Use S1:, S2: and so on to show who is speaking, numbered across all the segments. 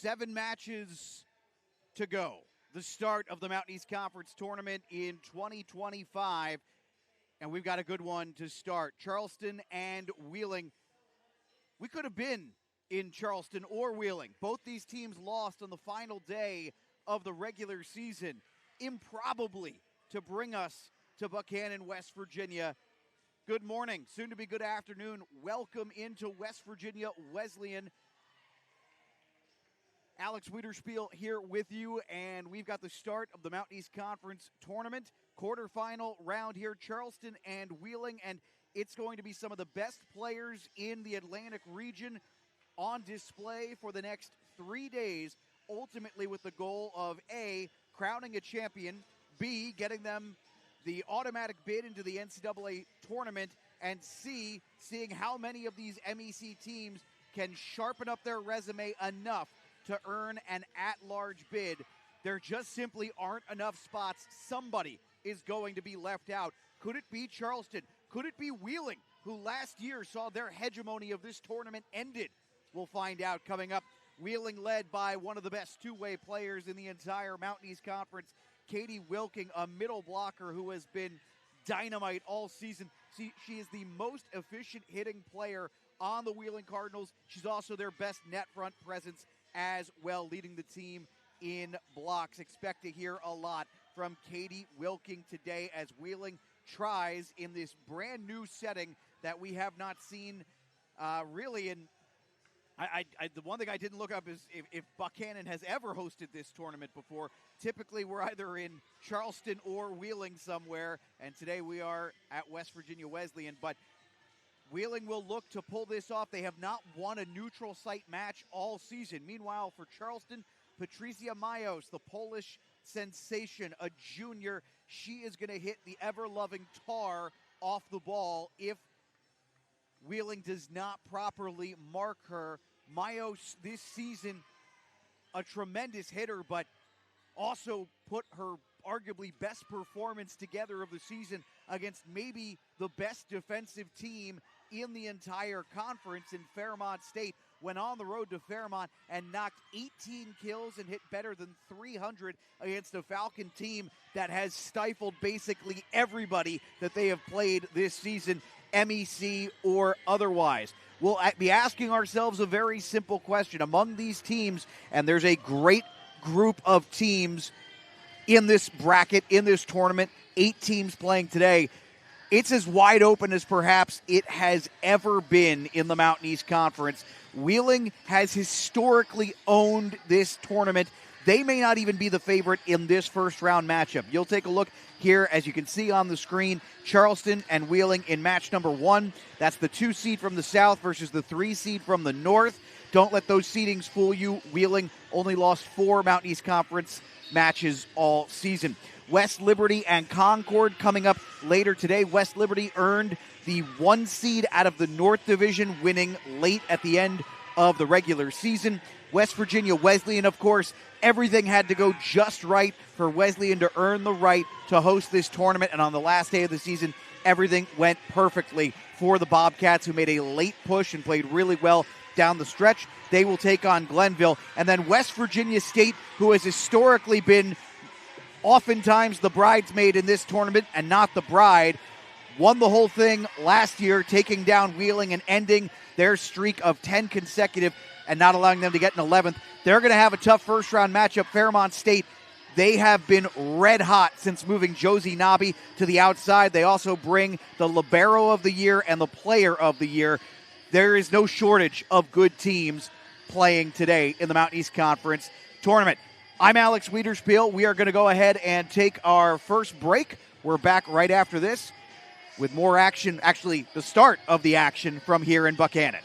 S1: 7 matches to go. The start of the Mountain East Conference Tournament in 2025. And we've got a good one to start. Charleston and Wheeling. We could have been in Charleston or Wheeling. Both these teams lost on the final day of the regular season, improbably, to bring us to Buchanan, West Virginia. Good morning, soon to be good afternoon. Welcome into West Virginia Wesleyan. Alex Wiederspiel here with you, and we've got the start of the Mountain East Conference Tournament, quarterfinal round here, Charleston and Wheeling, and it's going to be some of the best players in the Atlantic region on display for the next 3 days, ultimately with the goal of A, crowning a champion, B, getting them the automatic bid into the NCAA tournament, and C, seeing how many of these MEC teams can sharpen up their resume enough to earn an at-large bid. There just simply aren't enough spots. Somebody is going to be left out. Could it be Charleston? Could it be Wheeling, who last year saw their hegemony of this tournament ended? We'll find out coming up. Wheeling led by one of the best two-way players in the entire Mountain East Conference, Katie Wilking, a middle blocker who has been dynamite all season. She is the most efficient hitting player on the Wheeling Cardinals. She's also their best net front presence as well, leading the team in blocks. Expect to hear a lot from Katie Wilking today as Wheeling tries in this brand new setting that we have not seen really in. The one thing I didn't look up is if Buchanan has ever hosted this tournament before. Typically, we're either in Charleston or Wheeling somewhere, and today we are at West Virginia Wesleyan. But Wheeling will look to pull this off. They have not won a neutral site match all season. Meanwhile, for Charleston, Patricia Mayos, the Polish sensation, a junior, she is going to hit the ever-loving tar off the ball if Wheeling does not properly mark her. Mayos this season, a tremendous hitter, but also put her arguably best performance together of the season against maybe the best defensive team in the entire conference in Fairmont State. Went on the road to Fairmont and knocked 18 kills and hit better than 300 against a Falcon team that has stifled basically everybody that they have played this season, MEC or otherwise. We'll be asking ourselves a very simple question. Among these teams, and there's a great group of teams in this bracket, in this tournament, 8 teams playing today, it's as wide open as perhaps it has ever been in the Mountain East Conference. Wheeling has historically owned this tournament. They may not even be the favorite in this first-round matchup. You'll take a look here, as you can see on the screen, Charleston and Wheeling in match number 1. That's the 2 seed from the south versus the 3 seed from the north. Don't let those seedings fool you. Wheeling only lost 4 Mountain East Conference matches all season. West Liberty and Concord coming up later today. West Liberty earned the 1 seed out of the North Division, winning late at the end of the regular season. West Virginia Wesleyan, of course, everything had to go just right for Wesleyan to earn the right to host this tournament. And on the last day of the season, everything went perfectly for the Bobcats, who made a late push and played really well down the stretch. They will take on Glenville. And then West Virginia State, who has historically been oftentimes the bridesmaid in this tournament and not the bride, won the whole thing last year, taking down Wheeling and ending their streak of 10 consecutive and not allowing them to get an 11th. They're going to have a tough first-round matchup. Fairmont State, they have been red hot since moving Josie Nobby to the outside. They also bring the Libero of the Year and the Player of the Year. There is no shortage of good teams playing today in the Mountain East Conference Tournament. I'm Alex Wiederspiel. We are going to go ahead and take our first break. We're back right after this with more action, actually the start of the action from here in Buchanan.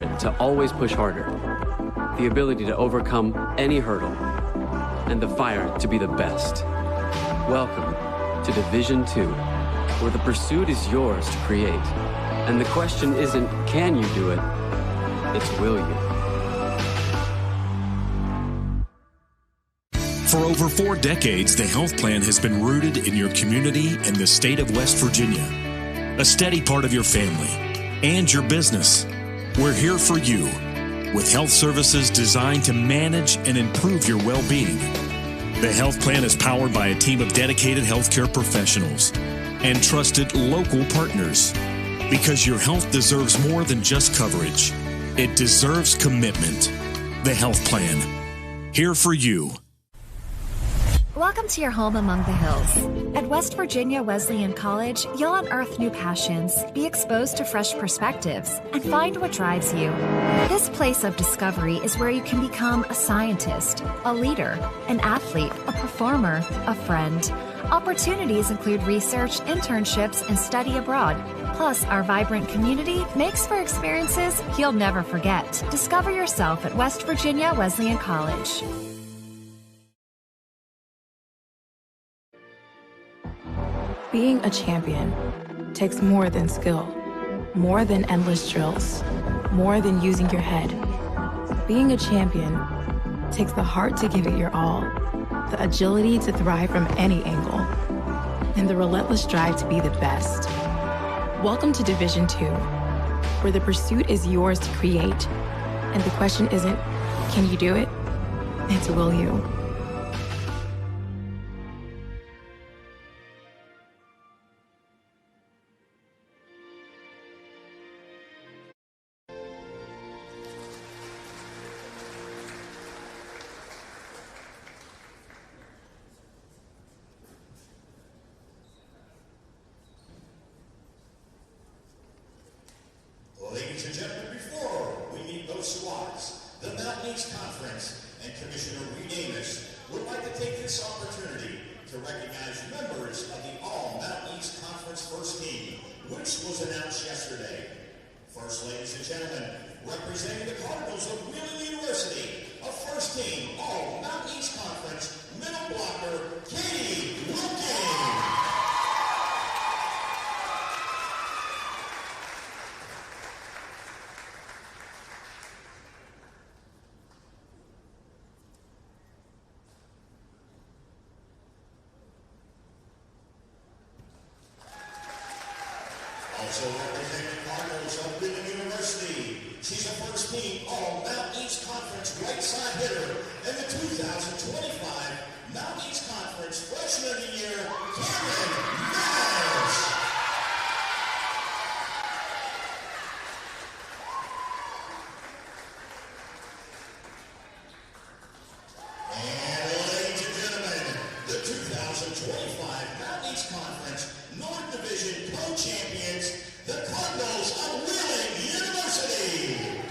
S2: to always push harder, the ability to overcome any hurdle, and the fire to be the best. Welcome to Division 2, where the pursuit is yours to create. And the question isn't, can you do it? It's, will you?
S3: For over 4 decades, the health plan has been rooted in your community and the state of West Virginia. A steady part of your family and your business. We're here for you with health services designed to manage and improve your well-being. The health plan is powered by a team of dedicated healthcare professionals and trusted local partners. Because your health deserves more than just coverage. It deserves commitment. The health plan. Here for you.
S4: Welcome to your home among the hills. At West Virginia Wesleyan College, you'll unearth new passions, be exposed to fresh perspectives, and find what drives you. This place of discovery is where you can become a scientist, a leader, an athlete, a performer, a friend. Opportunities include research, internships, and study abroad. Plus, our vibrant community makes for experiences you'll never forget. Discover yourself at West Virginia Wesleyan College.
S5: Being a champion takes more than skill, more than endless drills, more than using your head. Being a champion takes the heart to give it your all, the agility to thrive from any angle, and the relentless drive to be the best. Welcome to Division 2, where the pursuit is yours to create, and the question isn't, can you do it? It's, will you?
S6: Ladies and gentlemen, before we meet those squads, the Mountain East Conference and Commissioner Reed Amos would like to take this opportunity to recognize members of the All-Mountain East Conference First Team, which was announced yesterday. First, ladies and gentlemen, representing the Cardinals of Wheeling University, a First Team All-Mountain East Conference middle blocker, Katie Wilkin. Also representing the Cardinals of Wheeling University, she's a First Team All-Mountain East Conference right side hitter and the 2025 Mountain East Conference Freshman of the Year, Cameron Nash. And ladies and gentlemen, the 2025 Mountain East Conference North Division co-champions, the Cardinals of Wheeling University.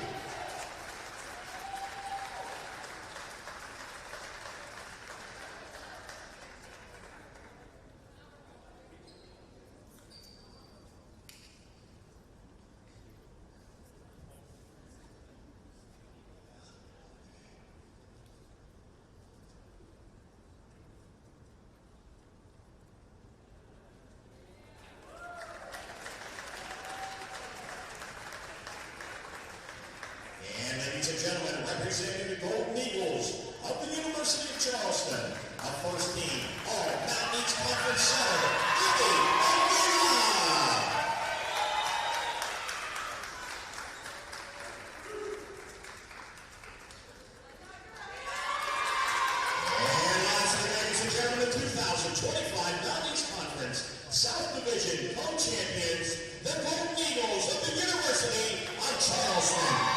S6: And ladies and gentlemen, representing the Golden Eagles of the University of Charleston, a First Team All-Mountain East Conference center, Ivy Almeida. And lastly, ladies and gentlemen, the 2025 Mountain East Conference South Division co-champions, the Golden Eagles of the University of Charleston.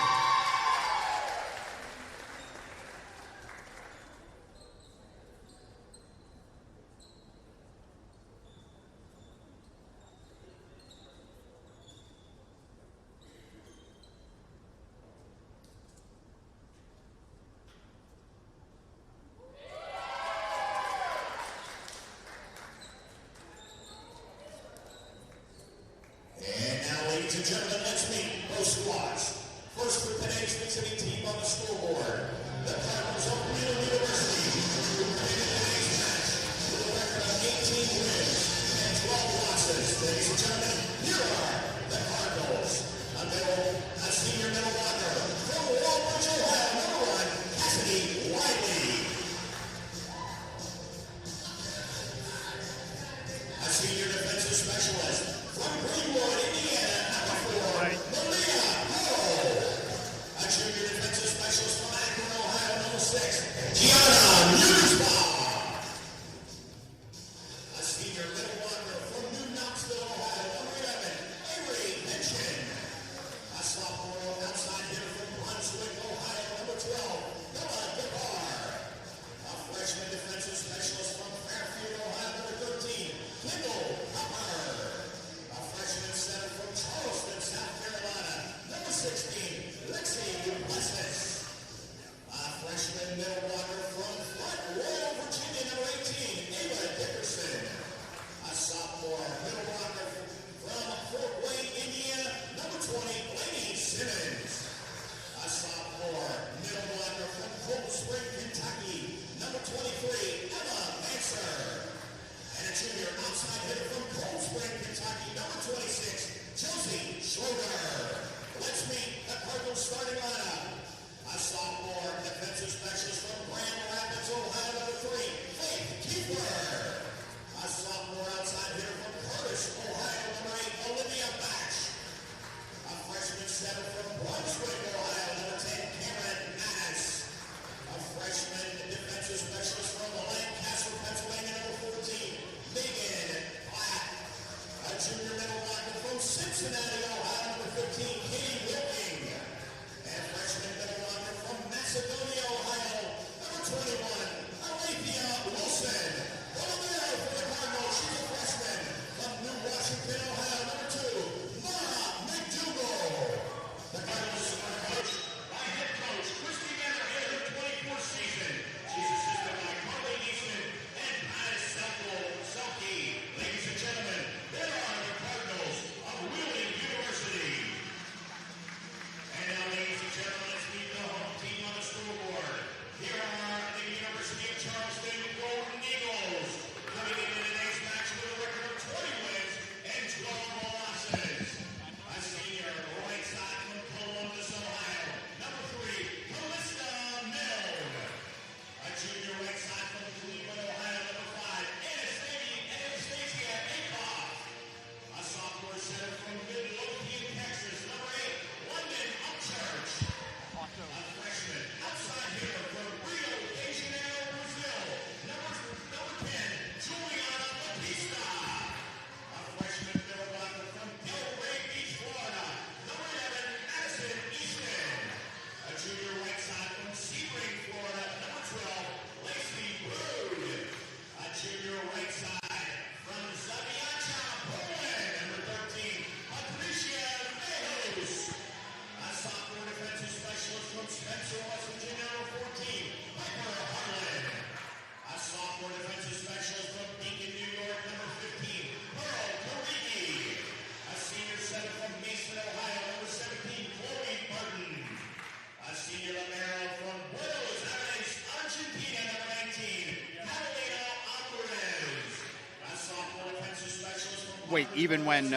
S7: weight, even when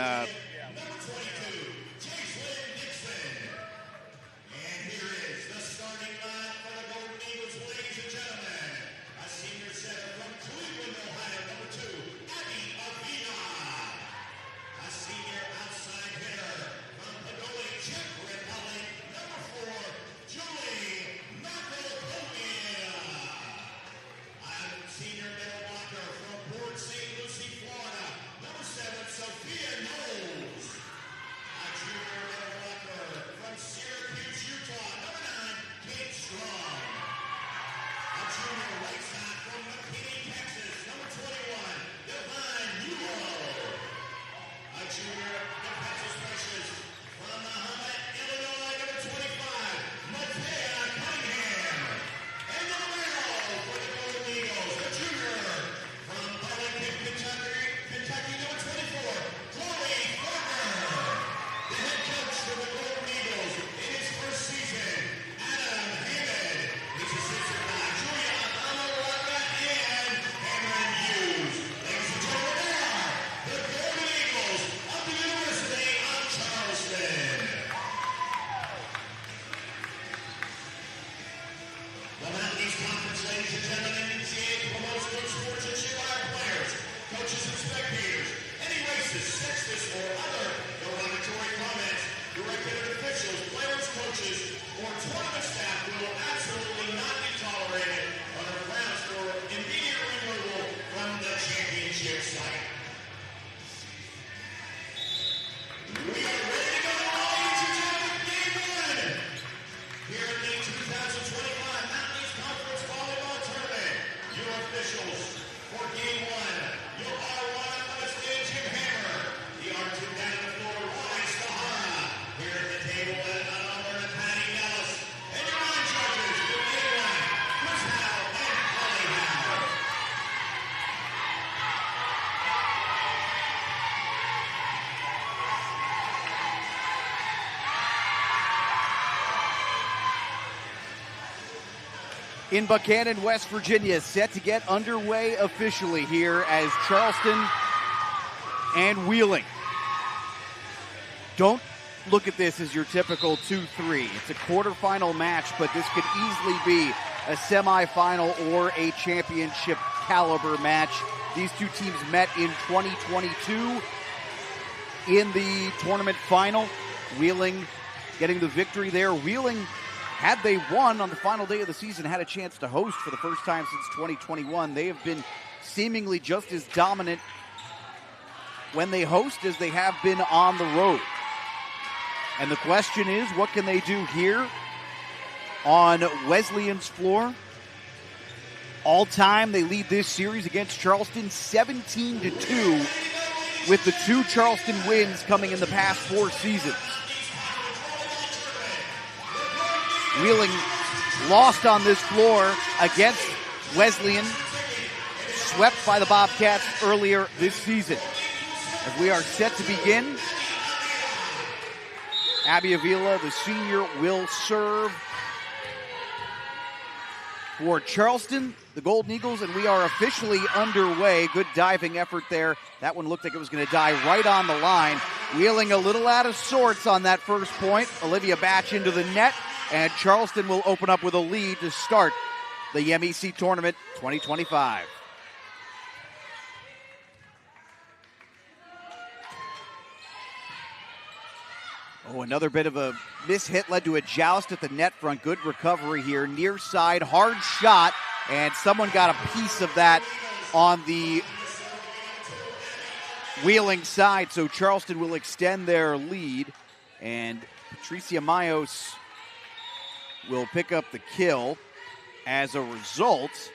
S1: in Buchanan, West Virginia, set to get underway officially here as Charleston and Wheeling. Don't look at this as your typical 2-3. It's a quarterfinal match, but this could easily be a semifinal or a championship caliber match. These two teams met in 2022 in the tournament final. Wheeling getting the victory there. Wheeling, had they won on the final day of the season, had a chance to host for the first time since 2021. They have been seemingly just as dominant when they host as they have been on the road. And the question is, what can they do here on Wesleyan's floor? All time, they lead this series against Charleston 17-2, with the 2 Charleston wins coming in the past 4 seasons. Wheeling lost on this floor against Wesleyan, swept by the Bobcats earlier this season. As we are set to begin, Abby Avila, the senior, will serve for Charleston, the Golden Eagles, and we are officially underway. Good diving effort there. That one looked like it was going to die right on the line. Wheeling a little out of sorts on that first point. Olivia Batch into the net, and Charleston will open up with a lead to start the MEC Tournament 2025. Oh, another bit of a mishit led to a joust at the net front. Good recovery here. Near side, hard shot, and someone got a piece of that on the Wheeling side, so Charleston will extend their lead, and Patricia Mayos will pick up the kill. As a result,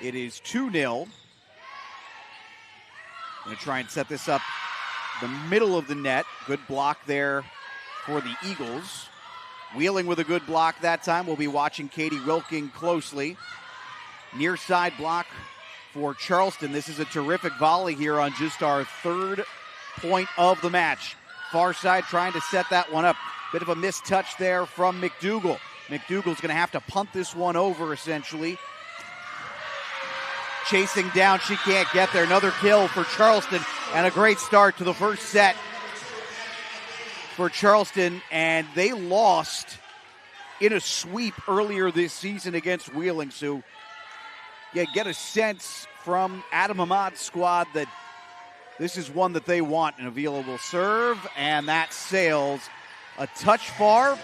S1: it is 2-0. Going to try and set this up the middle of the net. Good block there for the Eagles. Wheeling with a good block that time. We'll be watching Katie Wilking closely. Near side block for Charleston. This is a terrific volley here on just our 3rd point of the match. Far side trying to set that one up. Bit of a missed touch there from McDougal. McDougal's going to have to punt this one over, essentially. Chasing down, she can't get there. Another kill for Charleston. And a great start to the first set for Charleston, and they lost in a sweep earlier this season against Wheeling. So you get a sense from Adam Ahmad's squad that this is one that they want. An available serve, and that sails a touch far.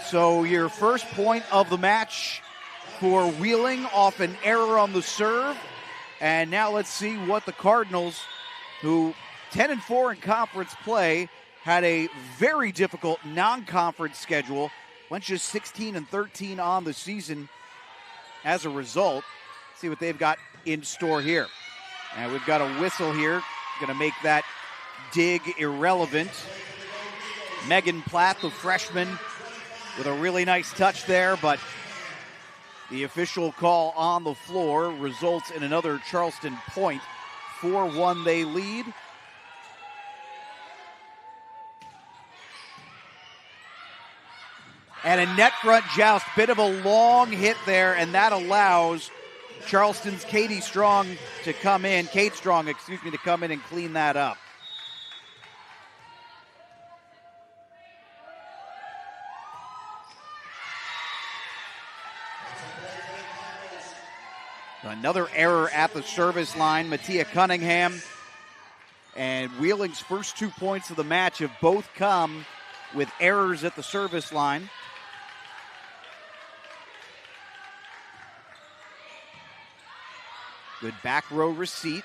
S1: So your first point of the match for Wheeling off an error on the serve. And now let's see what the Cardinals, who 10-4 in conference play, had a very difficult non-conference schedule, went just 16-13 on the season as a result. See what they've got in store here. And we've got a whistle here, going to make that dig irrelevant. Megan Platt, the freshman, with a really nice touch there, but the official call on the floor results in another Charleston point. 4-1 they lead. And a net front joust, bit of a long hit there, and that allows Charleston's Kate Strong to come in and clean that up. Another error at the service line. Mattia Cunningham, and Wheeling's first 2 points of the match have both come with errors at the service line. Good back row receipt.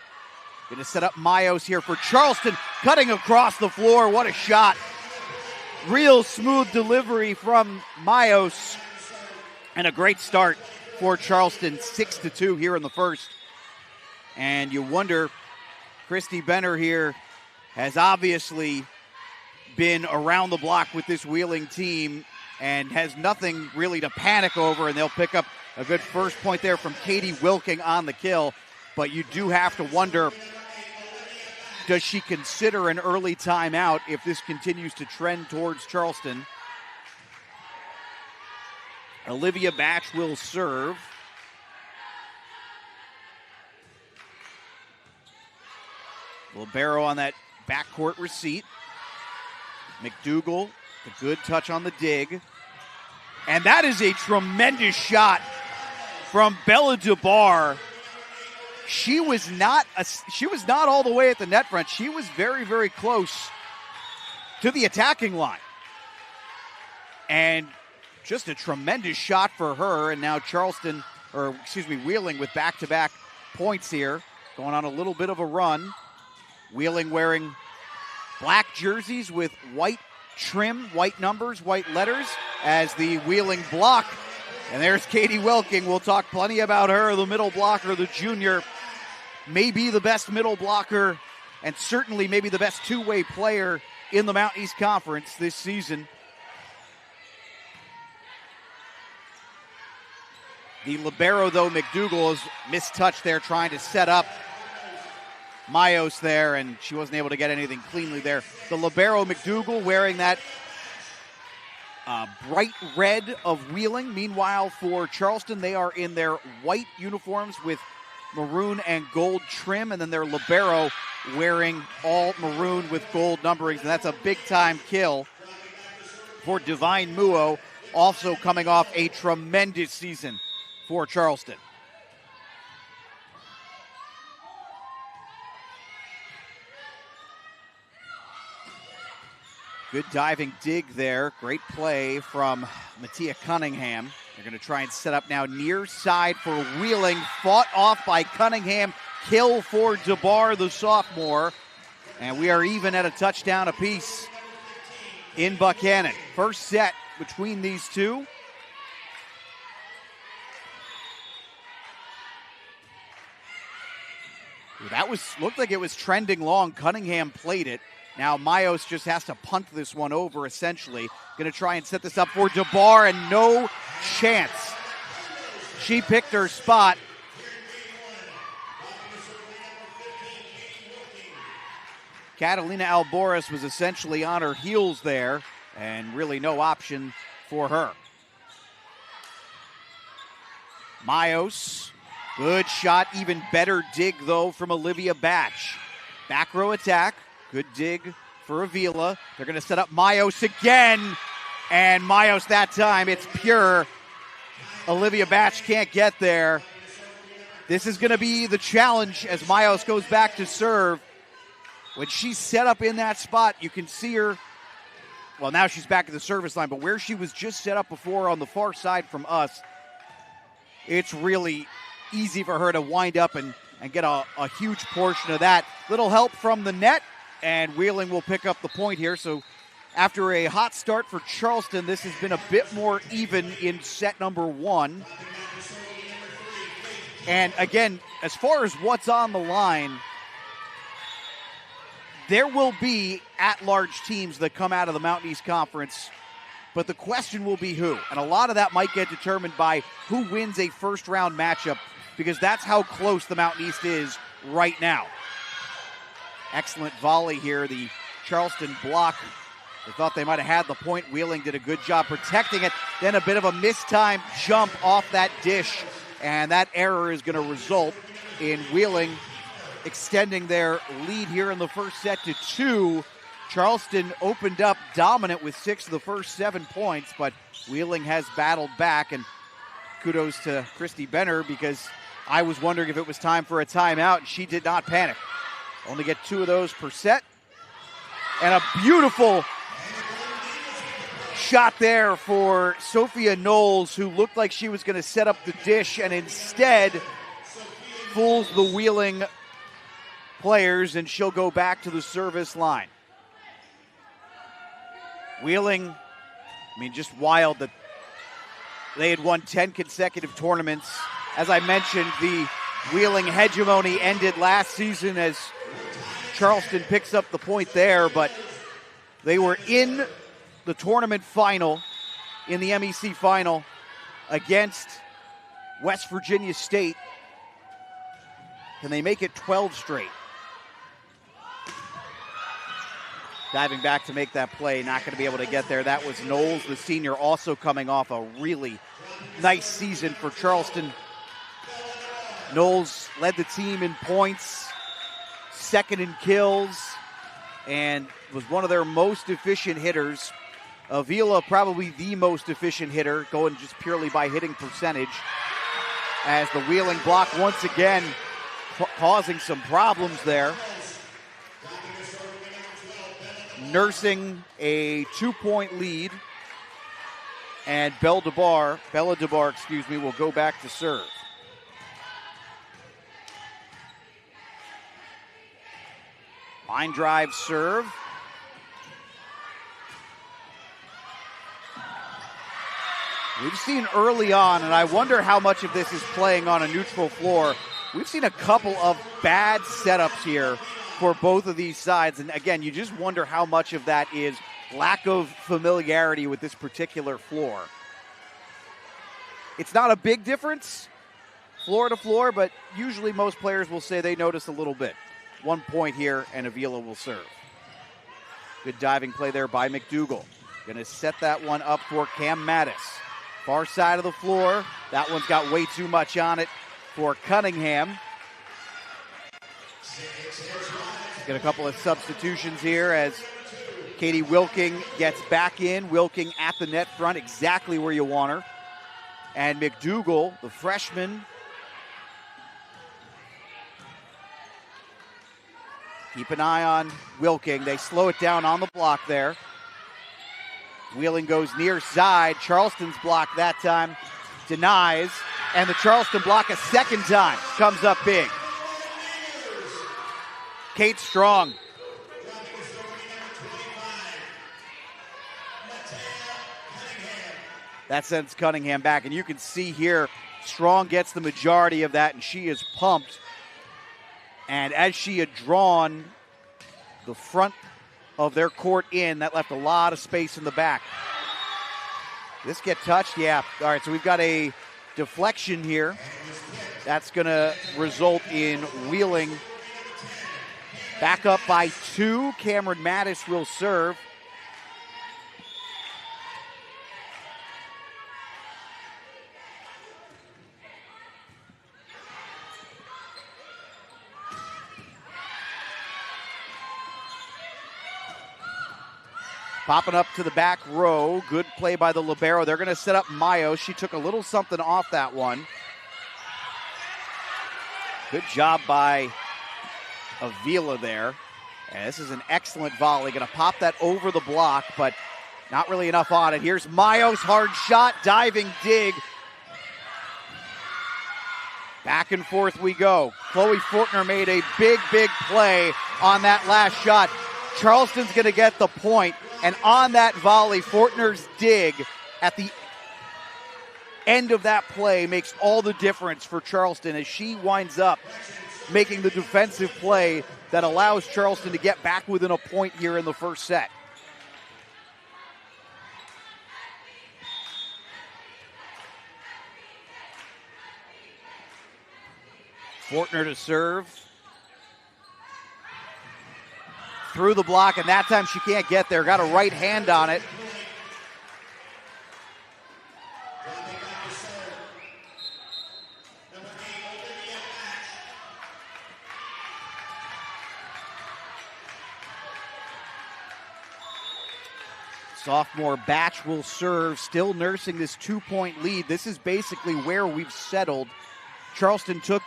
S1: Going to set up Mayos here for Charleston, cutting across the floor. What a shot. Real smooth delivery from Mayos, and a great start for Charleston, 6-2 here in the first. And you wonder, Christy Benner here has obviously been around the block with this Wheeling team and has nothing really to panic over, and they'll pick up a good first point there from Katie Wilking on the kill. But you do have to wonder, does she consider an early timeout if this continues to trend towards Charleston? Olivia Batch will serve. Libero on that backcourt receipt. McDougal, a good touch on the dig. And that is a tremendous shot from Bella DeBar. She was not all the way at the net front. She was very, very close to the attacking line. And just a tremendous shot for her. And now Wheeling with back-to-back points here, going on a little bit of a run. Wheeling wearing black jerseys with white trim, white numbers, white letters as the Wheeling block. And there's Katie Wilking. We'll talk plenty about her, the middle blocker, the junior. Maybe the best middle blocker and certainly maybe the best two-way player in the Mountain East Conference this season. The libero, though, McDougal, has mistouched there trying to set up Mayos there, and she wasn't able to get anything cleanly there. The libero, McDougal, wearing that bright red of Wheeling. Meanwhile, for Charleston, they are in their white uniforms with maroon and gold trim, and then their libero wearing all maroon with gold numberings, and that's a big-time kill for Divine Muo, also coming off a tremendous season for Charleston. Good diving dig there. Great play from Mattia Cunningham. They're going to try and set up now near side for Wheeling. Fought off by Cunningham. Kill for DeBar, the sophomore. And we are even at a touchdown apiece in Buchanan. First set between these two. That looked like it was trending long. Cunningham played it. Now Mayos just has to punt this one over, essentially. Going to try and set this up for DeBar, and no chance. She picked her spot. Catalina Alboris was essentially on her heels there, and really no option for her. Mayos, good shot, even better dig, though, from Olivia Batch. Back row attack. Good dig for Avila. They're going to set up Mayos again. And Mayos that time, it's pure. Olivia Batch can't get there. This is going to be the challenge as Mayos goes back to serve. When she's set up in that spot, you can see her. Well, now she's back at the service line, but where she was just set up before on the far side from us, it's really easy for her to wind up and get a huge portion of that. Little help from the net, and Wheeling will pick up the point here. So after a hot start for Charleston, this has been a bit more even in set number 1. And again, as far as what's on the line, there will be at-large teams that come out of the Mountain East Conference, but the question will be who. And a lot of that might get determined by who wins a first-round matchup, because that's how close the Mountain East is right now. Excellent volley here, the Charleston block. They thought they might have had the point. Wheeling did a good job protecting it. Then a bit of a mistimed jump off that dish, and that error is going to result in Wheeling extending their lead here in the first set to 2. Charleston opened up dominant with 6 of the first 7 points, but Wheeling has battled back, and kudos to Christy Benner, because I was wondering if it was time for a timeout, and she did not panic. Only get 2 of those per set. And a beautiful shot there for Sophia Knowles, who looked like she was going to set up the dish and instead fools the Wheeling players, and she'll go back to the service line. Wheeling, just wild that they had won 10 consecutive tournaments. As I mentioned, the Wheeling hegemony ended last season as Charleston picks up the point there, but they were in the tournament final, in the MEC final, against West Virginia State. Can they make it 12 straight? Diving back to make that play, not going to be able to get there. That was Knowles, the senior, also coming off a really nice season for Charleston. Knowles led the team in points, second in kills, and was one of their most efficient hitters. Avila, probably the most efficient hitter, going just purely by hitting percentage, as the Wheeling block once again causing some problems there. Nursing a 2-point lead, and Bella DeBar, will go back to serve. Line drive serve. We've seen early on, and I wonder how much of this is playing on a neutral floor, we've seen a couple of bad setups here for both of these sides. And again, you just wonder how much of that is lack of familiarity with this particular floor. It's not a big difference, floor to floor, but usually most players will say they notice a little bit. 1 point here, and Avila will serve. Good diving play there by McDougal. Going to set that one up for Cam Mattis. Far side of the floor. That one's got way too much on it for Cunningham. Get a couple of substitutions here as Katie Wilking gets back in. Wilking at the net front, exactly where you want her. And McDougal, the freshman, keep an eye on Wilking. They slow it down on the block there. Wheeling goes near side. Charleston's block that time denies. And the Charleston block a second time comes up big. Kate Strong. That sends Cunningham back. And you can see here, Strong gets the majority of that, and she is pumped. And as she had drawn the front of their court in, that left a lot of space in the back. This get touched? Yeah. All right, so we've got a deflection here. That's going to result in Wheeling back up by 2. Cameron Mattis will serve. Popping up to the back row. Good play by the libero. They're going to set up Mayo. She took a little something off that one. Good job by Avila there. And this is an excellent volley. Going to pop that over the block, but not really enough on it. Here's Mayo's hard shot, diving dig. Back and forth we go. Chloe Fortner made a big, big play on that last shot. Charleston's going to get the point. And on that volley, Fortner's dig at the end of that play makes all the difference for Charleston as she winds up making the defensive play that allows Charleston to get back within a point here in the first set. Fortner to serve. Through the block, and that time she can't get there. Got a right hand on it. Sophomore Batch will serve, still nursing this 2-point lead. This is basically where we've settled. Charleston took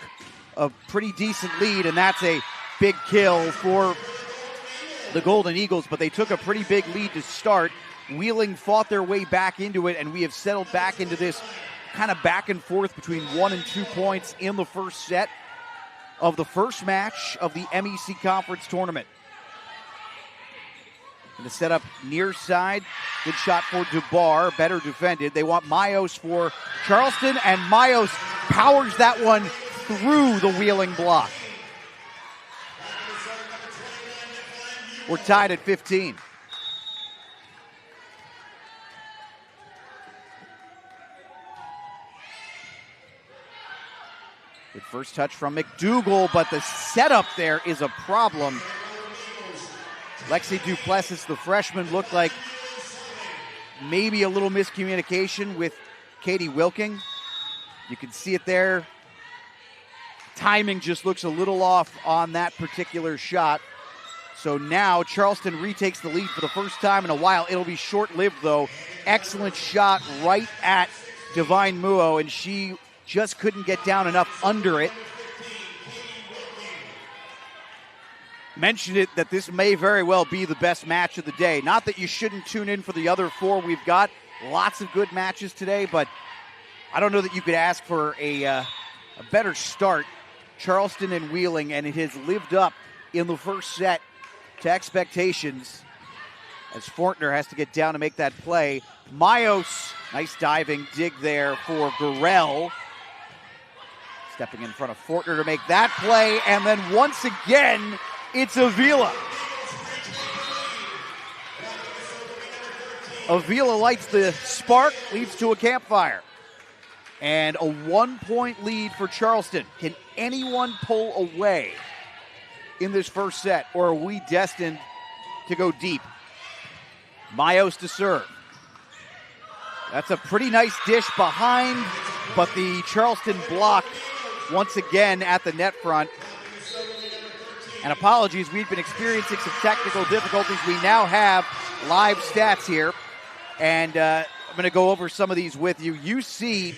S1: a pretty decent lead, and that's a big kill for the Golden Eagles, but they took a pretty big lead to start. Wheeling fought their way back into it, and we have settled back into this kind of back and forth between 1 and 2 points in the first set of the first match of the MEC Conference Tournament. Going to set up near side. Good shot for DeBar, better defended. They want Mayos for Charleston, and Mayos powers that one through the Wheeling block. We're tied at 15. Good first touch from McDougal, but the setup there is a problem. Lexi Duplessis, the freshman, looked like maybe a little miscommunication with Katie Wilking. You can see it there. Timing just looks a little off on that particular shot. So now Charleston retakes the lead for the first time in a while. It'll be short-lived, though. Excellent shot right at Divine Muo, and she just couldn't get down enough under it. Mentioned it that this may very well be the best match of the day. Not that you shouldn't tune in for the other four we've got. Lots of good matches today, but I don't know that you could ask for a better start. Charleston and Wheeling, and it has lived up in the first set to expectations as Fortner has to get down to make that play. Mayos, nice diving dig there for Gurrell. Stepping in front of Fortner to make that play, and then once again, it's Avila. Avila lights the spark, leads to a campfire. And a 1-point lead for Charleston. Can anyone pull away in this first set, or are we destined to go deep? Mayos to serve. That's a pretty nice dish behind, but the Charleston block once again at the net front. And apologies, we've been experiencing some technical difficulties. We now have live stats here, and I'm going to go over some of these with you. UC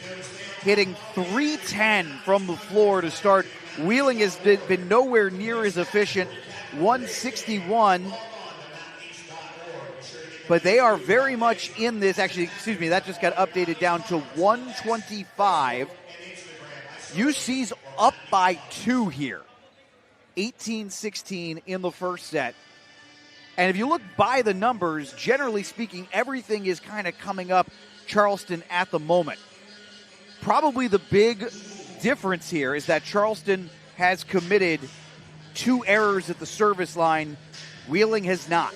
S1: hitting 310 from the floor to start. Wheeling has been nowhere near as efficient, 161. But they are very much in this. Actually, excuse me, that just got updated down to 125. UC's up by 2 here. 18-16 in the first set. And if you look by the numbers, generally speaking, everything is kind of coming up Charleston at the moment. Probably the big difference here is that Charleston has committed 2 errors at the service line. Wheeling has not.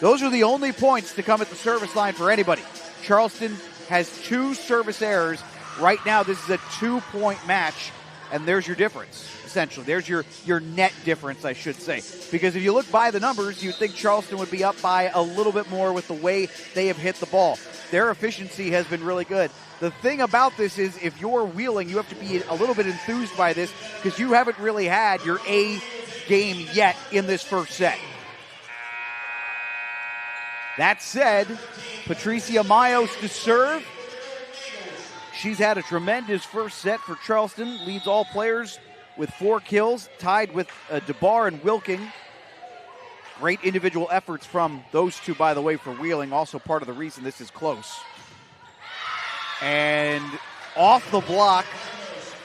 S1: Those are the only points to come at the service line for anybody. Charleston has 2 service errors. Right now, this is a 2-point match, and there's your difference, essentially. There's your net difference, I should say. Because if you look by the numbers, you'd think Charleston would be up by a little bit more with the way they have hit the ball. Their efficiency has been really good. The thing about this is if you're Wheeling, you have to be a little bit enthused by this because you haven't really had your A game yet in this first set. That said, Patricia Mayos to serve. She's had a tremendous first set for Charleston. Leads all players with 4 kills, tied with DeBar and Wilking. Great individual efforts from those two, by the way, for Wheeling. Also part of the reason this is close. And off the block,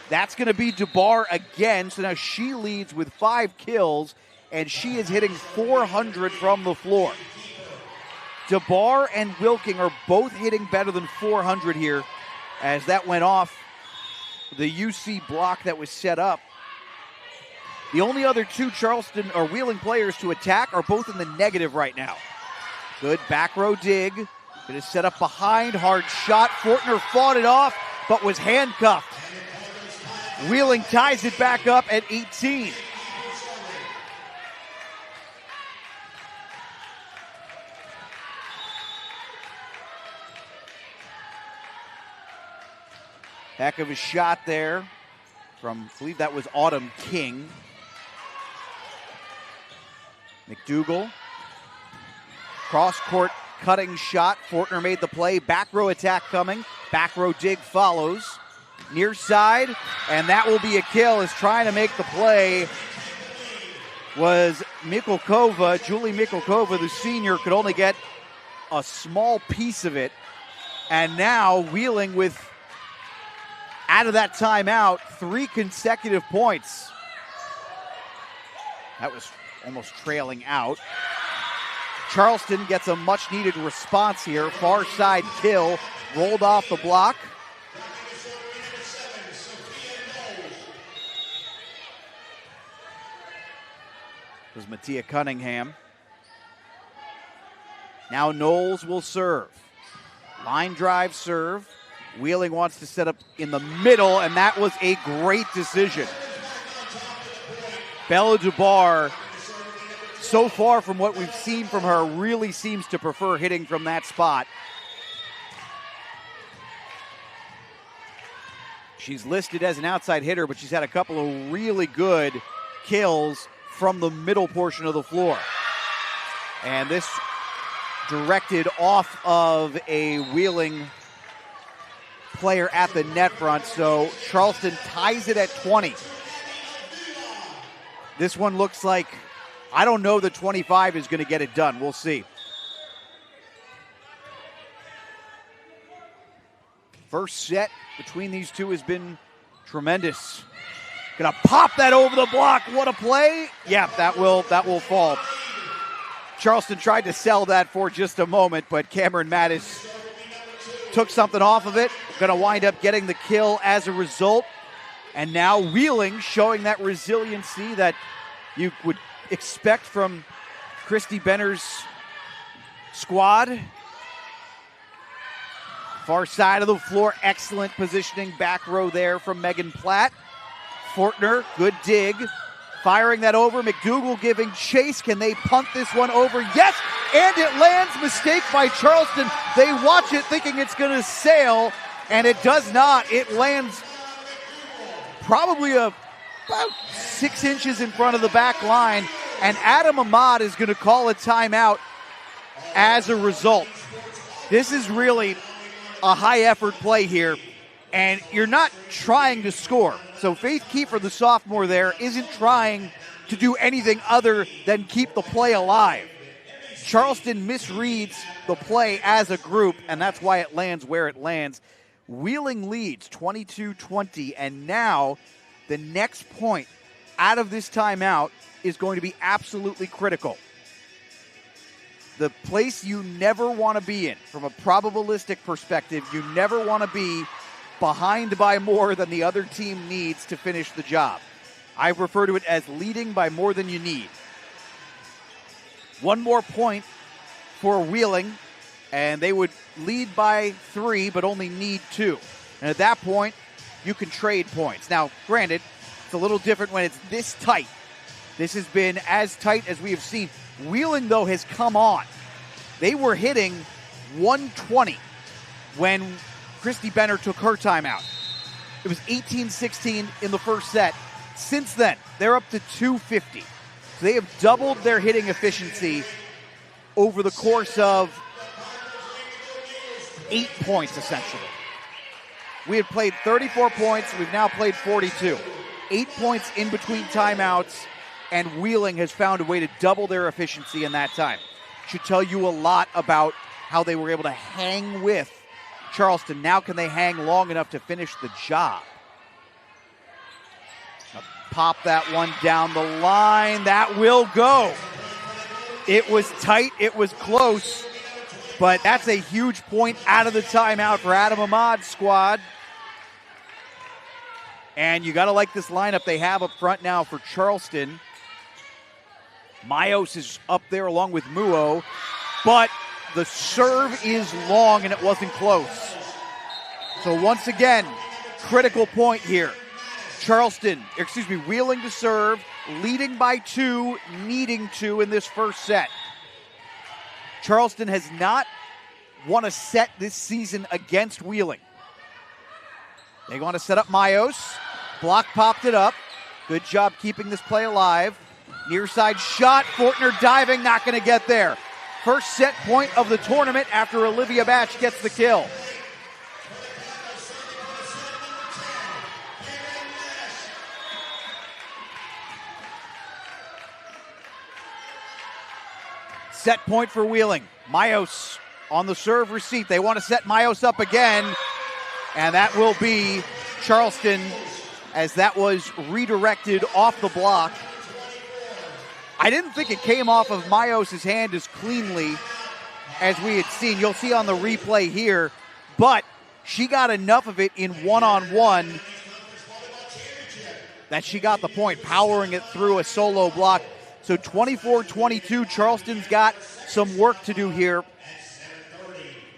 S1: that's going to be DeBar again. So now she leads with 5 kills, and she is hitting 400 from the floor. DeBar and Wilking are both hitting better than 400 here, as that went off the UC block that was set up. The only other 2 Charleston or Wheeling players to attack are both in the negative right now. Good back row dig. It is set up behind. Hard shot. Fortner fought it off, but was handcuffed. Wheeling ties it back up at 18. Heck of a shot there from, I believe that was Autumn King. McDougal. Cross-court cutting shot. Fortner made the play. Back row attack coming. Back row dig follows. Near side. And that will be a kill, as trying to make the play was Mikulkova. Julie Mikulkova, the senior, could only get a small piece of it. And now Wheeling with, out of that timeout, 3 consecutive points. That was almost trailing out. Charleston gets a much-needed response here. Far side kill, rolled off the block. It was Mattia Cunningham. Now Knowles will serve. Line drive serve. Wheeling wants to set up in the middle, and that was a great decision. Bella DeBar, so far from what we've seen from her, really seems to prefer hitting from that spot. She's listed as an outside hitter, but she's had a couple of really good kills from the middle portion of the floor. And this directed off of a Wheeling player at the net front, so Charleston ties it at 20. This one looks like, I don't know that 25 is going to get it done. We'll see. First set between these two has been tremendous. Gonna pop that over the block. What a play. Yeah, that will fall. Charleston tried to sell that for just a moment, but Cameron Mattis took something off of it. Gonna wind up getting the kill as a result. And now Wheeling showing that resiliency that you would expect from Christy Benner's squad. Far side of the floor, excellent positioning. Back row there from Megan Platt. Fortner, good dig. Firing that over. McDougal giving chase. Can they punt this one over? Yes! And it lands. Mistake by Charleston. They watch it thinking it's going to sail, and it does not. It lands probably about 6 inches in front of the back line, and Adam Ahmad is going to call a timeout as a result. This is really a high-effort play here, and you're not trying to score. So Faith Kiefer, the sophomore there, isn't trying to do anything other than keep the play alive. Charleston misreads the play as a group, and that's why it lands where it lands. Wheeling leads 22-20, and now the next point out of this timeout is going to be absolutely critical. The place you never want to be in, from a probabilistic perspective, you never want to be behind by more than the other team needs to finish the job. I refer to it as leading by more than you need. One more point for Wheeling, and they would lead by 3, but only need 2. And at that point, you can trade points. Now, granted, it's a little different when it's this tight. This has been as tight as we have seen. Wheeling, though, has come on. They were hitting 120 when Christy Benner took her timeout. It was 18-16 in the first set. Since then, they're up to 250. So they have doubled their hitting efficiency over the course of 8 points, essentially. We had played 34 points. We've now played 42. 8 points in between timeouts, and Wheeling has found a way to double their efficiency in that time. Should tell you a lot about how they were able to hang with Charleston. Now can they hang long enough to finish the job? Now pop that one down the line. That will go. It was tight. It was close. But that's a huge point out of the timeout for Adam Ahmad's squad. And you got to like this lineup they have up front now for Charleston. Mayos is up there along with Muo. But the serve is long and it wasn't close. So once again, critical point here. Wheeling to serve, leading by 2, needing to in this first set. Charleston has not won a set this season against Wheeling. They want to set up Mayos. Block popped it up. Good job keeping this play alive. Near side shot. Fortner diving, not going to get there. First set point of the tournament after Olivia Batch gets the kill. Set point for Wheeling. Mayos on the serve receipt. They want to set Mayos up again. And that will be Charleston, as that was redirected off the block. I didn't think it came off of Mayos' hand as cleanly as we had seen. You'll see on the replay here. But she got enough of it in one-on-one that she got the point, powering it through a solo block. So 24-22, Charleston's got some work to do here.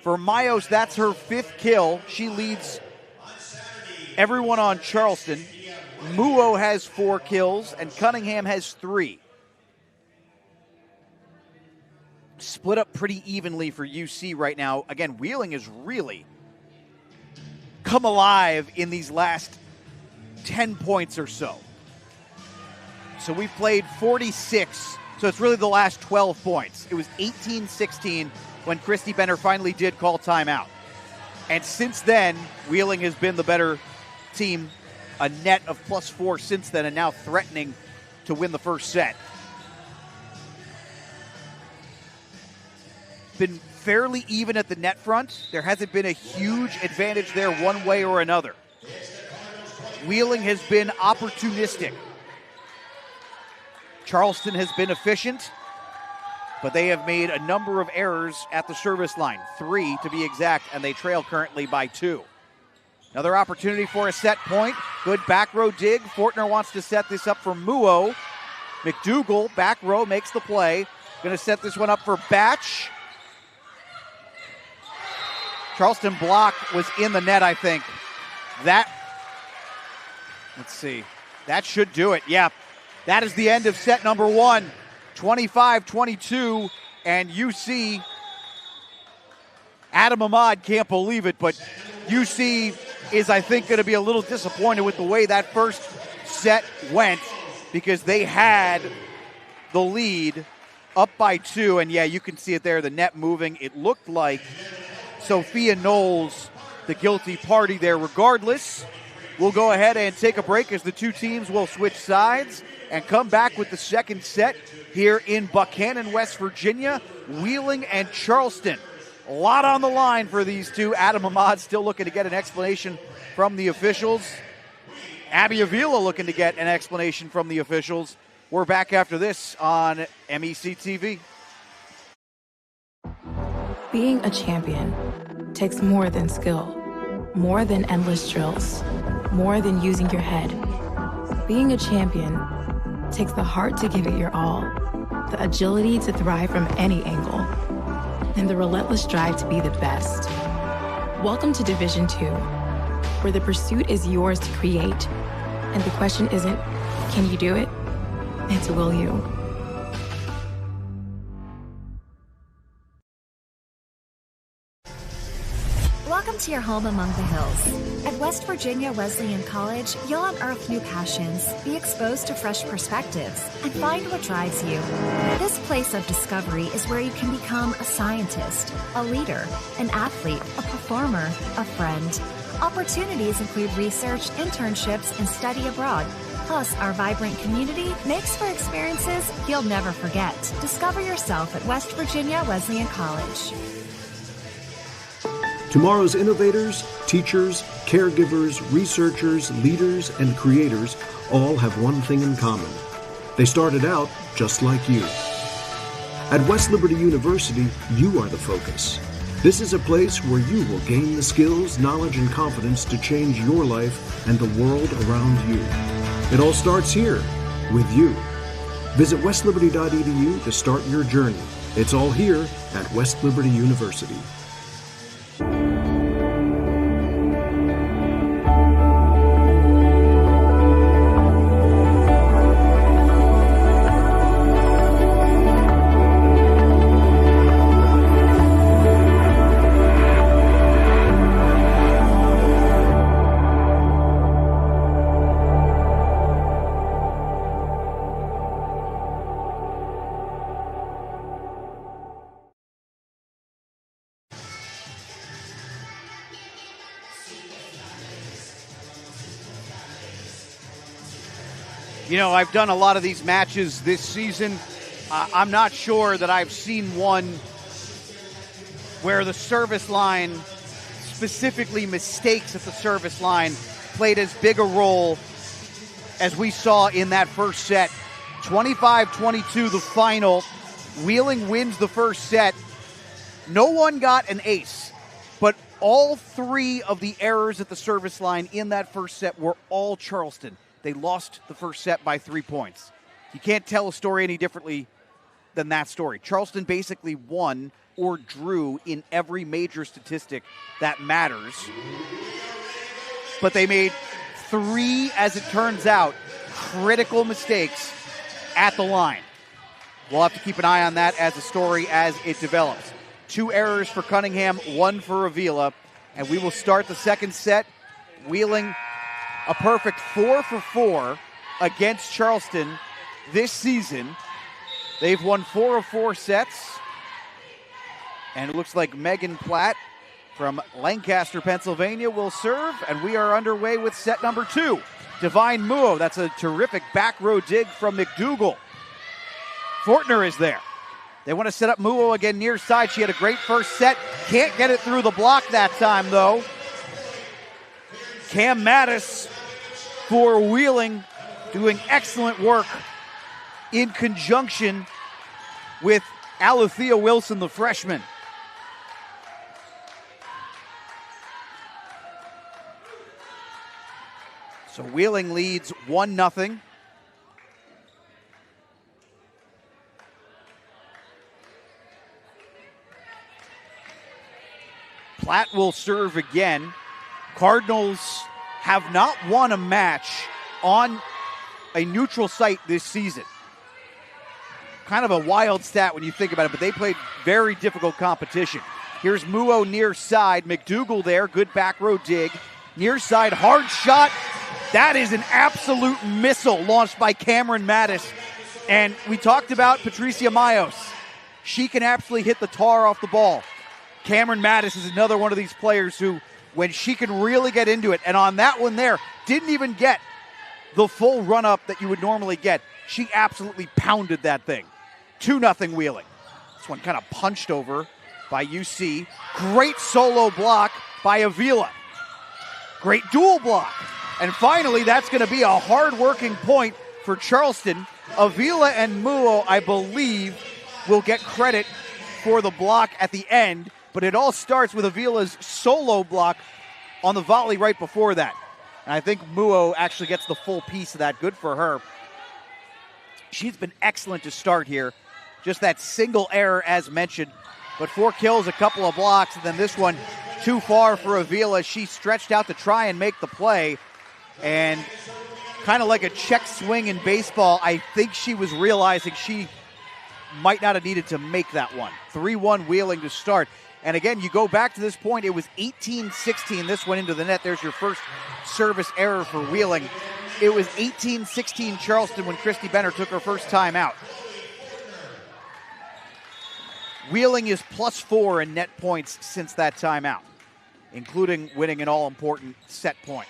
S1: For Mayos, that's her 5th kill. She leads everyone on Charleston. Muo has 4 kills, and Cunningham has 3. Split up pretty evenly for UC right now. Again, Wheeling has really come alive in these last 10 points or so. So we've played 46, so it's really the last 12 points. It was 18-16 when Christy Benner finally did call timeout. And since then, Wheeling has been the better team, a net of +4 since then, and now threatening to win the first set. Been fairly even at the net front. There hasn't been a huge advantage there one way or another. Wheeling has been opportunistic. Charleston has been efficient, but they have made a number of errors at the service line, 3 to be exact, and they trail currently by 2. Another opportunity for a set point. Good back row dig. Fortner wants to set this up for Muo. McDougal, back row, makes the play. Going to set this one up for Batch. Charleston block was in the net, I think. Let's see. That should do it. Yeah. That is the end of set number 1. 25-22, and UC, Adam Ahmad can't believe it, but UC is, I think, going to be a little disappointed with the way that first set went, because they had the lead up by 2, and yeah, you can see it there, the net moving. It looked like Sophia Knowles, the guilty party there. Regardless, we'll go ahead and take a break as the two teams will switch sides and come back with the second set here in Buchanan, West Virginia. Wheeling and Charleston. A lot on the line for these two. Adam Ahmad still looking to get an explanation from the officials. Abby Avila looking to get an explanation from the officials. We're back after this on MEC TV.
S5: Being a champion takes more than skill, more than endless drills, more than using your head. Being a champion takes the heart to give it your all, the agility to thrive from any angle, and the relentless drive to be the best. Welcome to Division 2, where the pursuit is yours to create, and the question isn't, can you do it? It's will you?
S4: Welcome to your home among the hills. At West Virginia Wesleyan College, you'll unearth new passions, be exposed to fresh perspectives, and find what drives you. This place of discovery is where you can become a scientist, a leader, an athlete, a performer, a friend. Opportunities include research, internships, and study abroad. Plus, our vibrant community makes for experiences you'll never forget. Discover yourself at West Virginia Wesleyan College.
S7: Tomorrow's innovators, teachers, caregivers, researchers, leaders, and creators all have one thing in common. They started out just like you. At West Liberty University, you are the focus. This is a place where you will gain the skills, knowledge, and confidence to change your life and the world around you. It all starts here, with you. Visit westliberty.edu to start your journey. It's all here at West Liberty University.
S1: You know, I've done a lot of these matches this season. I'm not sure that I've seen one where the service line, specifically mistakes at the service line, played as big a role as we saw in that first set. 25-22 the final. Wheeling wins the first set. No one got an ace, but all three of the errors at the service line in that first set were all Charleston. They lost the first set by 3 points. You can't tell a story any differently than that story. Charleston basically won or drew in every major statistic that matters. But they made three, as it turns out, critical mistakes at the line. We'll have to keep an eye on that as a story as it develops. 2 errors for Cunningham, 1 for Avila. And we will start the second set. Wheeling a perfect 4 for 4 against Charleston this season. They've won 4 of 4 sets. And it looks like Megan Platt from Lancaster, Pennsylvania will serve. And we are underway with set number 2. Divine Muo, that's a terrific back row dig from McDougal. Fortner is there. They want to set up Muo again near side. She had a great first set. Can't get it through the block that time, though. Cam Mattis for Wheeling, doing excellent work in conjunction with Alethea Wilson, the freshman. So Wheeling leads 1-0. Platt will serve again. Cardinals have not won a match on a neutral site this season. Kind of a wild stat when you think about it, but they played very difficult competition. Here's Muo near side. McDougal there. Good back row dig. Near side, hard shot. That is an absolute missile launched by Cameron Mattis. And we talked about Patricia Mayos. She can absolutely hit the tar off the ball. Cameron Mattis is another one of these players who, when she can really get into it, and on that one there, didn't even get the full run-up that you would normally get. She absolutely pounded that thing. 2-0 Wheeling. This one kind of punched over by UC. Great solo block by Avila. Great dual block. And finally, that's going to be a hard-working point for Charleston. Avila and Muo, I believe, will get credit for the block at the end. But it all starts with Avila's solo block on the volley right before that. And I think Muo actually gets the full piece of that. Good for her. She's been excellent to start here. Just that single error as mentioned. But 4 kills, a couple of blocks, and then this one too far for Avila. She stretched out to try and make the play. And kind of like a check swing in baseball, I think she was realizing she might not have needed to make that one. 3-1 Wheeling to start. And again, you go back to this point, it was 18-16. This went into the net. There's your first service error for Wheeling. It was 18-16 Charleston when Christy Benner took her first time out. Wheeling is +4 in net points since that timeout, including winning an all-important set point.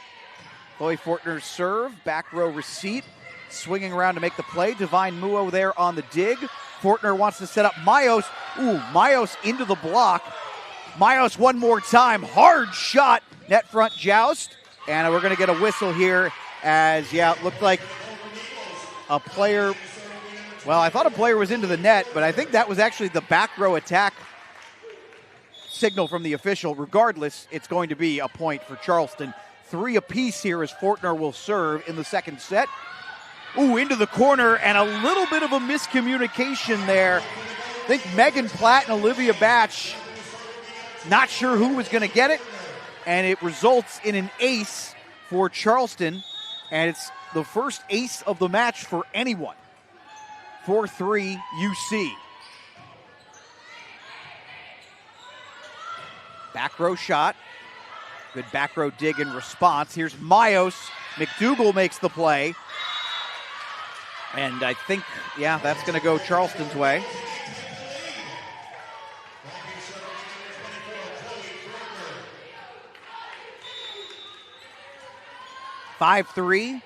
S1: Chloe Fortner's serve, back row receipt, swinging around to make the play. Divine Muo there on the dig. Fortner wants to set up Mayos. Ooh, Mayos into the block. Mayos one more time, hard shot, net front joust. And we're gonna get a whistle here as, it looked like a player, well, I thought a player was into the net, but I think that was actually the back row attack signal from the official. Regardless, it's going to be a point for Charleston. 3 apiece here as Fortner will serve in the second set. Ooh, into the corner, and a little bit of a miscommunication there. I think Megan Platt and Olivia Batch, not sure who was going to get it, and it results in an ace for Charleston, and it's the first ace of the match for anyone. 4-3 UC. Back row shot. Good back row dig in response. Here's Mayos. McDougal makes the play. And I think, that's going to go Charleston's way. (5-3)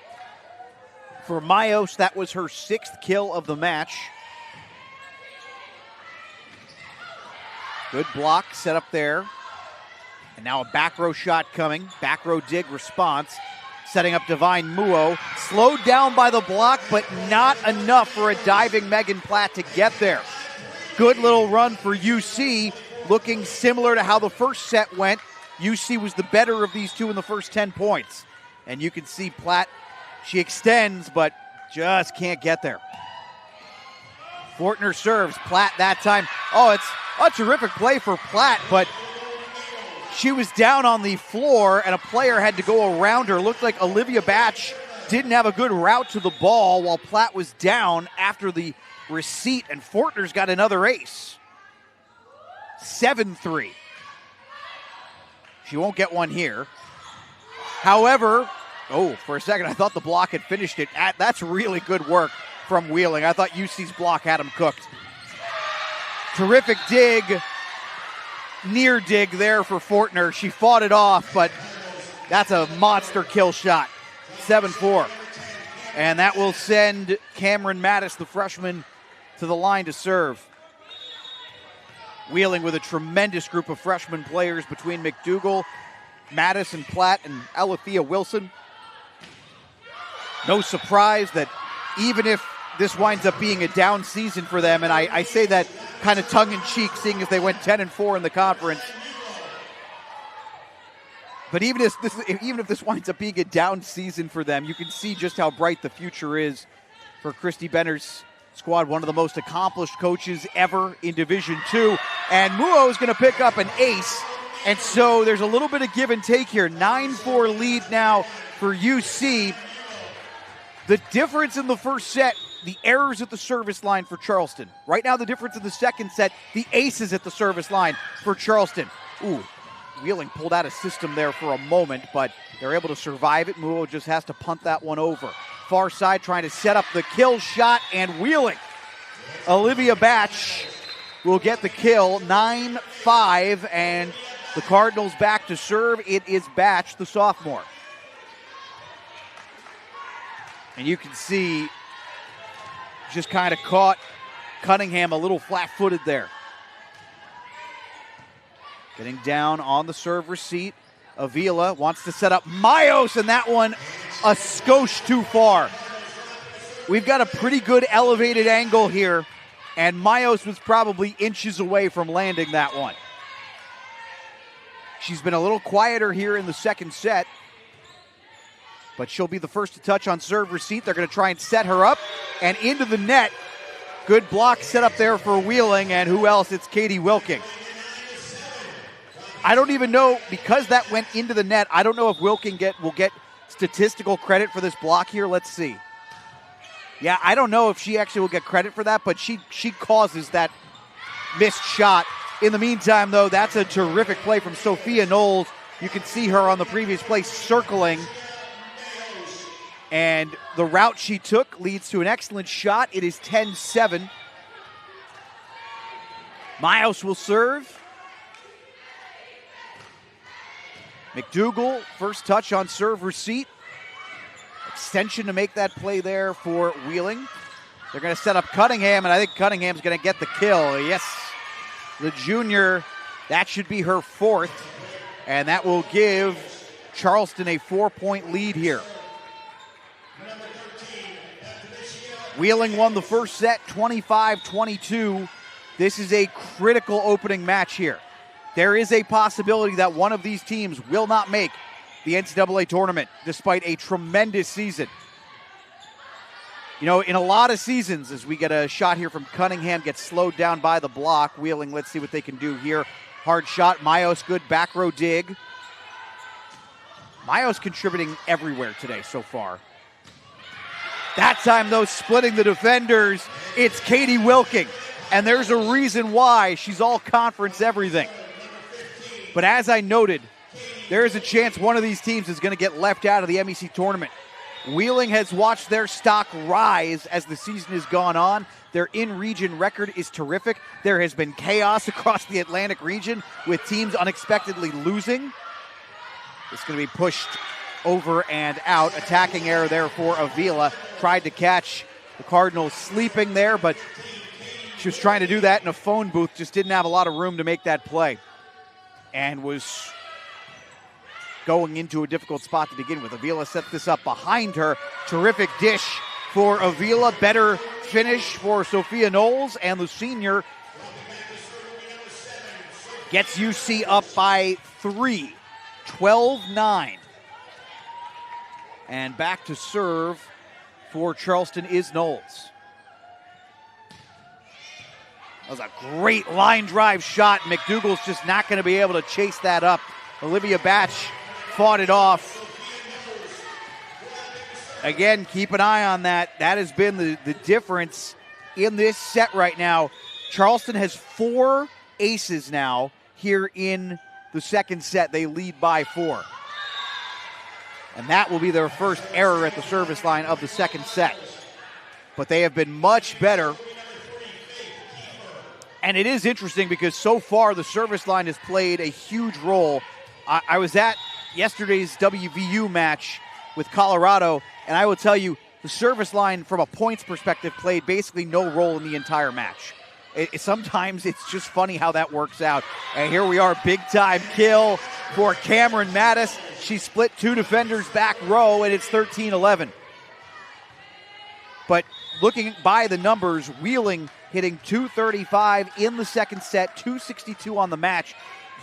S1: for Mayos. That was her 6th kill of the match. Good block set up there. And now a back row shot coming. Back row dig response. Setting up Divine Muo. Slowed down by the block, but not enough for a diving Megan Platt to get there. Good little run for UC, looking similar to how the first set went. UC was the better of these two in the first 10 points. And you can see Platt, she extends, but just can't get there. Fortner serves. Platt that time. Oh, it's a terrific play for Platt, but she was down on the floor, and a player had to go around her. Looked like Olivia Batch didn't have a good route to the ball while Platt was down after the receipt, and Fortner's got another ace. 7-3. She won't get one here. However, for a second I thought the block had finished it. That's really good work from Wheeling. I thought UC's block had him cooked. Terrific dig. Near dig there for Fortner. She fought it off, but that's a monster kill shot. 7-4. And that will send Cameron Mattis, the freshman, to the line to serve. Wheeling with a tremendous group of freshman players between McDougal, Mattis, and Platt, and Alethea Wilson. No surprise that even if this winds up being a down season for them, and I say that kind of tongue-in-cheek, seeing as they went 10-4 in the conference. But even if this winds up being a down season for them, you can see just how bright the future is for Christy Benner's squad. One of the most accomplished coaches ever in Division II. And Muo is going to pick up an ace. And so there's a little bit of give and take here. 9-4 lead now for UC. The difference in the first set, the errors at the service line for Charleston. Right now, the difference in the second set, the aces at the service line for Charleston. Ooh, Wheeling pulled out a system there for a moment, but they're able to survive it. Muo just has to punt that one over. Far side trying to set up the kill shot, and Wheeling. Olivia Batch will get the kill. 9-5, and the Cardinals back to serve. It is Batch, the sophomore. And you can see just kind of caught Cunningham a little flat-footed there. Getting down on the serve receipt. Avila wants to set up Mayos, and that one a skosh too far. We've got a pretty good elevated angle here, and Mayos was probably inches away from landing that one. She's been a little quieter here in the second set, but she'll be the first to touch on serve receipt. They're going to try and set her up, and into the net. Good block set up there for Wheeling, and who else? It's Katie Wilking. I don't even know, because that went into the net, I don't know if Wilking will get statistical credit for this block here. Let's see. Yeah, I don't know if she actually will get credit for that, but she causes that missed shot In the meantime, though, that's a terrific play from Sophia Knowles. You can see her on the previous play circling. And the route she took leads to an excellent shot. It is 10-7. Miles will serve. McDougal, first touch on serve receipt. Extension to make that play there for Wheeling. They're going to set up Cunningham, and I think Cunningham's going to get the kill. Yes, the junior, that should be her fourth, and that will give Charleston a 4-point lead here. Wheeling won the first set, 25-22. This is a critical opening match here. There is a possibility that one of these teams will not make the NCAA tournament despite a tremendous season. You know, in a lot of seasons, as we get a shot here from Cunningham, gets slowed down by the block. Wheeling, let's see what they can do here. Hard shot. Mayos, good back row dig. Mayos contributing everywhere today so far. That time, though, splitting the defenders, it's Katie Wilking. And there's a reason why. She's all conference everything. But as I noted, there is a chance one of these teams is going to get left out of the MEC tournament. Wheeling has watched their stock rise as the season has gone on. Their in-region record is terrific. There has been chaos across the Atlantic region with teams unexpectedly losing. It's going to be pushed over and out. Attacking error there for Avila. Tried to catch the Cardinals sleeping there, but she was trying to do that in a phone booth. Just didn't have a lot of room to make that play. And was going into a difficult spot to begin with. Avila set this up behind her. Terrific dish for Avila. Better finish for Sophia Knowles. And the senior gets UC up by 3. 12-9. And back to serve for Charleston is Knowles. That was a great line drive shot. McDougal's just not going to be able to chase that up. Olivia Batch fought it off. Again, keep an eye on that. That has been the difference in this set right now. Charleston has 4 aces now here in the second set. They lead by 4. And that will be their first error at the service line of the second set. But they have been much better. And it is interesting because so far the service line has played a huge role. I was at yesterday's WVU match with Colorado, and I will tell you, the service line from a points perspective played basically no role in the entire match. Sometimes it's just funny how that works out. And here we are, big-time kill for Cameron Mattis. She split 2 defenders back row, and it's 13-11. But looking by the numbers, Wheeling hitting 235 in the second set, 262 on the match.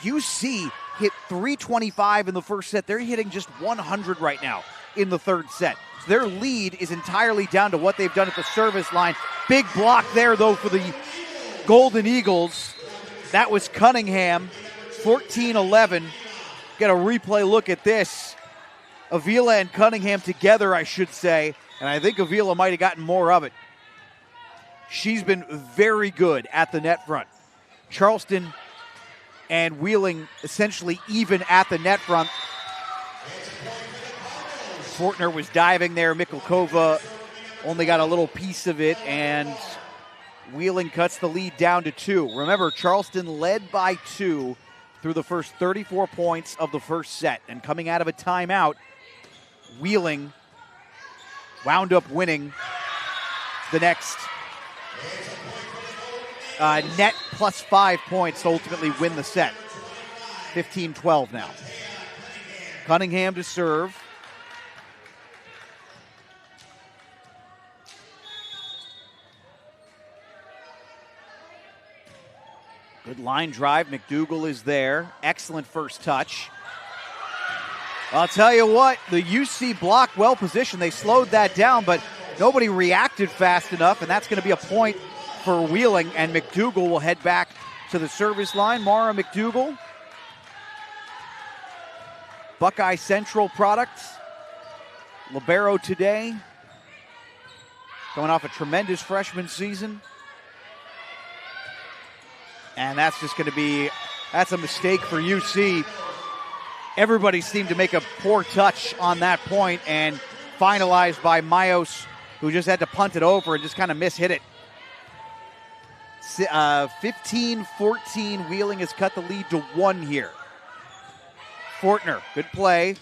S1: UC hit 325 in the first set. They're hitting just 100 right now in the third set. So their lead is entirely down to what they've done at the service line. Big block there, though, for the Golden Eagles. That was Cunningham, 14-11. Get a replay look at this. Avila and Cunningham together, I should say. And I think Avila might have gotten more of it. She's been very good at the net front. Charleston and Wheeling essentially even at the net front. Fortner was diving there. Mikhalkova only got a little piece of it, and Wheeling cuts the lead down to 2. Remember, Charleston led by 2 through the first 34 points of the first set. And coming out of a timeout, Wheeling wound up winning the next net plus 5 points to ultimately win the set. 15-12 now. Cunningham to serve. Good line drive. McDougal is there. Excellent first touch. I'll tell you what, the UC block well positioned. They slowed that down, but nobody reacted fast enough, and that's going to be a point for Wheeling, and McDougal will head back to the service line. Mara McDougal, Buckeye Central product, libero today, going off a tremendous freshman season. And that's just going to be, that's a mistake for UC. Everybody seemed to make a poor touch on that point, and finalized by Mayos, who just had to punt it over and just kind of mishit it. 15-14, Wheeling has cut the lead to 1 here. Fortner, good play.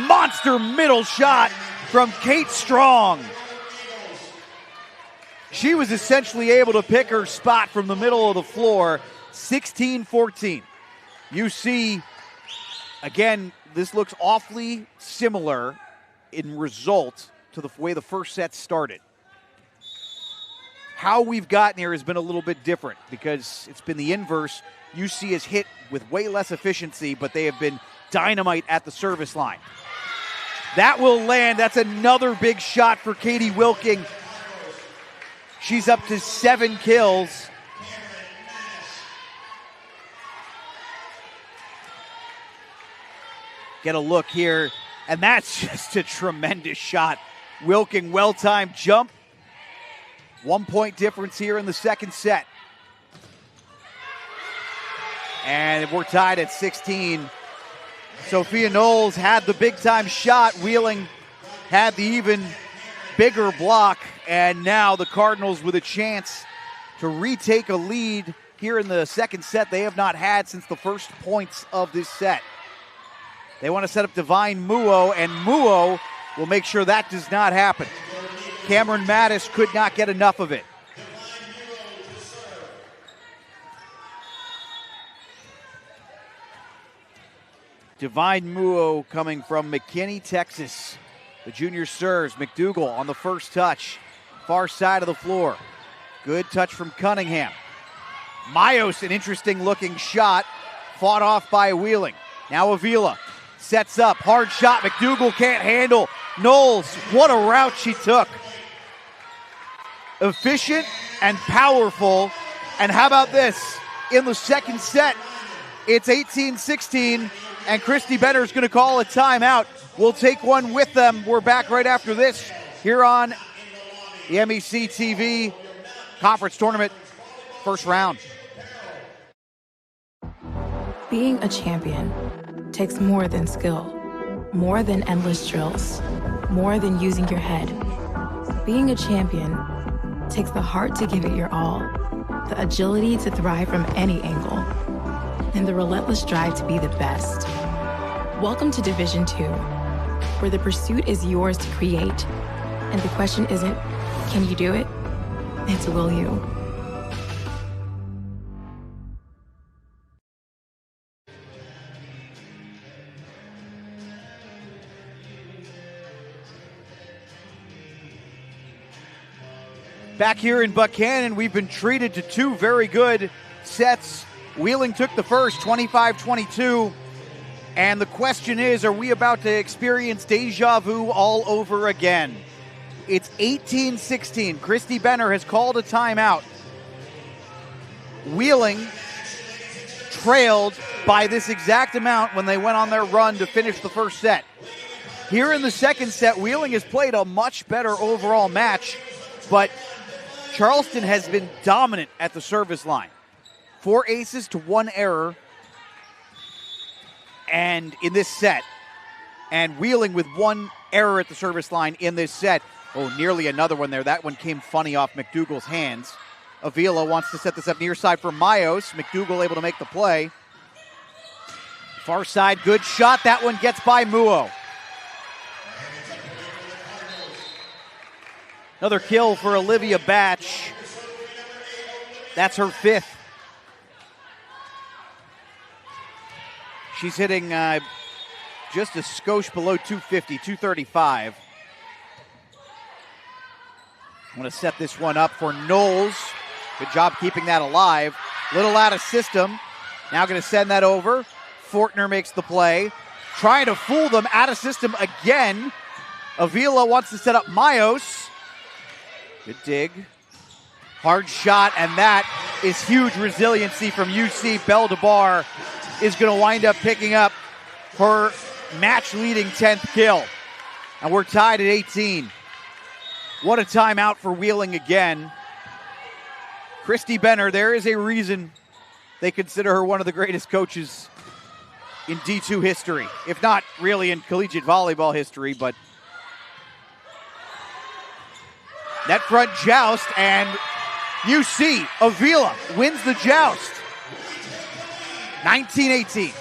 S1: Monster middle shot from Kate Strong. She was essentially able to pick her spot from the middle of the floor. 16-14. UC, again, this looks awfully similar in result to the way the first set started. How we've gotten here has been a little bit different because it's been the inverse. UC has hit with way less efficiency, but they have been dynamite at the service line. That will land. That's another big shot for Katie Wilking. She's up to 7 kills. Get a look here, and that's just a tremendous shot. Wilking, well-timed jump. 1 point difference here in the second set. And we're tied at 16. Sophia Knowles had the big-time shot. Wheeling had the even bigger block. And now the Cardinals with a chance to retake a lead here in the second set they have not had since the first points of this set. They want to set up Divine Muo, and Muo will make sure that does not happen. Cameron Mattis could not get enough of it. Divine Muo coming from McKinney, Texas. The junior serves. McDougal on the first touch. Far side of the floor. Good touch from Cunningham. Mayos, an interesting looking shot. Fought off by Wheeling. Now Avila sets up. Hard shot. McDougal can't handle. Knowles, what a route she took. Efficient and powerful. And how about this? In the second set, it's 18-16. And Christy Benner's going to call a timeout. We'll take one with them. We're back right after this here on the MEC TV Conference Tournament first round.
S5: Being a champion takes more than skill, more than endless drills, more than using your head. Being a champion takes the heart to give it your all, the agility to thrive from any angle, and the relentless drive to be the best. Welcome to Division 2, where the pursuit is yours to create, and the question isn't, can you do it? It's will you?
S1: Back here in Buchanan, we've been treated to 2 very good sets. Wheeling took the first, 25-22. And the question is, are we about to experience deja vu all over again? It's 18-16. Christy Benner has called a timeout. Wheeling trailed by this exact amount when they went on their run to finish the first set. Here in the second set, Wheeling has played a much better overall match, but Charleston has been dominant at the service line. 4 aces to 1 error. And in this set, and Wheeling with 1 error at the service line in this set. Oh, nearly another one there. That one came funny off McDougal's hands. Avila wants to set this up near side for Mayos. McDougal able to make the play. Far side, good shot. That one gets by Muo. Another kill for Olivia Batch. That's her 5th. She's hitting just a skosh below 250, 235. I'm going to set this one up for Knowles. Good job keeping that alive. Little out of system. Now going to send that over. Fortner makes the play. Trying to fool them out of system again. Avila wants to set up Mayos. Good dig. Hard shot, and that is huge resiliency from UC. Belle DeBar is going to wind up picking up her match-leading 10th kill. And we're tied at 18. What a timeout for Wheeling again. Christy Benner, there is a reason they consider her one of the greatest coaches in D2 history, if not really in collegiate volleyball history, but net front joust, and UC Avila wins the joust. 19-18.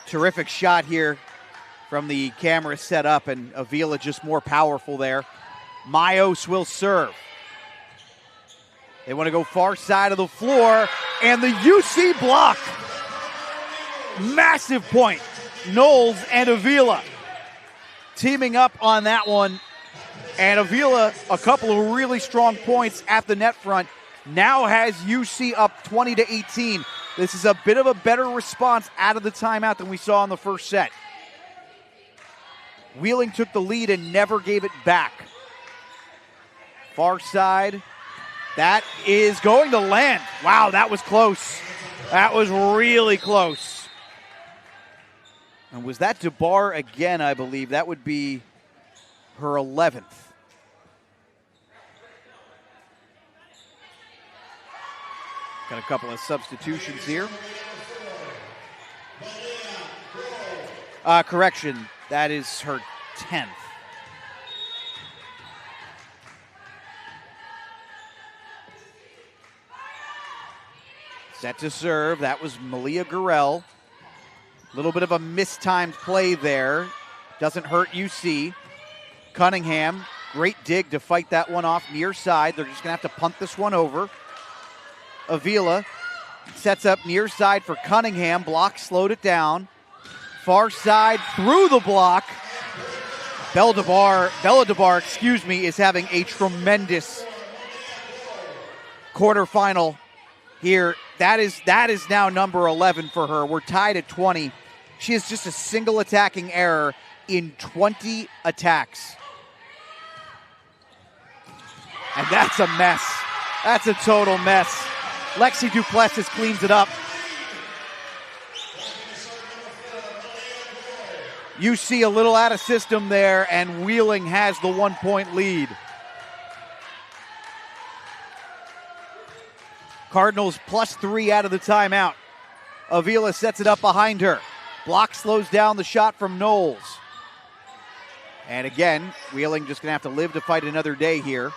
S1: Terrific shot here from the camera set up, and Avila just more powerful there. Mayos will serve. They want to go far side of the floor, and the UC block. Massive point. Knowles and Avila teaming up on that one. And Avila, a couple of really strong points at the net front, now has UC up 20-18. This is a bit of a better response out of the timeout than we saw in the first set. Wheeling took the lead and never gave it back. Far side. That is going to land. Wow, that was close. That was really close. And was that DeBar again, I believe? That would be her 11th. Got a couple of substitutions here. Correction, that is her 10th. Set to serve, that was Malia Gurel. A little bit of a mistimed play there. Doesn't hurt UC. Cunningham, great dig to fight that one off near side. They're just gonna have to punt this one over. Avila sets up near side for Cunningham. Block slowed it down. Far side through the block. Bella DeBar, is having a tremendous quarterfinal here. That is now number 11 for her. We're tied at 20. She has just a single attacking error in 20 attacks. And that's a mess. That's a total mess. Lexi Duplessis cleans it up. You see a little out of system there, and Wheeling has the 1-point lead. Cardinals +3 out of the timeout. Avila sets it up behind her. Block slows down the shot from Knowles. And again, Wheeling just going to have to live to fight another day here.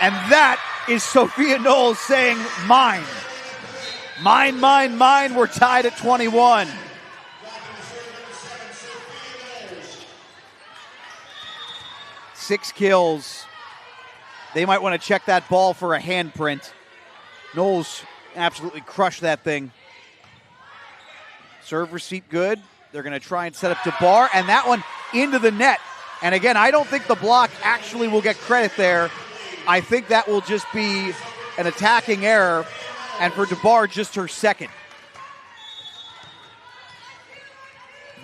S1: And that is Sophia Knowles saying, mine. Mine, mine, mine. We're tied at 21. Six kills. They might want to check that ball for a handprint. Knowles absolutely crushed that thing. Serve receipt good. They're going to try and set up DeBar, and that one into the net. And again, I don't think the block actually will get credit there. I think that will just be an attacking error, and for DeBar, just her second.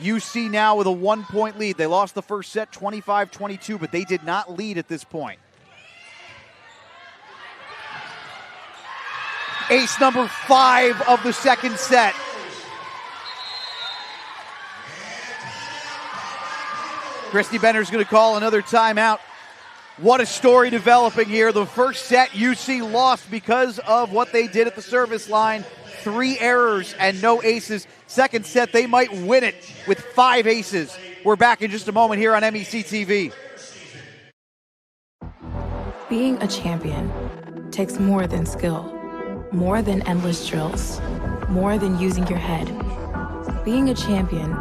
S1: UC now with a 1-point lead. They lost the first set 25-22, but they did not lead at this point. Ace number 5 of the second set. Christy Benner's going to call another timeout. What a story developing here. The first set, UC lost because of what they did at the service line. 3 errors and no aces. Second set, they might win it with 5 aces. We're back in just a moment here on MEC TV.
S5: Being a champion takes more than skill, more than endless drills, more than using your head. Being a champion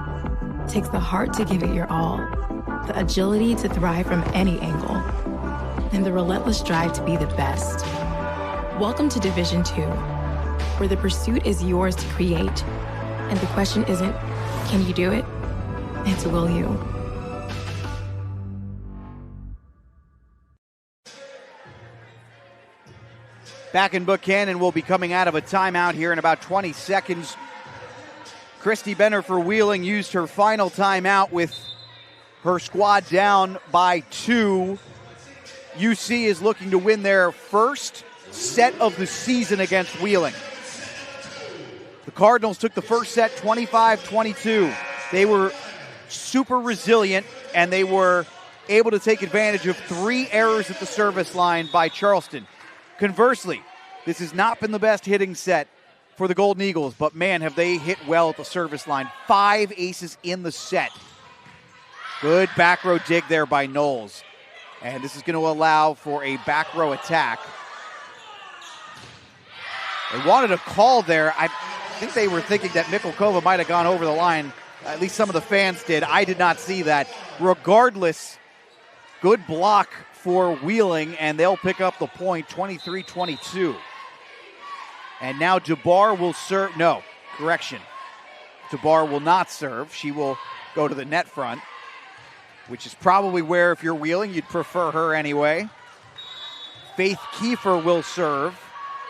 S5: takes the heart to give it your all, the agility to thrive from any angle, and the relentless drive to be the best. Welcome to Division 2, where the pursuit is yours to create, and the question isn't, can you do it? It's, will you?
S1: Back in Buchanan, we'll be coming out of a timeout here in about 20 seconds. Christy Benner for Wheeling used her final timeout with her squad down by 2. UC is looking to win their first set of the season against Wheeling. The Cardinals took the first set 25-22. They were super resilient, and they were able to take advantage of 3 errors at the service line by Charleston. Conversely, this has not been the best hitting set for the Golden Eagles, but man, have they hit well at the service line. 5 aces in the set. Good back row dig there by Knowles. And this is going to allow for a back row attack. They wanted a call there. I think they were thinking that Mikhalkova might have gone over the line. At least some of the fans did. I did not see that. Regardless, good block for Wheeling, and they'll pick up the point, 23-22. And now Jabbar will serve. No, correction. Jabbar will not serve. She will go to the net front, which is probably where, if you're Wheeling, you'd prefer her anyway. Faith Kiefer will serve.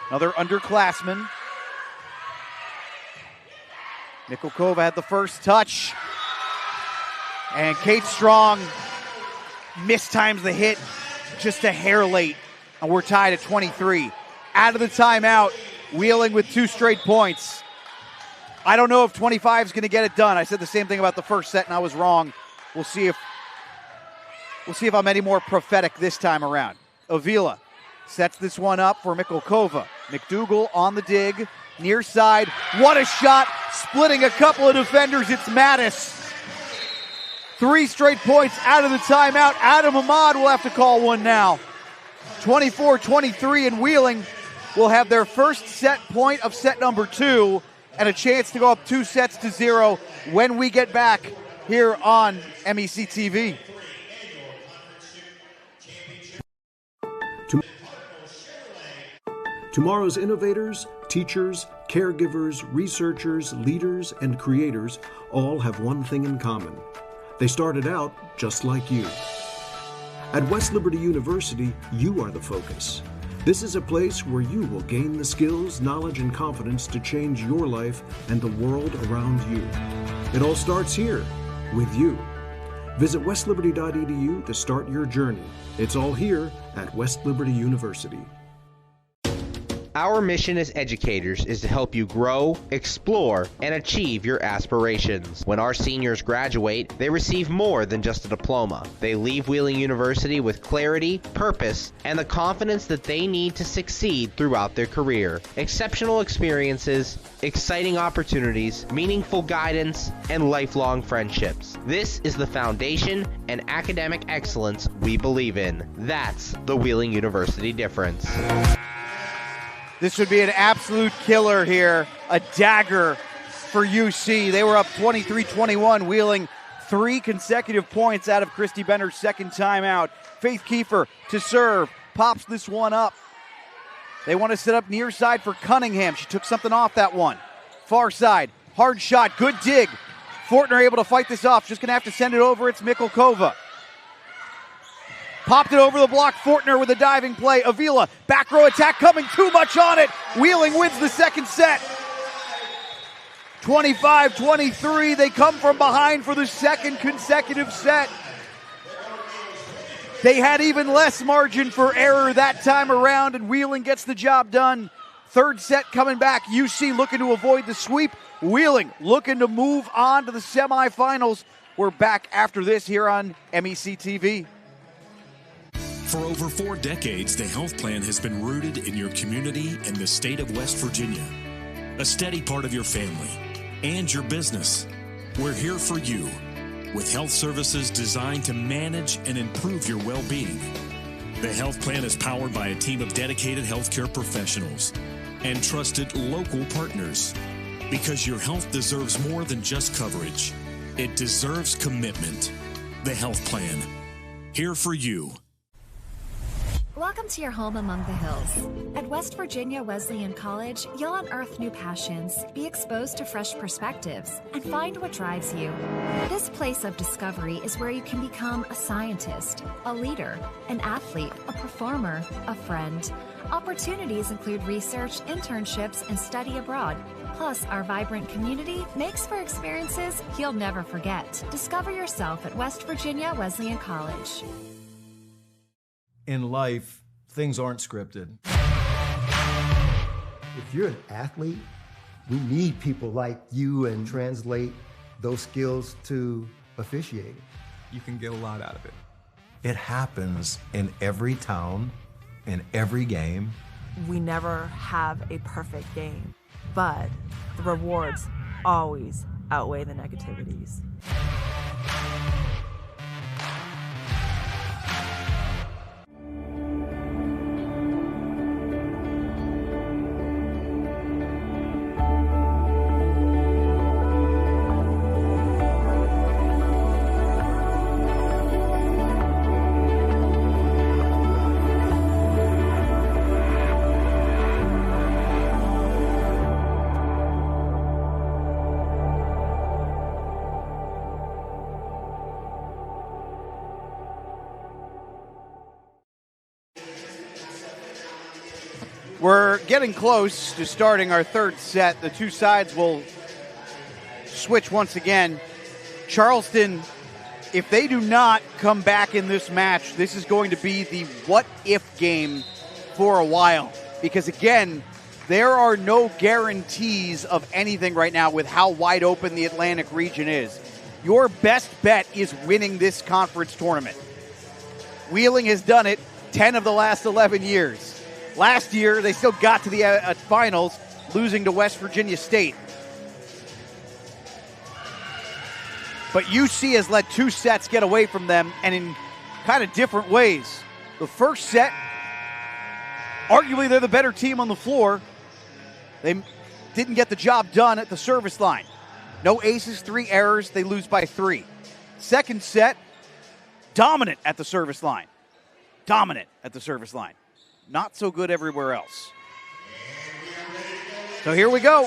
S1: Another underclassman. Mikhalkova had the first touch. And Kate Strong mistimes the hit just a hair late. And we're tied at 23. Out of the timeout, Wheeling with 2 straight points. I don't know if 25 is going to get it done. I said the same thing about the first set, and I was wrong. We'll see if I'm any more prophetic this time around. Avila sets this one up for Mikhalkova. McDougal on the dig, near side. What a shot, splitting a couple of defenders. It's Mattis. 3 straight points out of the timeout. Adam Ahmad will have to call one now. 24-23, and Wheeling will have their first set point of set number 2 and a chance to go up 2-0 when we get back here on MEC TV.
S7: Tomorrow's innovators, teachers, caregivers, researchers, leaders, and creators all have one thing in common. They started out just like you. At West Liberty University, you are the focus. This is a place where you will gain the skills, knowledge, and confidence to change your life and the world around you. It all starts here, with you. Visit westliberty.edu to start your journey. It's all here at West Liberty University.
S8: Our mission as educators is to help you grow, explore, and achieve your aspirations. When our seniors graduate, they receive more than just a diploma. They leave Wheeling University with clarity, purpose, and the confidence that they need to succeed throughout their career. Exceptional experiences, exciting opportunities, meaningful guidance, and lifelong friendships. This is the foundation and academic excellence we believe in. That's the Wheeling University difference.
S1: This would be an absolute killer here, a dagger for UC. They were up 23-21, Wheeling 3 consecutive points out of Christy Bender's second timeout. Faith Kiefer to serve, pops this one up. They want to set up near side for Cunningham. She took something off that one. Far side, hard shot, good dig. Fortner able to fight this off, just going to have to send it over. It's Mikhalkova. Popped it over the block. Fortner with a diving play. Avila, back row attack coming, too much on it. Wheeling wins the second set. 25-23. They come from behind for the second consecutive set. They had even less margin for error that time around, and Wheeling gets the job done. Third set coming back. UC looking to avoid the sweep. Wheeling looking to move on to the semifinals. We're back after this here on MEC TV.
S3: For over 4 decades, the health plan has been rooted in your community and the state of West Virginia. A steady part of your family and your business. We're here for you with health services designed to manage and improve your well-being. The health plan is powered by a team of dedicated healthcare professionals and trusted local partners. Because your health deserves more than just coverage. It deserves commitment. The health plan. Here for you.
S4: Welcome to your home among the hills. At West Virginia Wesleyan College, you'll unearth new passions, be exposed to fresh perspectives, and find what drives you. This place of discovery is where you can become a scientist, a leader, an athlete, a performer, a friend. Opportunities include research, internships, and study abroad. Plus, our vibrant community makes for experiences you'll never forget. Discover yourself at West Virginia Wesleyan College.
S9: In life, things aren't scripted.
S10: If you're an athlete, we need people like you and translate those skills to officiating.
S11: You can get a lot out of it.
S9: It happens in every town, in every game.
S5: We never have a perfect game, but the rewards always outweigh the negativities.
S1: We're getting close to starting our third set. The two sides will switch once again. Charleston, if they do not come back in this match, this is going to be the what-if game for a while. Because, again, there are no guarantees of anything right now with how wide open the Atlantic region is. Your best bet is winning this conference tournament. Wheeling has done it 10 of the last 11 years. Last year, they still got to the finals, losing to West Virginia State. But UC has let two sets get away from them, and in kind of different ways. The first set, arguably they're the better team on the floor. They didn't get the job done at the service line. No aces, 3 errors, they lose by 3. Second set, dominant at the service line. Dominant at the service line. Not so good everywhere else. So here we go.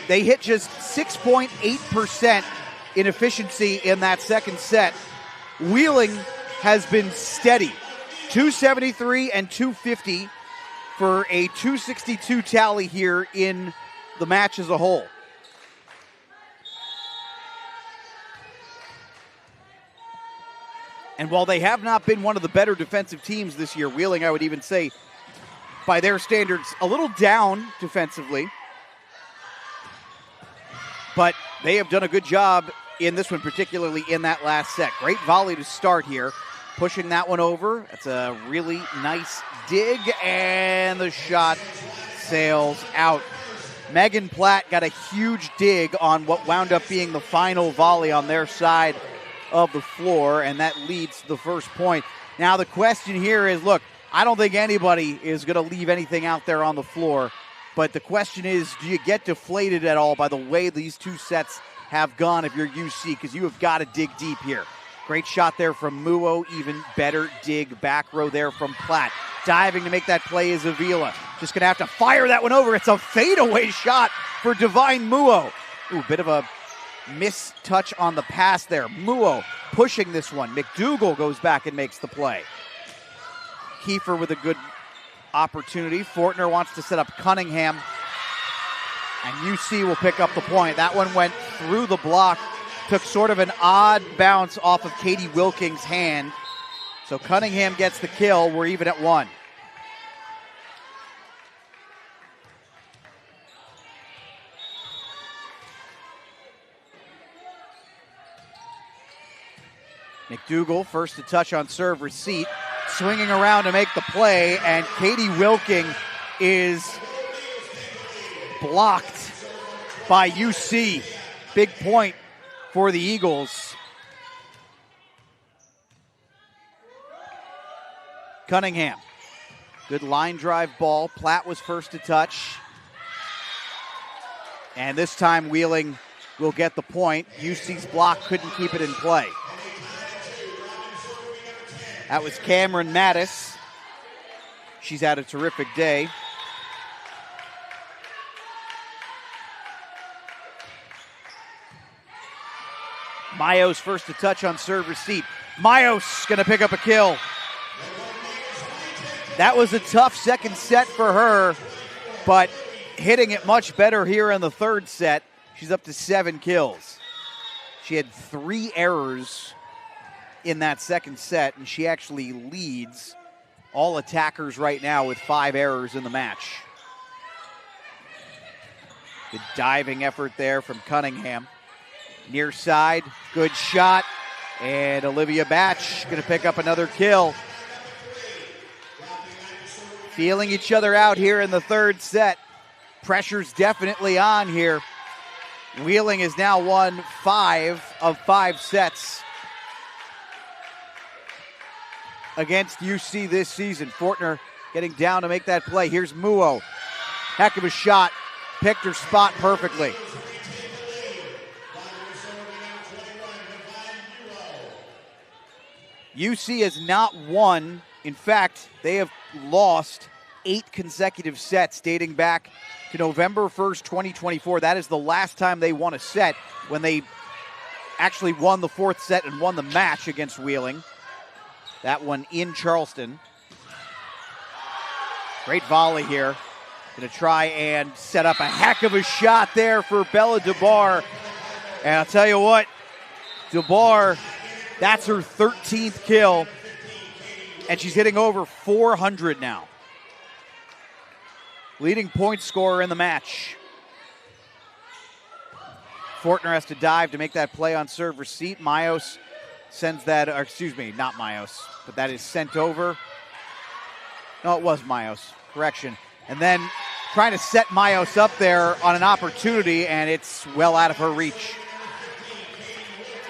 S1: They hit just 6.8% in efficiency in that second set. Wheeling has been steady. 273 and 250 for a 262 tally here in the match as a whole. And while they have not been one of the better defensive teams this year, Wheeling, I would even say, by their standards, a little down defensively. But they have done a good job in this one, particularly in that last set. Great volley to start here. Pushing that one over. That's a really nice dig, and the shot sails out. Megan Platt got a huge dig on what wound up being the final volley on their side of the floor, and that leads to the first point. Now the question here is, look, I don't think anybody is going to leave anything out there on the floor, but the question is, do you get deflated at all by the way these two sets have gone if you're UC, because you have got to dig deep here. Great shot there from Muo, even better dig back row there from Platt. Diving to make that play is Avila. Just going to have to fire that one over. It's a fadeaway shot for Divine Muo. Ooh, bit of a mistouch on the pass there. Muo pushing this one. McDougal goes back and makes the play. Kiefer with a good opportunity. Fortner wants to set up Cunningham, and UC will pick up the point. That one went through the block, took sort of an odd bounce off of Katie Wilking's hand. So Cunningham gets the kill. We're even at 1. McDougal first to touch on serve receipt, swinging around to make the play, and Katie Wilking is blocked by UC. Big point for the Eagles. Cunningham, good line drive ball. Platt was first to touch. And this time Wheeling will get the point. UC's block couldn't keep it in play. That was Cameron Mattis. She's had a terrific day. Mayos first to touch on serve receipt. Mayos going to pick up a kill. That was a tough second set for her, but hitting it much better here in the third set. She's up to 7 kills. She had 3 errors in that second set, and she actually leads all attackers right now with 5 errors in the match. Good diving effort there from Cunningham. Near side, good shot. And Olivia Batch going to pick up another kill. Feeling each other out here in the third set. Pressure's definitely on here. Wheeling has now won 5 of 5 sets against UC this season. Fortner getting down to make that play. Here's Muo. Heck of a shot. Picked her spot perfectly. UC has not won. In fact, they have lost 8 consecutive sets dating back to November 1st, 2024. That is the last time they won a set, when they actually won the 4th set and won the match against Wheeling. That one in Charleston. Great volley here. Going to try and set up a heck of a shot there for Bella DeBar. And I'll tell you what, DeBar, that's her 13th kill. And she's hitting over 400 now. Leading point scorer in the match. Fortner has to dive to make that play on serve receipt. Mayos sends that, or excuse me, not Mayos, but that is sent over. No, it was Mayos. Correction. And then trying to set Mayos up there on an opportunity, and it's well out of her reach.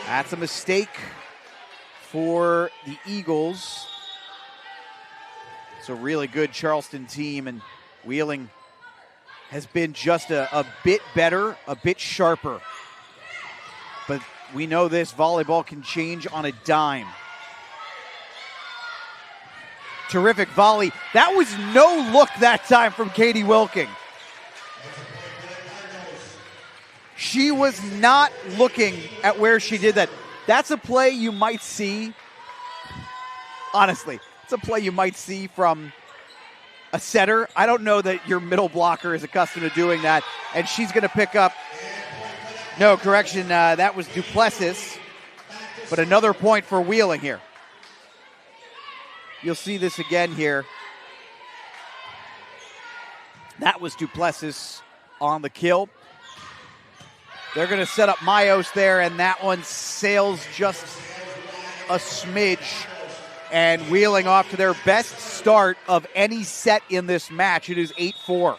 S1: That's a mistake for the Eagles. It's a really good Charleston team, and Wheeling has been just a bit better, a bit sharper. But we know this volleyball can change on a dime. Terrific volley. That was no look that time from Katie Wilking. She was not looking at where she did that. That's a play you might see, honestly, it's a play you might see from a setter. I don't know that your middle blocker is accustomed to doing that. And she's going to pick up, no, correction, that was Duplessis. But another point for Wheeling here. You'll see this again here. That was Duplessis on the kill. They're going to set up Mayos there, and that one sails just a smidge. And Wheeling off to their best start of any set in this match. It is 8-4.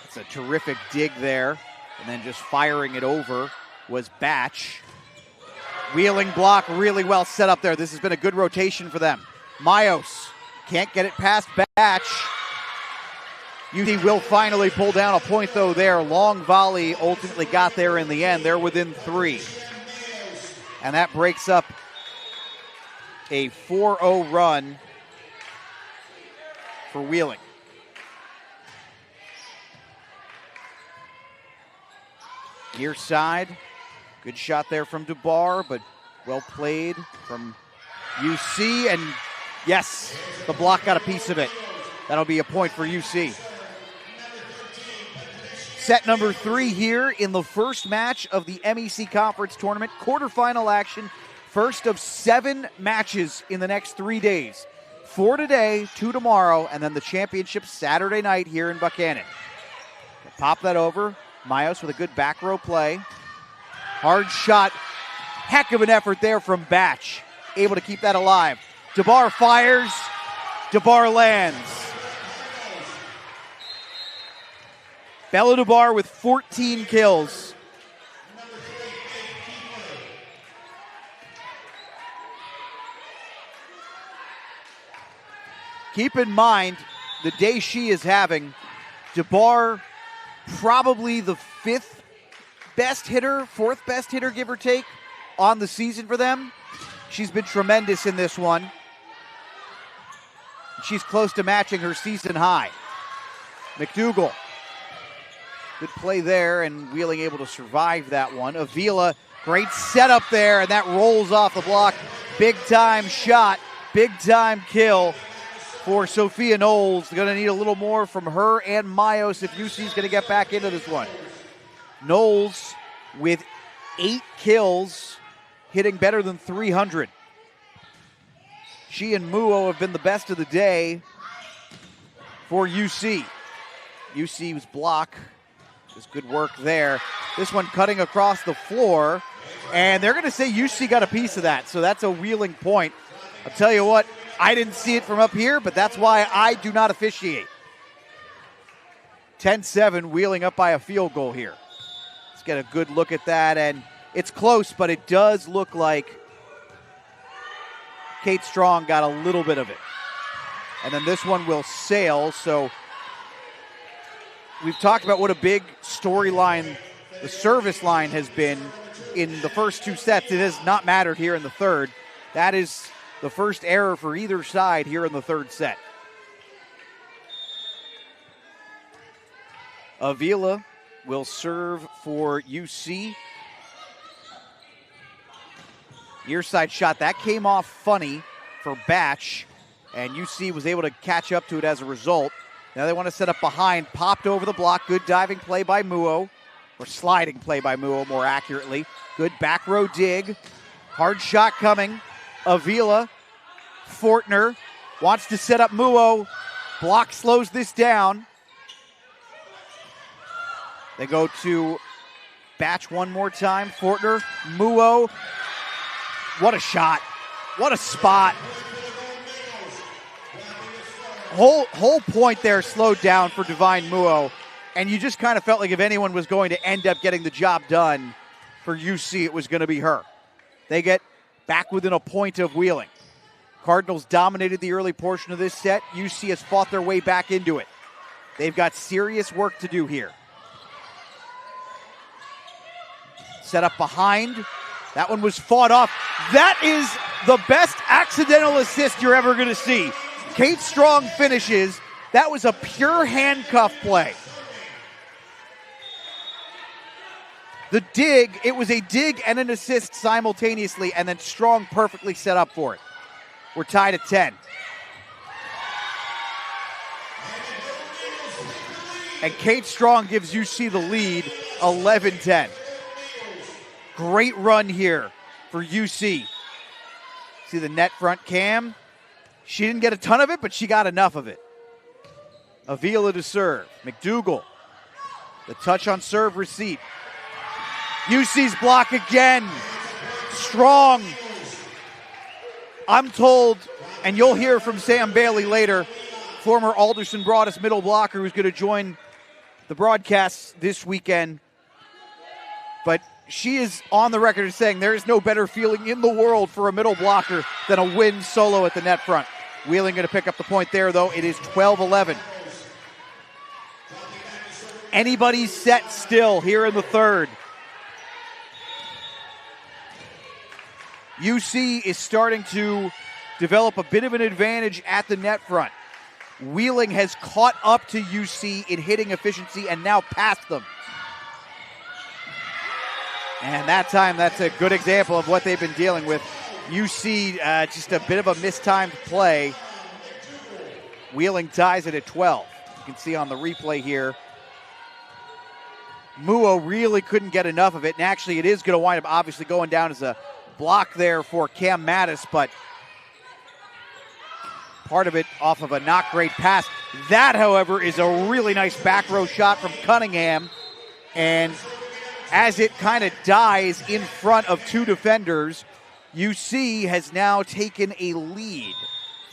S1: It's a terrific dig there. And then just firing it over was Batch. Wheeling block really well set up there. This has been a good rotation for them. Mayos can't get it past Batch. UD will finally pull down a point, though, there. Long volley ultimately got there in the end. They're within 3. And that breaks up a 4-0 run for Wheeling. Near side. Good shot there from DeBar, but well played from UC. And yes, the block got a piece of it. That'll be a point for UC. Set number 3 here in the first match of the MEC Conference Tournament. Quarterfinal action. First of 7 matches in the next 3 days. 4 today, 2 tomorrow, and then the championship Saturday night here in Buchanan. Pop that over. Mayos with a good back row play. Hard shot. Heck of an effort there from Batch. Able to keep that alive. DeBar fires. DeBar lands. Bella DeBar with 14 kills. Keep in mind, the day she is having, DeBar probably the 5th best hitter, 4th best hitter, give or take, on the season for them. She's been tremendous in this one. She's close to matching her season high. McDougal. Good play there, and Wheeling able to survive that one. Avila, great setup there, and that rolls off the block. Big time shot, big time kill for Sophia Knowles. Going to need a little more from her and Mayos if UC's going to get back into this one. Knowles with 8 kills, hitting better than 300. She and Muo have been the best of the day for UC. UC's block Just good work there. This one cutting across the floor, and they're going to say UC got a piece of that, so that's a Wheeling point. I'll tell you what, I didn't see it from up here, but that's why I do not officiate. 10-7, Wheeling up by a field goal here. Let's get a good look at that, and it's close, but it does look like Kate Strong got a little bit of it. And then this one will sail, so we've talked about what a big storyline the service line has been in the first two sets. It has not mattered here in the third. That is the first error for either side here in the third set. Avila will serve for UC. Near side shot. That came off funny for Batch, and UC was able to catch up to it as a result. Now they want to set up behind. Popped over the block. Good diving play by Muo. Or sliding play by Muo, more accurately. Good back row dig. Hard shot coming. Avila. Fortner wants to set up Muo. Block slows this down. They go to Batch one more time. Fortner. Muo. What a shot. What a spot. Whole point there slowed down for Divine Muo. And you just kind of felt like if anyone was going to end up getting the job done for UC, it was going to be her. They get back within a point of Wheeling. Cardinals dominated the early portion of this set. UC has fought their way back into it. They've got serious work to do here. Set up behind. That one was fought off. That is the best accidental assist you're ever going to see. Kate Strong finishes. That was a pure handcuff play. The dig, it was a dig and an assist simultaneously, and then Strong perfectly set up for it. We're tied at 10. And Kate Strong gives UC the lead, 11-10. Great run here for UC. See the net front cam? She didn't get a ton of it, but she got enough of it. Avila to serve. McDougal. The touch on serve receipt. UC's block again. Strong. I'm told, and you'll hear from Sam Bailey later, former Alderson Broadus middle blocker who's going to join the broadcast this weekend. But she is on the record as saying there is no better feeling in the world for a middle blocker than a win solo at the net front. Wheeling going to pick up the point there, though. It is 12-11. Anybody's set still here in the third. UC is starting to develop a bit of an advantage at the net front. Wheeling has caught up to UC in hitting efficiency and now passed them. And that time, that's a good example of what they've been dealing with. UC, just a bit of a mistimed play. Wheeling ties it at 12. You can see on the replay here, Muo really couldn't get enough of it. And actually, it is going to wind up obviously going down as a block there for Cam Mattis, but part of it off of a not great pass. That, however, is a really nice back row shot from Cunningham. And as it kind of dies in front of two defenders, UC has now taken a lead,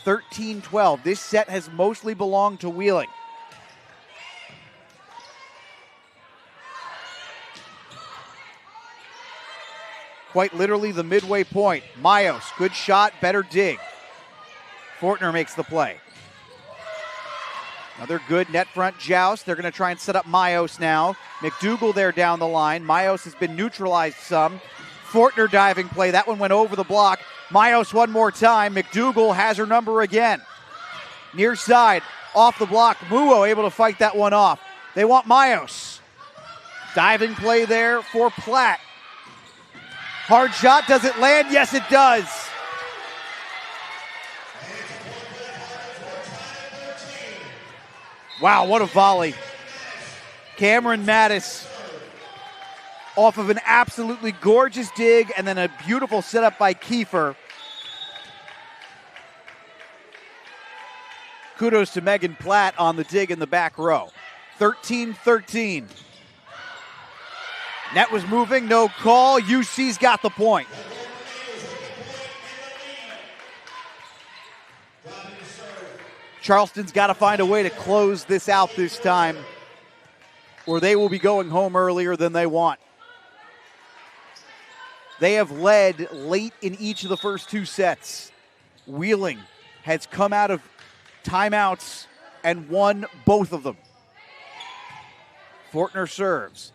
S1: 13-12. This set has mostly belonged to Wheeling. Quite literally the midway point. Mayos, good shot, better dig. Fortner makes the play. Another good net front joust. They're going to try and set up Mayos now. McDougal there down the line. Mayos has been neutralized some. Fortner diving play. That one went over the block. Mayos one more time. McDougal has her number again. Near side, off the block. Muo able to fight that one off. They want Mayos. Diving play there for Platt. Hard shot, does it land? Yes, it does. Wow, what a volley. Cameron Mattis off of an absolutely gorgeous dig and then a beautiful setup by Kiefer. Kudos to Megan Platt on the dig in the back row. 13-13. Net was moving, no call. UC's got the point. Charleston's got to find a way to close this out this time, or they will be going home earlier than they want. They have led late in each of the first two sets. Wheeling has come out of timeouts and won both of them. Fortner serves.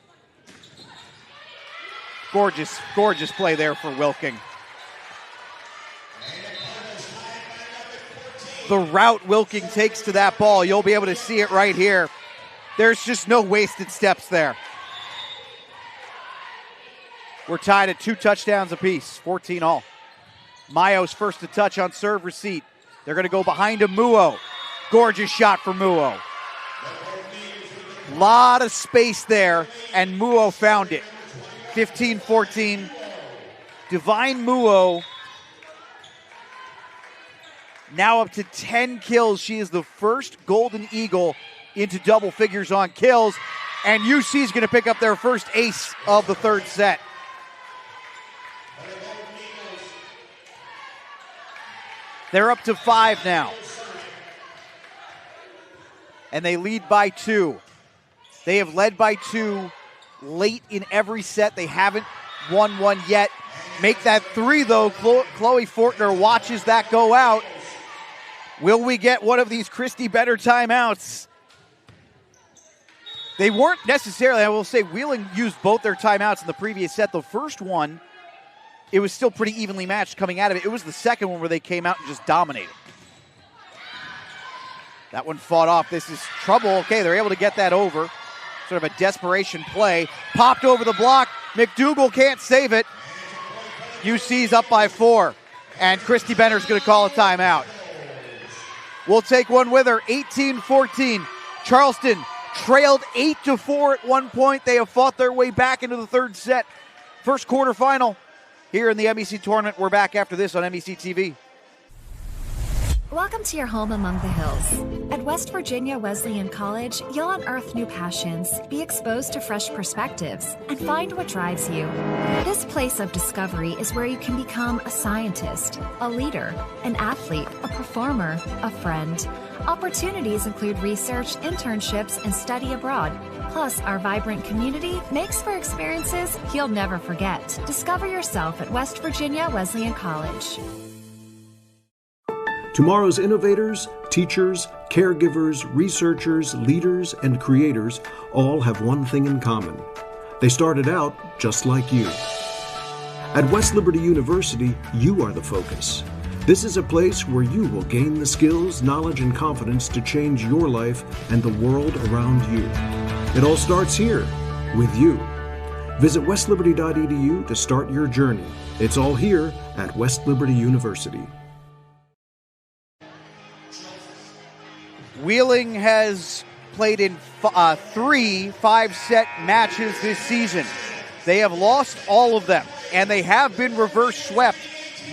S1: Gorgeous, gorgeous play there for Wilking. The route Wilking takes to that ball, you'll be able to see it right here. There's just no wasted steps there. We're tied at 2 touchdowns apiece, 14 all. Mayos first to touch on serve receipt. They're going to go behind him, Muo. Gorgeous shot for Muo. Lot of space there, and Muo found it. 15-14. Divine Muo now up to 10 kills. She is the first Golden Eagle into double figures on kills, and UC is going to pick up their first ace of the third set. They're up to 5 now, and they lead by 2. They have led by 2 late in every set. They haven't won one yet. Make that 3, though. Chloe Fortner watches that go out. Will we get one of these Christy Benner timeouts? They weren't necessarily, I will say, Wheeling used both their timeouts in the previous set. The first one, it was still pretty evenly matched coming out of it. It was the second one where they came out and just dominated. That one fought off. This is trouble. Okay, they're able to get that over. Sort of a desperation play. Popped over the block. McDougal can't save it. UC's up by 4. And Christy Benner's going to call a timeout. We'll take one with her. 18-14. Charleston trailed 8-4 at one point. They have fought their way back into the third set. First quarterfinal here in the MEC tournament. We're back after this on MEC TV.
S4: Welcome to your home among the hills. At West Virginia Wesleyan College, you'll unearth new passions, be exposed to fresh perspectives, and find what drives you. This place of discovery is where you can become a scientist, a leader, an athlete, a performer, a friend. Opportunities include research, internships, and study abroad. Plus, our vibrant community makes for experiences you'll never forget. Discover yourself at West Virginia Wesleyan College.
S7: Tomorrow's innovators, teachers, caregivers, researchers, leaders, and creators all have one thing in common. They started out just like you. At West Liberty University, you are the focus. This is a place where you will gain the skills, knowledge, and confidence to change your life and the world around you. It all starts here, with you. Visit westliberty.edu to start your journey. It's all here at West Liberty University.
S1: Wheeling has played in 3 5-set matches this season. They have lost all of them, and they have been reverse swept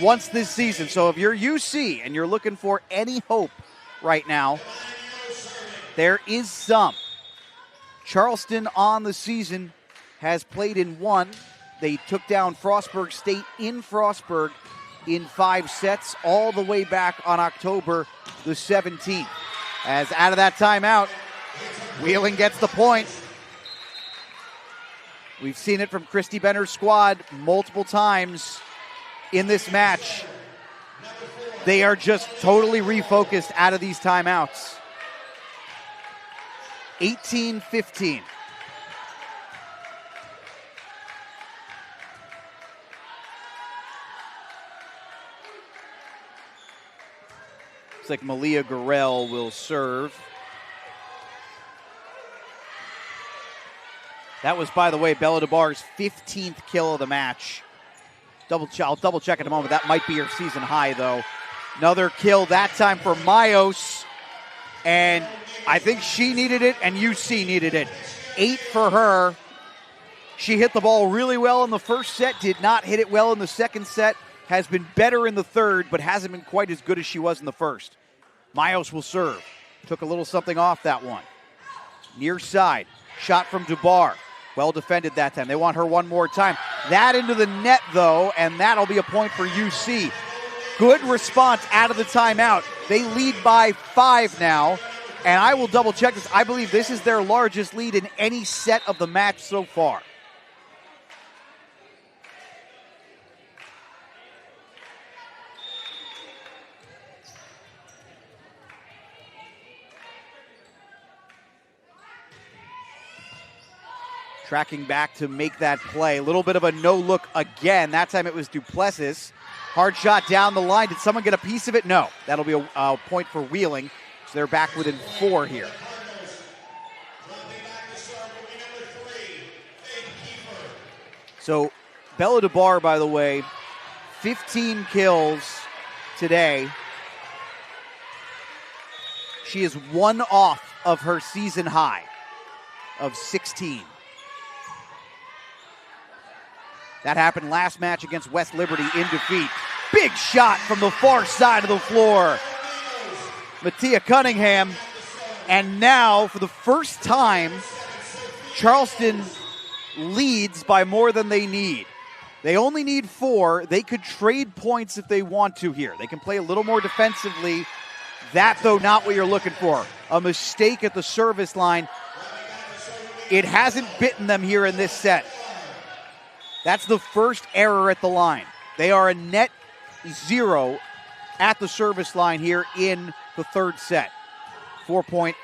S1: once this season. So if you're UC and you're looking for any hope right now, there is some. Charleston on the season has played in 1. They took down Frostburg State in Frostburg in 5 sets all the way back on October the 17th. As out of that timeout, Wheeling gets the point. We've seen it from Christy Benner's squad multiple times in this match. They are just totally refocused out of these timeouts. 18-15. Looks like Malia Gurrell will serve. That was, by the way, Bella DeBar's 15th kill of the match. I'll double check in a moment. That might be her season high, though. Another kill, that time for Mayos. And I think she needed it, and UC needed it. 8 for her. She hit the ball really well in the first set, did not hit it well in the second set. Has been better in the third, but hasn't been quite as good as she was in the first. Mayos will serve. Took a little something off that one. Near side. Shot from DeBar. Well defended that time. They want her one more time. That into the net, though, and that'll be a point for UC. Good response out of the timeout. They lead by 5 now, and I will double check this. I believe this is their largest lead in any set of the match so far. Tracking back to make that play. A little bit of a no-look again. That time it was Duplessis. Hard shot down the line. Did someone get a piece of it? No. That'll be a point for Wheeling. So they're back within 4 here. So Bella DeBar, by the way, 15 kills today. She is 1 off of her season high of 16. That happened last match against West Liberty in defeat. Big shot from the far side of the floor. Mattia Cunningham. And now, for the first time, Charleston leads by more than they need. They only need 4. They could trade points if they want to here. They can play a little more defensively. That, though, not what you're looking for. A mistake at the service line. It hasn't bitten them here in this set. That's the first error at the line. They are a net 0 at the service line here in the third set. 4-point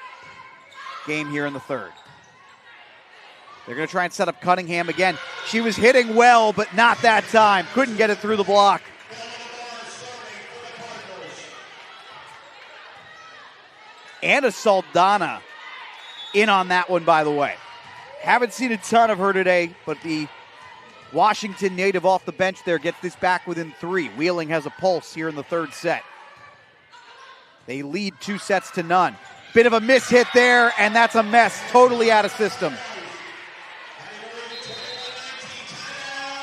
S1: game here in the third. They're going to try and set up Cunningham again. She was hitting well, but not that time. Couldn't get it through the block. Anna Saldana in on that one, by the way. Haven't seen a ton of her today, but the Washington native off the bench there gets this back within 3. Wheeling has a pulse here in the third set. They lead 2-0. Bit of a miss hit there, and that's a mess. Totally out of system.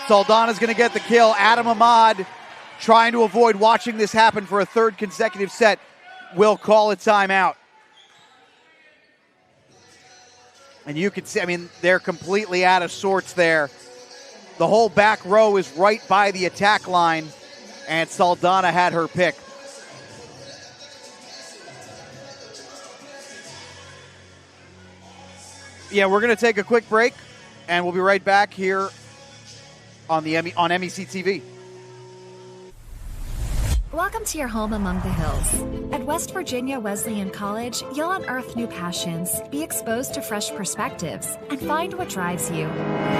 S1: Saldana's going to get the kill. Adam Ahmad, trying to avoid watching this happen for a third consecutive set, will call a timeout. And you can see, I mean, they're completely out of sorts there. The whole back row is right by the attack line, and Saldana had her pick. Yeah, we're going to take a quick break, and we'll be right back here on MEC TV.
S4: Welcome to your home among the hills. At West Virginia Wesleyan College, you'll unearth new passions, be exposed to fresh perspectives, and find what drives you.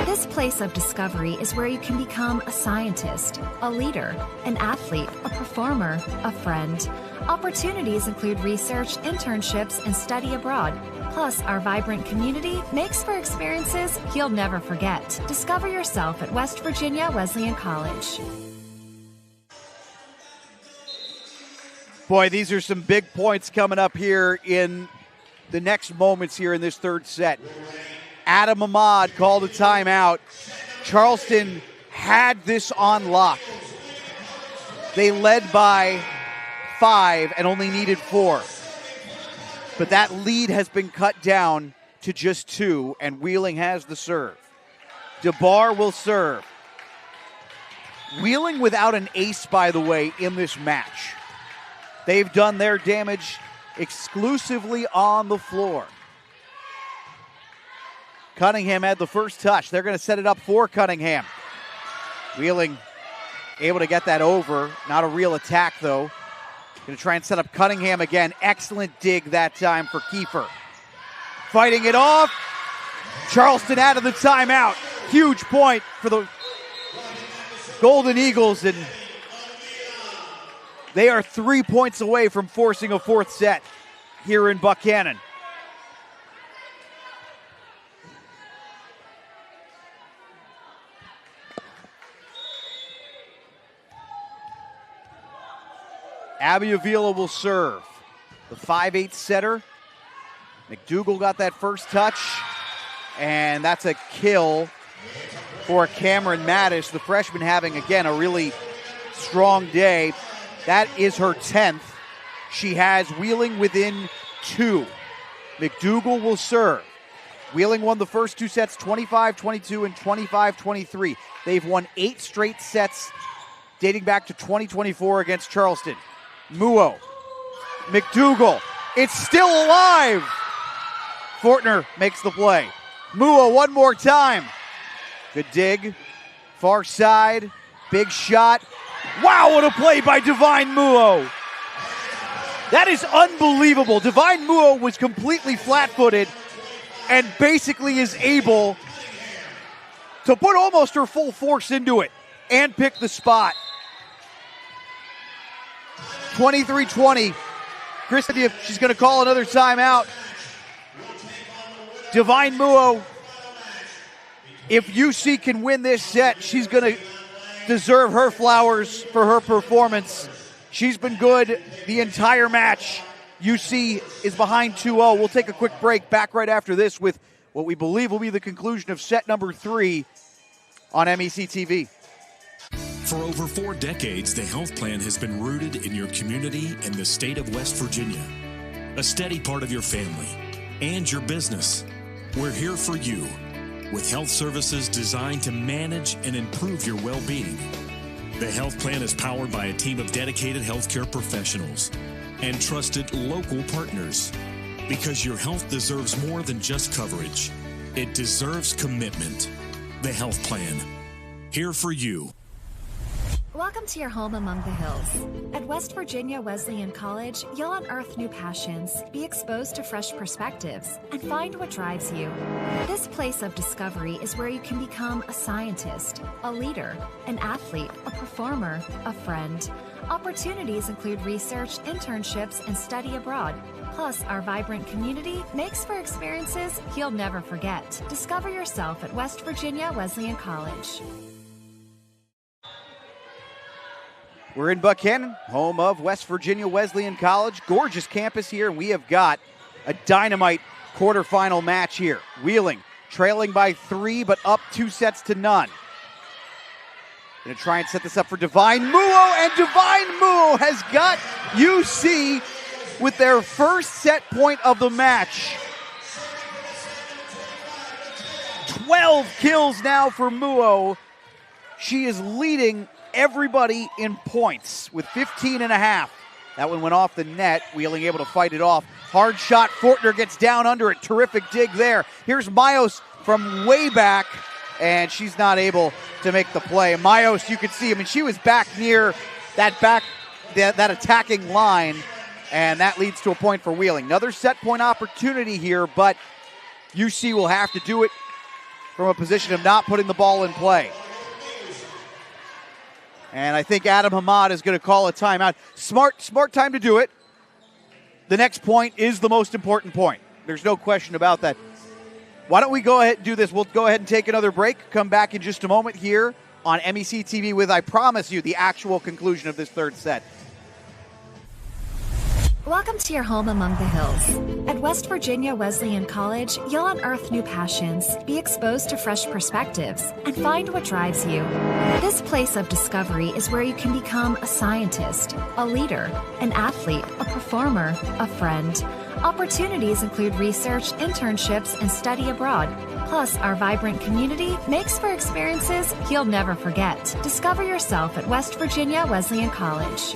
S4: This place of discovery is where you can become a scientist, a leader, an athlete, a performer, a friend. Opportunities include research, internships, and study abroad. Plus, our vibrant community makes for experiences you'll never forget. Discover yourself at West Virginia Wesleyan College.
S1: Boy, these are some big points coming up here in the next moments here in this third set. Adam Ahmad called a timeout. Charleston had this on lock. They led by 5 and only needed 4. But that lead has been cut down to just 2, and Wheeling has the serve. DeBar will serve. Wheeling without an ace, by the way, in this match. They've done their damage exclusively on the floor. Cunningham had the first touch. They're going to set it up for Cunningham. Wheeling able to get that over. Not a real attack, though. Going to try and set up Cunningham again. Excellent dig that time for Kiefer. Fighting it off. Charleston out of the timeout. Huge point for the Golden Eagles, and they are 3 points away from forcing a fourth set here in Buchanan. Abby Avila will serve. The 5'8" setter. McDougal got that first touch, and that's a kill for Cameron Mattis, the freshman, having, again, a really strong day. That is her 10th. She has Wheeling within 2. McDougal will serve. Wheeling won the first two sets 25-22 and 25-23. They've won 8 straight sets dating back to 2024 against Charleston. Muo, McDougal, it's still alive! Fortner makes the play. Muo one more time. Good dig. Far side. Big shot. Wow, what a play by Divine Muo. That is unbelievable. Divine Muo was completely flat-footed and basically is able to put almost her full force into it and pick the spot. 23-20. Christy, she's going to call another timeout. Divine Muo, if UC can win this set, she's going to deserve her flowers for her performance. She's been good the entire match. UC is behind 2-0. We'll take a quick break. Back right after this with what we believe will be the conclusion of set number 3 on MEC TV.
S3: For over 4 decades, the health plan has been rooted in your community and the state of West Virginia. A steady part of your family and your business. We're here for you with health services designed to manage and improve your well-being. The health plan is powered by a team of dedicated healthcare professionals and trusted local partners. Because your health deserves more than just coverage. It deserves commitment. The health plan. Here for you.
S4: Welcome to your home among the hills. At West Virginia Wesleyan College, you'll unearth new passions, be exposed to fresh perspectives, and find what drives you. This place of discovery is where you can become a scientist, a leader, an athlete, a performer, a friend. Opportunities include research, internships, and study abroad. Plus, our vibrant community makes for experiences you'll never forget. Discover yourself at West Virginia Wesleyan College.
S1: We're in Buchanan, home of West Virginia Wesleyan College. Gorgeous campus here, and we have got a dynamite quarterfinal match here. Wheeling trailing by 3, but up 2-0. Going to try and set this up for Divine Muo, and Divine Muo has got UC with their first set point of the match. 12 kills now for Muo. She is leading everybody in points with 15 and a half. That one went off the net. Wheeling able to fight it off. Hard shot. Fortner gets down under it. Terrific dig there. Here's Mayos from way back, and she's not able to make the play. Mayos, you can see, I mean, she was back near that attacking line, and that leads to a point for Wheeling. Another set point opportunity here, but UC will have to do it from a position of not putting the ball in play. And I think Adam Hamad is going to call a timeout. Smart time to do it. The next point is the most important point. There's no question about that. Why don't we go ahead and do this? We'll go ahead and take another break. Come back in just a moment here on MEC TV with, I promise you, the actual conclusion of this third set.
S4: Welcome to your home among the hills. At West Virginia Wesleyan College, you'll unearth new passions, be exposed to fresh perspectives, and find what drives you. This place of discovery is where you can become a scientist, a leader, an athlete, a performer, a friend. Opportunities include research, internships, and study abroad. Plus, our vibrant community makes for experiences you'll never forget. Discover yourself at West Virginia Wesleyan College.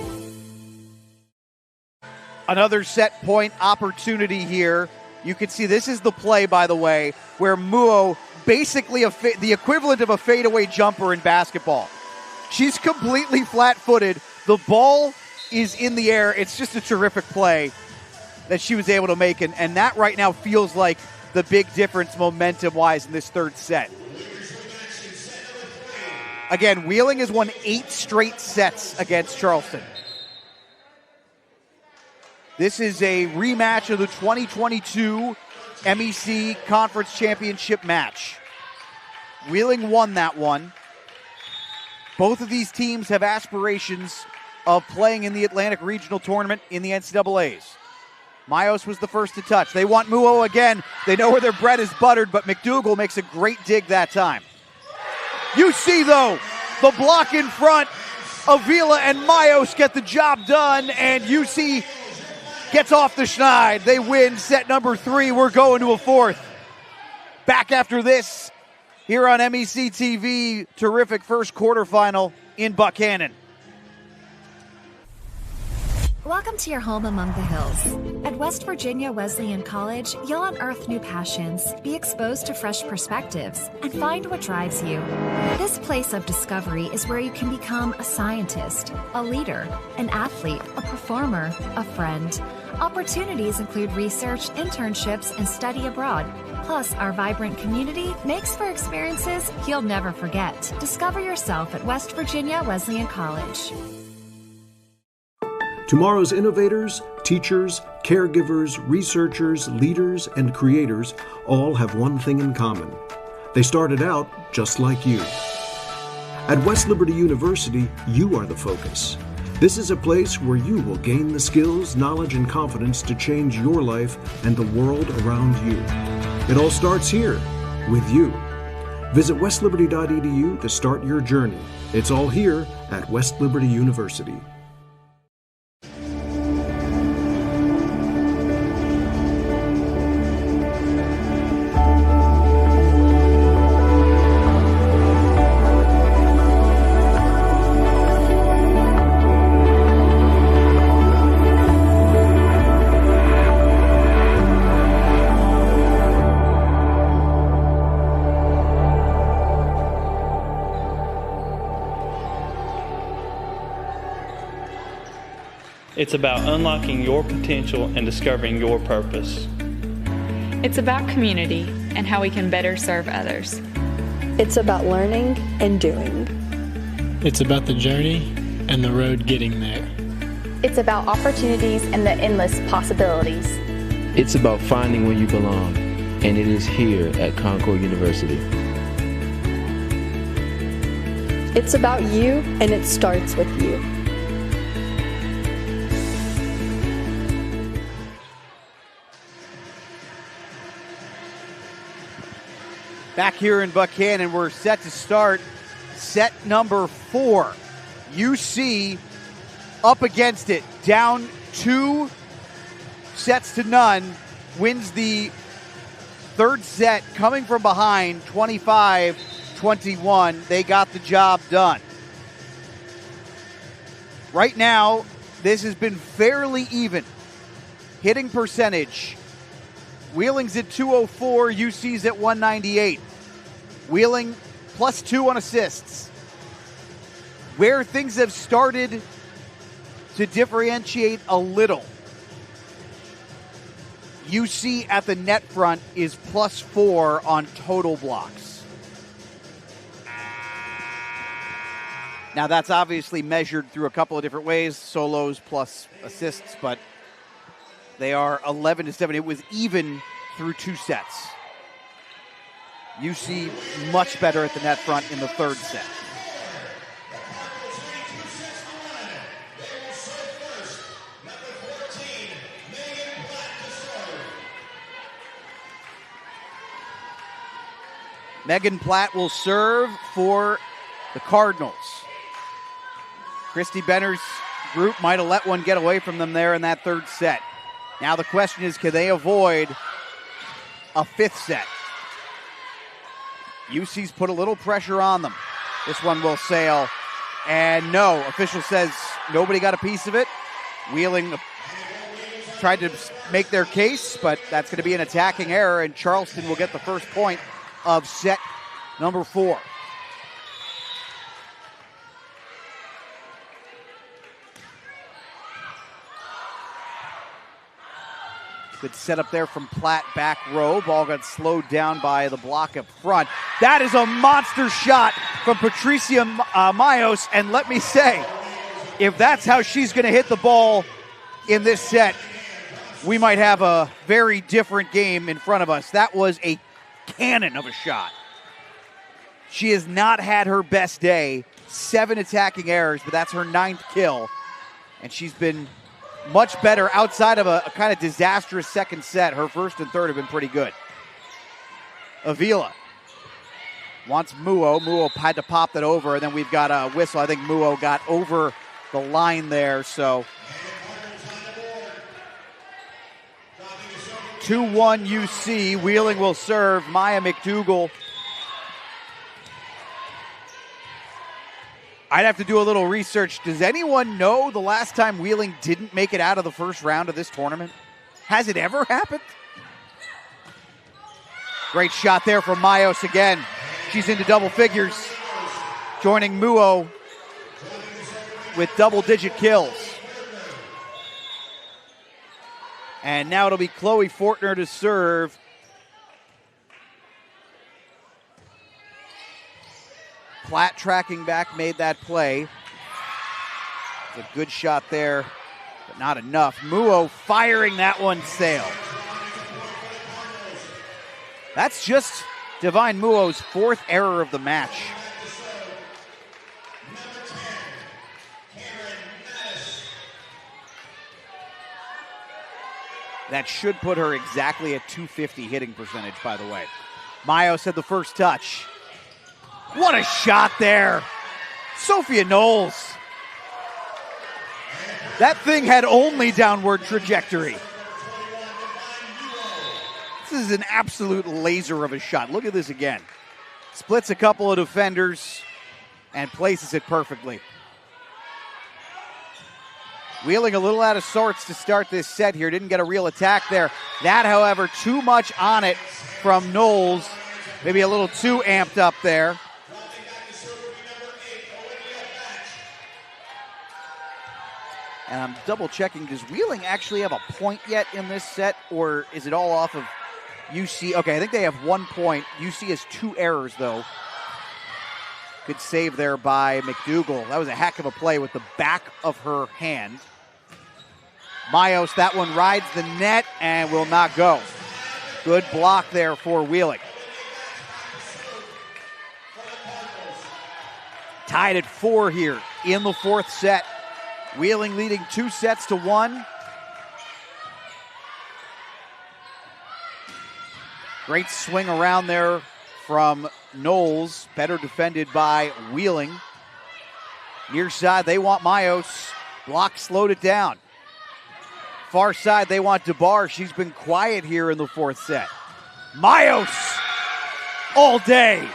S1: Another set point opportunity here. You can see this is the play, by the way, where Muo basically the equivalent of a fadeaway jumper in basketball. She's completely flat-footed. The ball is in the air. It's just a terrific play that she was able to make, and that right now feels like the big difference momentum-wise in this third set. Again, Wheeling has won 8 straight sets against Charleston. This is a rematch of the 2022 MEC Conference Championship match. Wheeling won that one. Both of these teams have aspirations of playing in the Atlantic Regional Tournament in the NCAAs. Mayos was the first to touch. They want Muo again. They know where their bread is buttered, but McDougal makes a great dig that time. You see, though, the block in front. Avila and Mayos get the job done, and UC gets off the schneid. They win set number 3. We're going to a fourth. Back after this here on MEC TV. Terrific first quarterfinal in Buchanan.
S4: Welcome to your home among the hills. At West Virginia Wesleyan College, you'll unearth new passions, be exposed to fresh perspectives, and find what drives you. This place of discovery is where you can become a scientist, a leader, an athlete, a performer, a friend. Opportunities include research, internships, and study abroad. Plus, our vibrant community makes for experiences you'll never forget. Discover yourself at West Virginia Wesleyan College.
S7: Tomorrow's innovators, teachers, caregivers, researchers, leaders, and creators all have one thing in common. They started out just like you. At West Liberty University, you are the focus. This is a place where you will gain the skills, knowledge, and confidence to change your life and the world around you. It all starts here, with you. Visit westliberty.edu to start your journey. It's all here at West Liberty University.
S11: It's about unlocking your potential and discovering your purpose.
S12: It's about community and how we can better serve others.
S13: It's about learning and doing.
S14: It's about the journey and the road getting there.
S15: It's about opportunities and the endless possibilities.
S16: It's about finding where you belong, and it is here at Concord University.
S13: It's about you, and it starts with you.
S1: Back here in Buchanan, we're set to start set number 4. UC up against it, down 2 sets to none, wins the third set, coming from behind, 25-21. They got the job done. Right now, this has been fairly even. Hitting percentage, Wheeling's at 204, UC's at 198. Wheeling +2 on assists. Where things have started to differentiate a little, UC at the net front is +4 on total blocks. Now that's obviously measured through a couple of different ways, solos plus assists, but they are 11-7. It was even through 2 sets. UC much better at the net front in the third set. Megan Platt will serve for the Cardinals. Christy Benner's group might have let one get away from them there in that third set. Now the question is, can they avoid a 5th set? UC's put a little pressure on them. This one will sail. And no, official says nobody got a piece of it. Wheeling tried to make their case, but that's going to be an attacking error, and Charleston will get the first point of set number 4. Good setup there from Platt, back row. Ball got slowed down by the block up front. That is a monster shot from Patricia Mayos, and let me say, if that's how she's going to hit the ball in this set, we might have a very different game in front of us. That was a cannon of a shot. She has not had her best day. 7 attacking errors, but that's her 9th kill. And she's been much better outside of a kind of disastrous second set. Her first and third have been pretty good. Avila wants Muo. Muo had to pop that over, and then we've got a whistle. I think Muo got over the line there, so 2-1 UC. Wheeling will serve. Maya McDougal. I'd have to do a little research. Does anyone know the last time Wheeling didn't make it out of the first round of this tournament? Has it ever happened? Great shot there from Mayos again. She's into double figures, joining Muo with double-digit kills. And now it'll be Chloe Fortner to serve. Platt tracking back, made that play. It's a good shot there, but not enough. Muo firing that one sail. That's just Divine Muo's fourth error of the match. That should put her exactly at 250 hitting percentage, by the way. Mayos had the first touch. What a shot there. Sophia Knowles. That thing had only downward trajectory. This is an absolute laser of a shot. Look at this again. Splits a couple of defenders and places it perfectly. Wheeling a little out of sorts to start this set here. Didn't get a real attack there. That, however, too much on it from Knowles. Maybe a little too amped up there. And I'm double checking, does Wheeling actually have a point yet in this set, or is it all off of UC? Okay, I think they have 1 point. UC has 2 errors, though. Good save there by McDougal. That was a heck of a play with the back of her hand. Mayos, that one rides the net and will not go. Good block there for Wheeling. Tied at 4 here in the fourth set. Wheeling leading 2-1. Great swing around there from Knowles. Better defended by Wheeling. Near side, they want Mayos. Block slowed it down. Far side, they want DeBar. She's been quiet here in the fourth set. Mayos all day.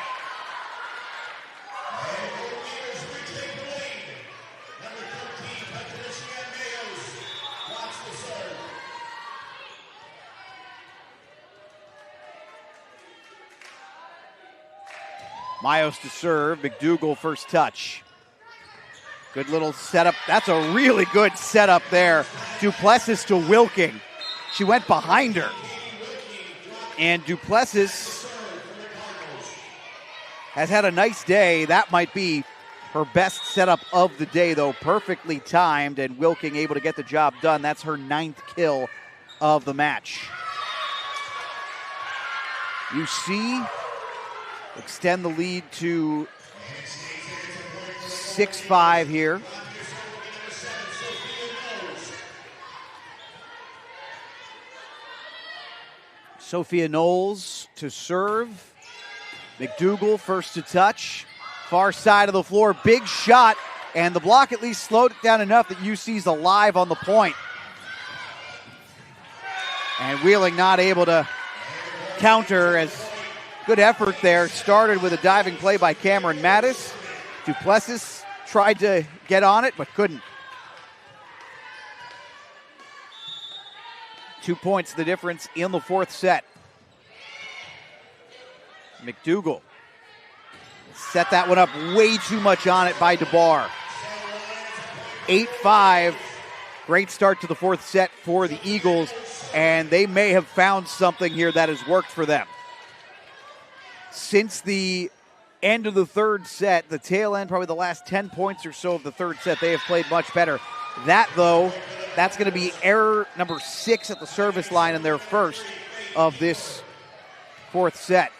S1: Mayos to serve. McDougal first touch. Good little setup. That's a really good setup there. Duplessis to Wilking. She went behind her. And Duplessis has had a nice day. That might be her best setup of the day, though. Perfectly timed, and Wilking able to get the job done. That's her 9th kill of the match. You see, extend the lead to 6-5 here. Sophia Knowles to serve. McDougal first to touch. Far side of the floor, big shot, and the block at least slowed it down enough that UC's alive on the point. And Wheeling not able to counter. As good effort there. Started with a diving play by Cameron Mattis. Duplessis tried to get on it, but couldn't. 2 points the difference in the fourth set. McDougal set that one up, way too much on it by DeBar. 8-5. Great start to the fourth set for the Eagles, and they may have found something here that has worked for them. Since the end of the third set, the tail end, probably the last 10 points or so of the third set, they have played much better. That, though, that's going to be error number 6 at the service line in their first of this fourth set.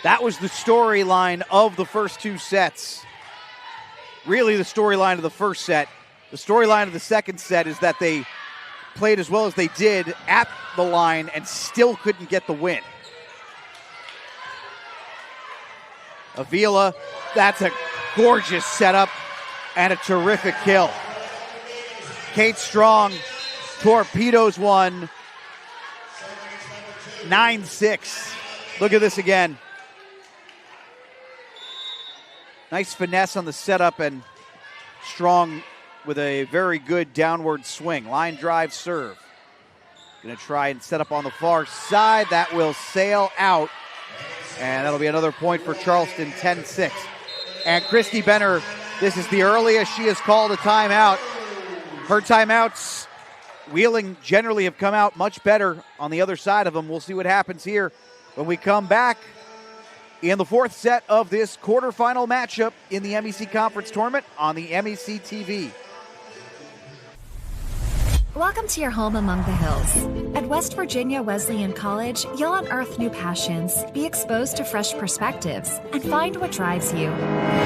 S1: That was the storyline of the first 2 sets. Really the storyline of the first set. The storyline of the second set is that they played as well as they did at the line and still couldn't get the win. Avila, that's a gorgeous setup and a terrific kill. Kate Strong torpedoes one. 9-6. Look at this again. Nice finesse on the setup, and Strong with a very good downward swing. Line drive serve. Going to try and set up on the far side. That will sail out. And that'll be another point for Charleston, 10-6. And Christy Benner, this is the earliest she has called a timeout. Her timeouts, Wheeling generally have come out much better on the other side of them. We'll see what happens here when we come back in the fourth set of this quarterfinal matchup in the MEC Conference Tournament on the MEC TV.
S4: Welcome to your home among the hills. At West Virginia Wesleyan College, you'll unearth new passions, be exposed to fresh perspectives, and find what drives you.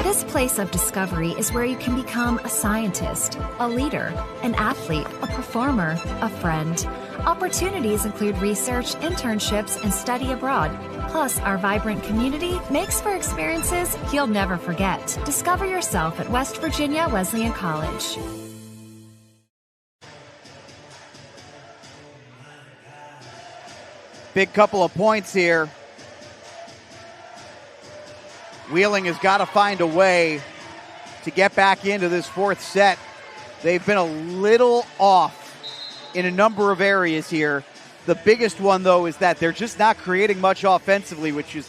S4: This place of discovery is where you can become a scientist, a leader, an athlete, a performer, a friend. Opportunities include research, internships, and study abroad. Plus, our vibrant community makes for experiences you'll never forget. Discover yourself at West Virginia Wesleyan College.
S1: Big couple of points here. Wheeling has got to find a way to get back into this fourth set. They've been a little off in a number of areas here. The biggest one, though, is that they're just not creating much offensively, which is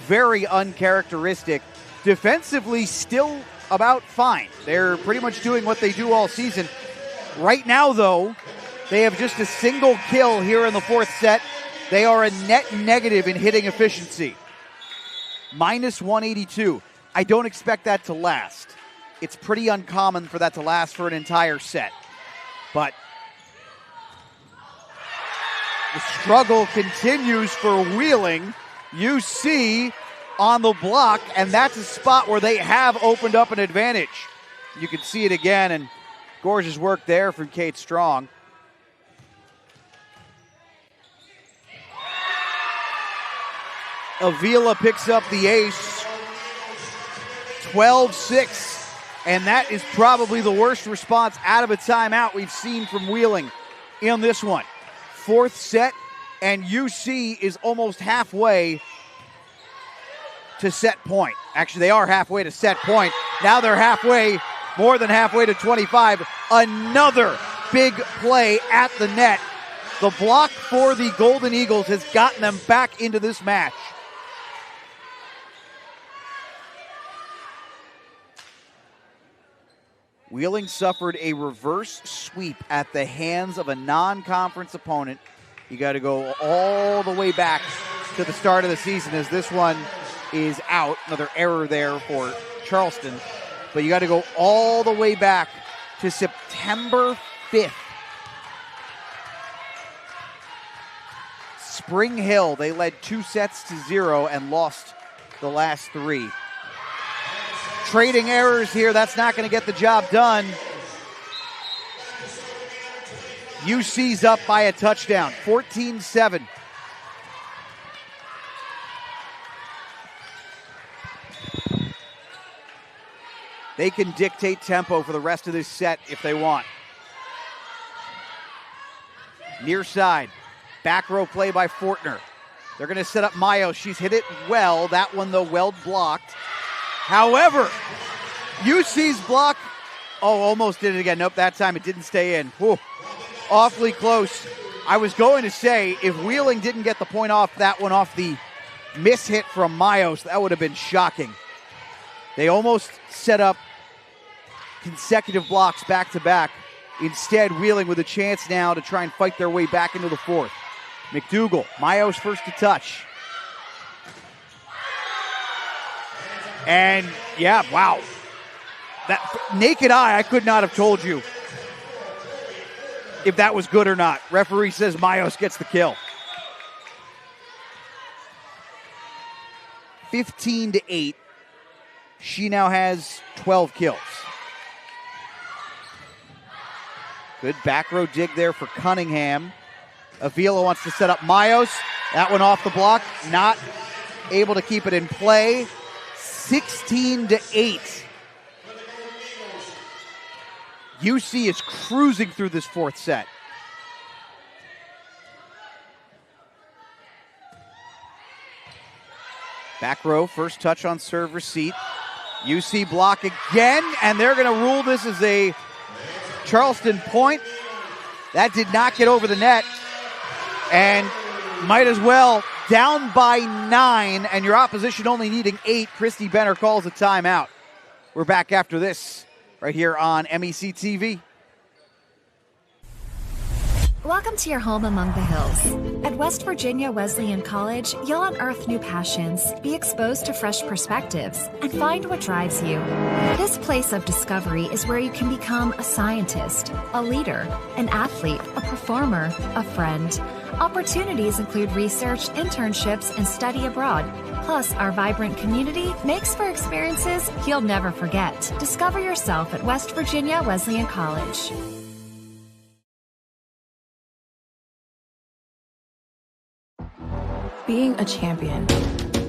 S1: very uncharacteristic. Defensively, still about fine. They're pretty much doing what they do all season. Right now, though, they have just a single kill here in the fourth set. They are a net negative in hitting efficiency. Minus 182. I don't expect that to last. It's pretty uncommon for that to last for an entire set. But the struggle continues for Wheeling. UC on the block, and that's a spot where they have opened up an advantage. You can see it again, and gorgeous work there from Kate Strong. Avila picks up the ace, 12-6, and that is probably the worst response out of a timeout we've seen from Wheeling in this one. Fourth set, and UC is almost halfway to set point. Actually, they are halfway to set point. Now they're halfway, more than halfway to 25. Another big play at the net. The block for the Golden Eagles has gotten them back into this match. Wheeling suffered a reverse sweep at the hands of a non-conference opponent. You got to go all the way back to the start of the season as this one is out. Another error there for Charleston. But you got to go all the way back to September 5th. Spring Hill, they led 2-0 and lost the last 3. Trading errors here, that's not going to get the job done. UC's up by a touchdown, 14-7. They can dictate tempo for the rest of this set if they want. Near side, back row play by Fortner. They're going to set up Mayo. She's hit it well. That one, though, well blocked. However, UC's block, almost did it again. Nope, that time it didn't stay in. Whew. Awfully close. I was going to say, if Wheeling didn't get the point off that one off the miss hit from Mayos, that would have been shocking. They almost set up consecutive blocks back-to-back. Instead, Wheeling with a chance now to try and fight their way back into the fourth. McDougal, Mayos first to touch. And, yeah, wow. That naked eye, I could not have told you if that was good or not. Referee says Mayos gets the kill. 15-8. She now has 12 kills. Good back row dig there for Cunningham. Avila wants to set up Mayos. That one off the block. Not able to keep it in play. 16-8. UC is cruising through this fourth set. Back row, first touch on serve receipt. UC block again, and they're going to rule this as a Charleston point. That did not get over the net, and might as well. Down by 9, and your opposition only needing 8. Christy Benner calls a timeout. We're back after this right here on MEC TV.
S4: Welcome to your home among the hills. At West Virginia Wesleyan College, you'll unearth new passions, be exposed to fresh perspectives, and find what drives you. This place of discovery is where you can become a scientist, a leader, an athlete, a performer, a friend. Opportunities include research, internships, and study abroad. Plus, our vibrant community makes for experiences you'll never forget. Discover yourself at West Virginia Wesleyan College.
S5: Being a champion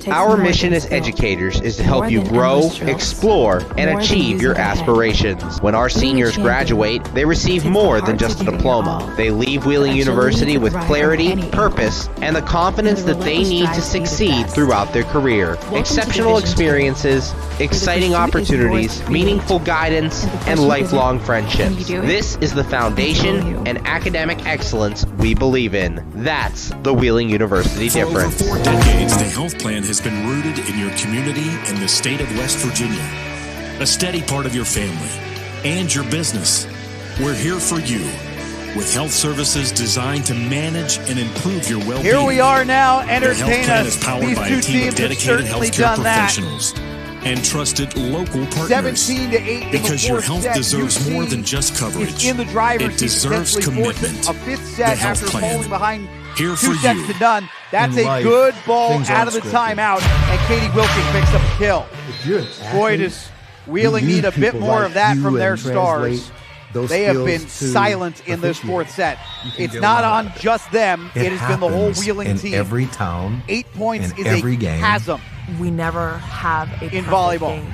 S5: takes
S8: Our
S5: more
S8: mission
S5: than
S8: as
S5: skill,
S8: educators is to
S5: more
S8: help you
S5: than
S8: grow,
S5: endless drills,
S8: explore, and
S5: more than
S8: achieve
S5: using
S8: your
S5: your head.
S8: aspirations. When our
S5: Being a
S8: seniors
S5: champion
S8: graduate, they receive
S5: takes
S8: more
S5: the
S8: than
S5: heart
S8: just a
S5: to give it your
S8: diploma.
S5: all.
S8: They leave Wheeling
S5: The
S8: University
S5: agility
S8: with
S5: to thrive
S8: clarity,
S5: on any
S8: purpose, and the confidence
S5: and the
S8: that they need to
S5: relentless drive to be the
S8: succeed
S5: best.
S8: throughout their career.
S5: Welcome to
S8: Exceptional
S5: Division II,
S8: experiences, exciting
S5: pursuit is
S8: opportunities,
S5: yours to create,
S8: meaningful guidance,
S5: and the
S8: and
S5: pursuit
S8: lifelong
S5: isn't,
S8: friendships.
S5: can you do it?
S8: This is the foundation
S5: Until you.
S8: and academic excellence we believe in. That's the Wheeling University
S3: For over
S8: difference.
S3: 4 decades, the health plan has been rooted in your community and the state of West Virginia. A steady part of your family and your business. We're here for you with health services designed to manage and improve your well-being.
S1: Here we are now.
S3: The
S1: Entertain
S3: health plan
S1: us.
S3: is powered
S1: These
S3: by
S1: two
S3: a team of
S1: teams have
S3: dedicated
S1: certainly
S3: healthcare
S1: done that.
S3: professionals and trusted local partners.
S1: 17-8 in the
S3: Because your
S1: fourth
S3: health
S1: set.
S3: deserves
S1: UC
S3: more than just coverage.
S1: is in the driver's
S3: It
S1: seat,
S3: deserves
S1: potentially forcing
S3: commitment.
S1: a fifth
S3: The
S1: set
S3: health
S1: after
S3: plan.
S1: falling behind
S3: Here
S1: 2
S3: for
S1: sets
S3: you.
S1: to none. That's
S10: In
S1: a
S10: life,
S1: good ball
S10: things
S1: out
S10: aren't
S1: of the
S10: scripted.
S1: timeout, and Katie Wilking picks up a kill.
S10: If you're an
S1: Boy,
S10: athlete,
S1: does Wheeling
S10: you
S1: need a bit
S10: people
S1: more
S10: like
S1: of that
S10: you
S1: from their
S10: and translate
S1: stars.
S10: those
S1: They have
S10: skills
S1: been
S10: to
S1: silent in this
S10: officiating.
S1: fourth set.
S10: You can
S1: It's
S10: get
S1: not
S10: one.
S1: on just them. It has been the whole
S9: happens
S1: Wheeling
S9: in
S1: team.
S9: every town,
S1: 8 points
S9: in
S1: is
S9: every
S1: a
S9: game.
S1: chasm
S17: We never have a
S1: in
S17: perfect
S1: volleyball.
S17: game,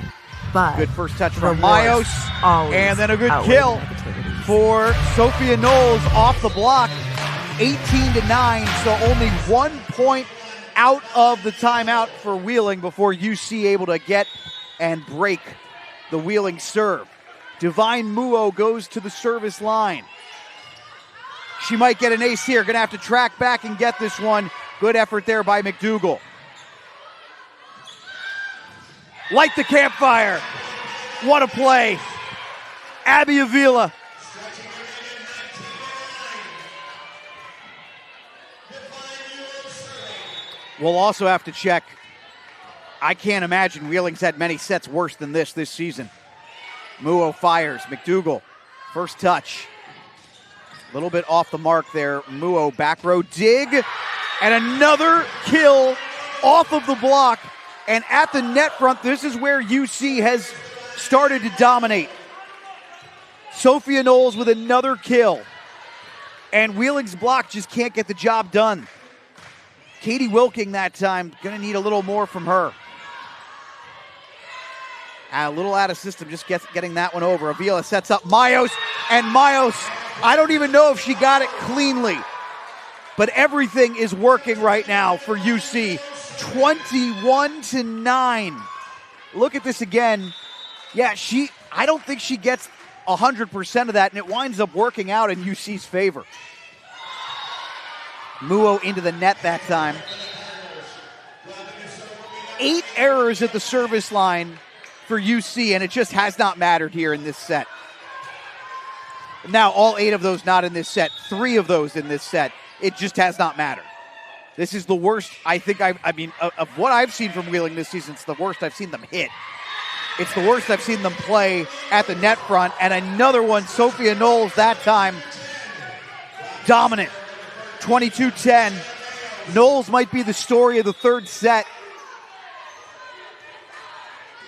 S17: but
S1: Good first touch from
S17: rewards
S1: Mayos.
S17: always
S1: And then a good
S17: outweigh
S1: kill
S17: negativities.
S1: for Sophia Knowles off the block. 18-9, so only 1 point out of the timeout for Wheeling before UC able to get and break the Wheeling serve. Divine Muo goes to the service line. She might get an ace here. Going to have to track back and get this one. Good effort there by McDougal. Light the campfire. What a play. Abby Avila. We'll also have to check. I can't imagine Wheeling's had many sets worse than this season. Muo fires. McDougal, first touch. A little bit off the mark there. Muo back row dig. And another kill off of the block. And at the net front, this is where UC has started to dominate. Sophia Knowles with another kill. And Wheeling's block just can't get the job done. Katie Wilking that time, going to need a little more from her. A little out of system, just getting that one over. Avila sets up Mayos, and Mayos, I don't even know if she got it cleanly, but everything is working right now for UC. 21-9. Look at this again. Yeah, I don't think she gets 100% of that, and it winds up working out in UC's favor. Muo into the net that time. 8 errors at the service line for UC, and it just has not mattered here in this set. Now, all 8 of those not in this set. 3 of those in this set. It just has not mattered. This is the worst, I think, of what I've seen from Wheeling this season, it's the worst I've seen them hit. It's the worst I've seen them play at the net front. And another one, Sophia Knowles that time, dominant. 22-10. Knowles might be the story of the third set.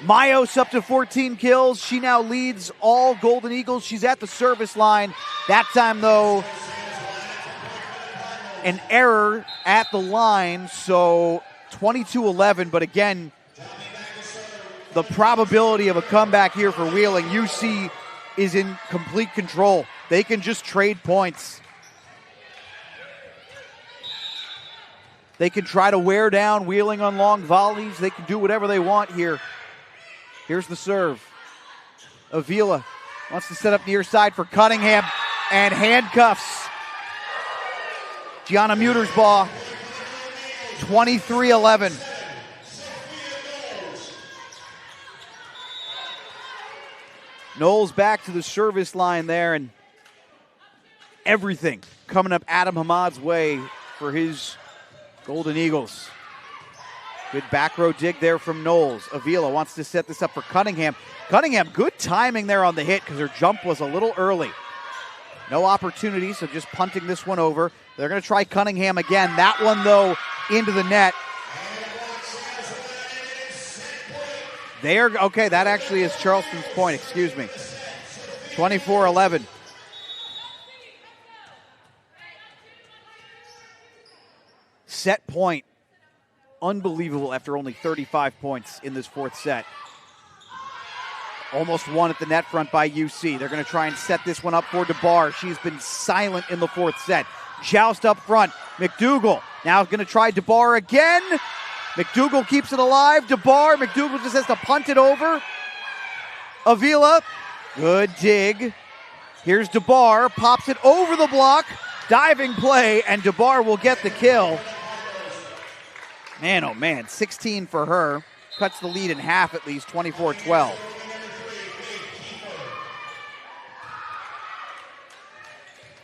S1: Mayos up to 14 kills. She now leads all Golden Eagles. She's at the service line. That time, though, an error at the line. So 22-11. But again, the probability of a comeback here for Wheeling. UC is in complete control. They can just trade points. They can try to wear down Wheeling on long volleys. They can do whatever they want here. Here's the serve. Avila wants to set up near side for Cunningham, and handcuffs Gianna Mutersbaugh. 23-11. Knowles back to the service line there, and everything coming up Adam Hamad's way for his Golden Eagles. Good back row dig there from Knowles. Avila wants to set this up for Cunningham. Cunningham, good timing there on the hit because her jump was a little early. No opportunity, so just punting this one over. They're going to try Cunningham again. That one, though, into the net. Okay, that actually is Charleston's point, excuse me. 24-11. Set point. Unbelievable after only 35 points in this fourth set. Almost won at the net front by UC. They're going to try and set this one up for DeBar. She's been silent in the fourth set. Joust up front. McDougal now going to try DeBar again. McDougal keeps it alive. DeBar, McDougal just has to punt it over. Avila, good dig. Here's DeBar, pops it over the block. Diving play, and DeBar will get the kill. Man, oh man, 16 for her. Cuts the lead in half at least, 24-12.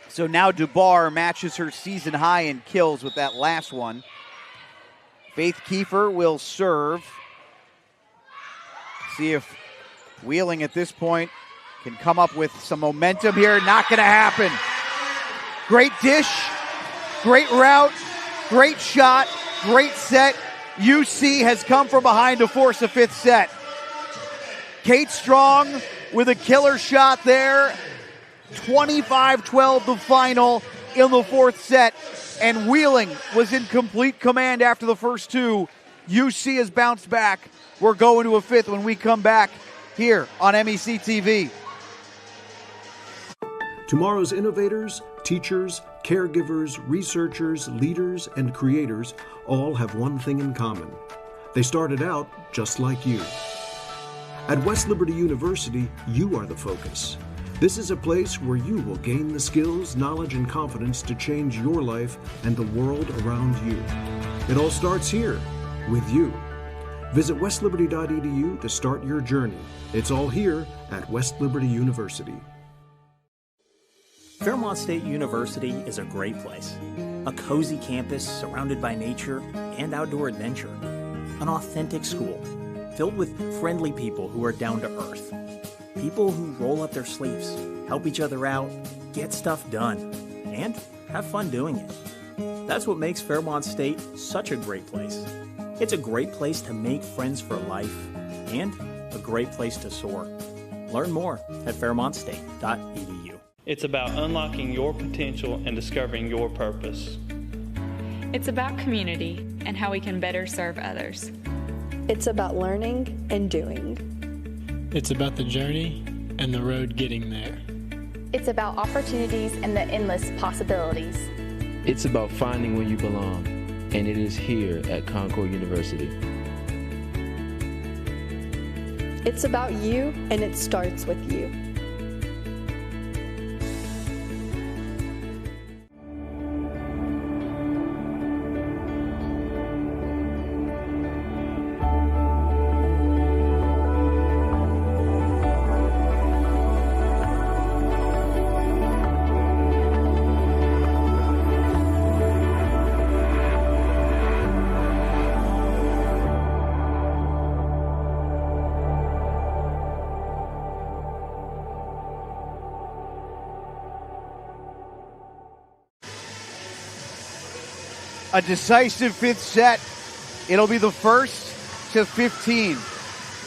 S1: So now DeBar matches her season high in kills with that last one. Faith Kiefer will serve. See if Wheeling at this point can come up with some momentum here. Not going to happen. Great dish, great route, great shot, great set. UC has come from behind to force a fifth set. Kate Strong with a killer shot there. 25-12 the final in the fourth set. And Wheeling was in complete command after the first two. UC has bounced back. We're going to a fifth when we come back here on MEC TV.
S7: Tomorrow's innovators, teachers, caregivers, researchers, leaders, and creators all have one thing in common. They started out just like you. At West Liberty University, you are the focus. This is a place where you will gain the skills, knowledge, and confidence to change your life and the world around you. It all starts here, with you. Visit westliberty.edu to start your journey. It's all here at West Liberty University.
S18: Fairmont State University is a great place. A cozy campus surrounded by nature and outdoor adventure. An authentic school filled with friendly people who are down to earth. People who roll up their sleeves, help each other out, get stuff done, and have fun doing it. That's what makes Fairmont State such a great place. It's a great place to make friends for life and a great place to soar. Learn more at fairmontstate.edu.
S11: It's about unlocking your potential and discovering your purpose.
S12: It's about community and how we can better serve others.
S13: It's about learning and doing.
S14: It's about the journey and the road getting there.
S15: It's about opportunities and the endless possibilities.
S16: It's about finding where you belong, and it is here at Concord University.
S13: It's about you, and it starts with you.
S1: A decisive fifth set. It'll be the first to 15.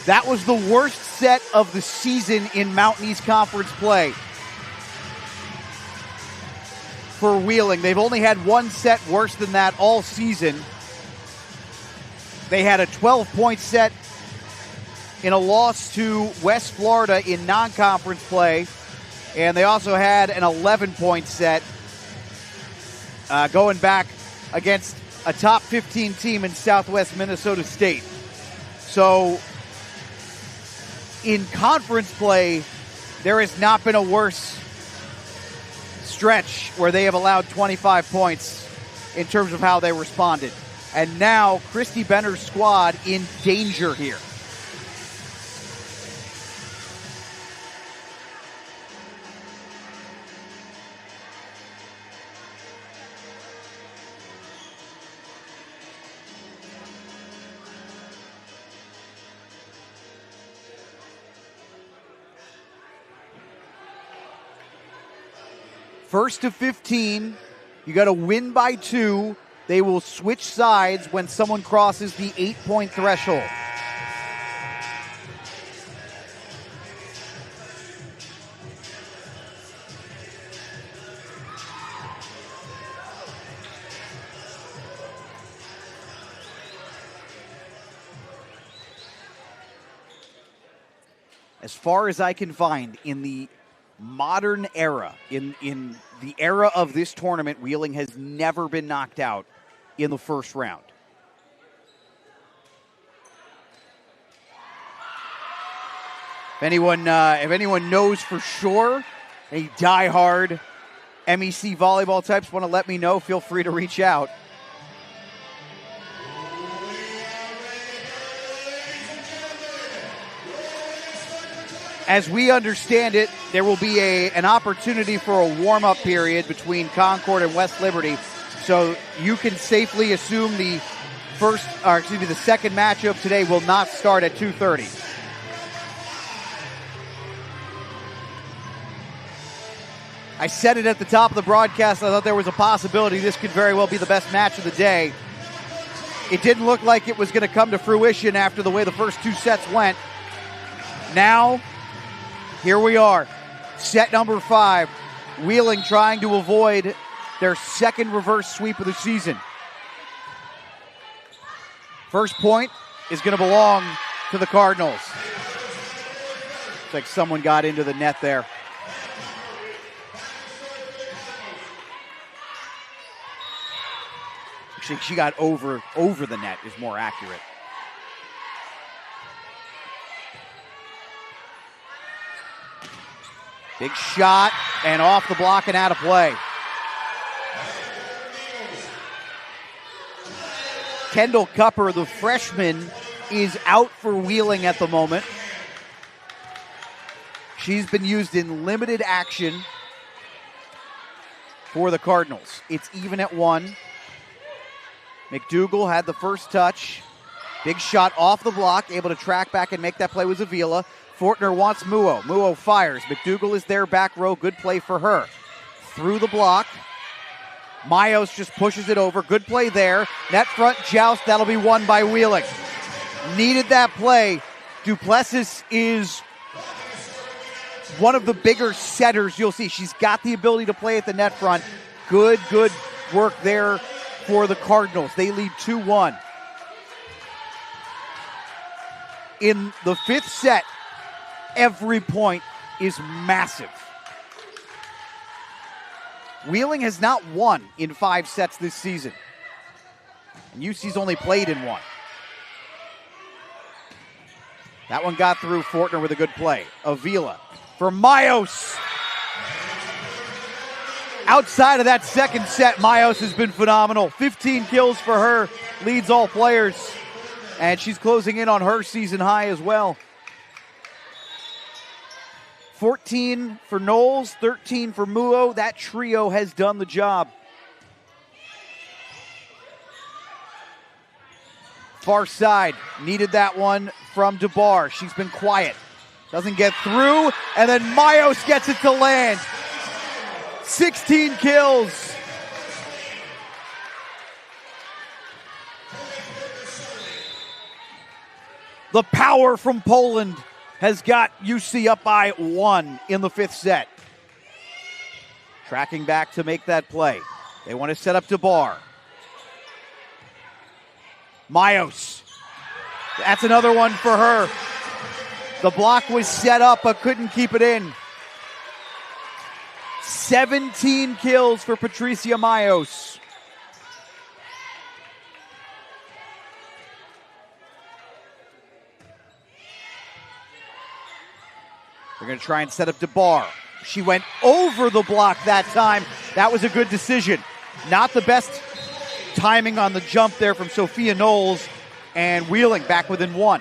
S1: That was the worst set of the season in Mountain East Conference play for Wheeling. They've only had one set worse than that all season. They had a 12-point set in a loss to West Florida in non-conference play, and they also had an 11-point set going back against a top 15 team in Southwest Minnesota State. So in conference play, there has not been a worse stretch where they have allowed 25 points in terms of how they responded. And now Christy Benner's squad in danger here. First to 15, you got to win by 2. They will switch sides when someone crosses the 8-point threshold. As far as I can find in the modern era, in the era of this tournament, Wheeling has never been knocked out in the first round. If anyone knows for sure, any diehard MEC volleyball types want to let me know, feel free to reach out. As we understand it, there will be an opportunity for a warm-up period between Concord and West Liberty, so you can safely assume the second matchup today will not start at 2:30. I said it at the top of the broadcast. I thought there was a possibility this could very well be the best match of the day. It didn't look like it was going to come to fruition after the way the first 2 sets went. Now, here we are, set number 5. Wheeling trying to avoid their second reverse sweep of the season. First point is going to belong to the Cardinals. Looks like someone got into the net there. Actually, she got over the net is more accurate. Big shot, and off the block and out of play. Kendall Cupper, the freshman, is out for Wheeling at the moment. She's been used in limited action for the Cardinals. It's even at 1. McDougal had the first touch. Big shot off the block, able to track back and make that play with Avila. Fortner wants Muo. Muo fires. McDougal is there, back row. Good play for her. Through the block. Mayos just pushes it over. Good play there. Net front joust. That'll be won by Wheeling. Needed that play. Duplessis is one of the bigger setters you'll see. She's got the ability to play at the net front. Good work there for the Cardinals. They lead 2-1. In the 5th set, every point is massive. Wheeling has not won in 5 sets this season. And UC's only played in 1. That one got through. Fortner with a good play. Avila for Mayos. Outside of that second set, Mayos has been phenomenal. 15 kills for her, leads all players. And she's closing in on her season high as well. 14 for Knowles, 13 for Muo. That trio has done the job. Far side, needed that one from DeBar. She's been quiet. Doesn't get through, and then Mayos gets it to land. 16 kills. The power from Poland has got UC up by 1 in the 5th set. Tracking back to make that play. They want to set up DeBar. Mayos. That's another one for her. The block was set up but couldn't keep it in. 17 kills for Patricia Mayos. They're going to try and set up DeBar. She went over the block that time. That was a good decision. Not the best timing on the jump there from Sophia Knowles, and Wheeling back within one.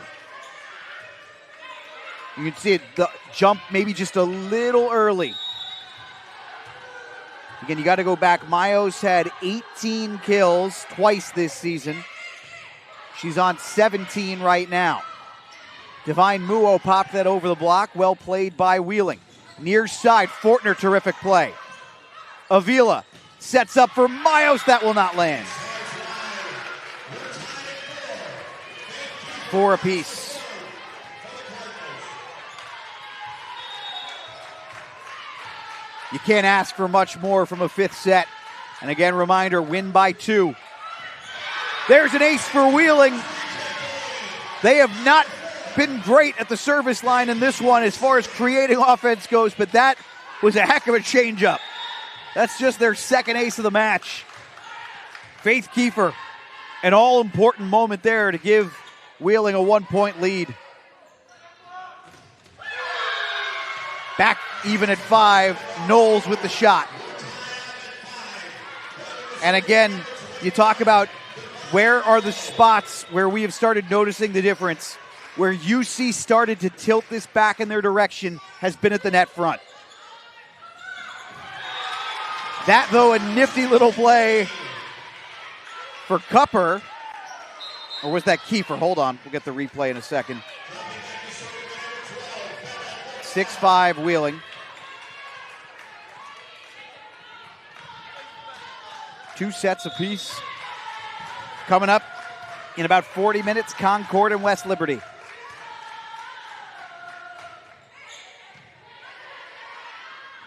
S1: You can see it, the jump maybe just a little early. Again, you got to go back. Mayos had 18 kills twice this season. She's on 17 right now. Divine Muo popped that over the block. Well played by Wheeling. Near side, Fortner, terrific play. Avila sets up for Mayos. That will not land. 4 apiece. You can't ask for much more from a fifth set. And again, reminder, win by 2. There's an ace for Wheeling. They have not been great at the service line in this one as far as creating offense goes, but that was a heck of a changeup. That's just their second ace of the match. Faith Kiefer, an all-important moment there to give Wheeling a 1-point lead. Back even at 5, Knowles with the shot. And again, you talk about where are the spots where we have started noticing the difference. Where UC started to tilt this back in their direction has been at the net front. That, though, a nifty little play for Cupper. Or was that Kiefer? Hold on. We'll get the replay in a second. 6-5 Wheeling. 2 sets apiece. Coming up in about 40 minutes, Concord and West Liberty.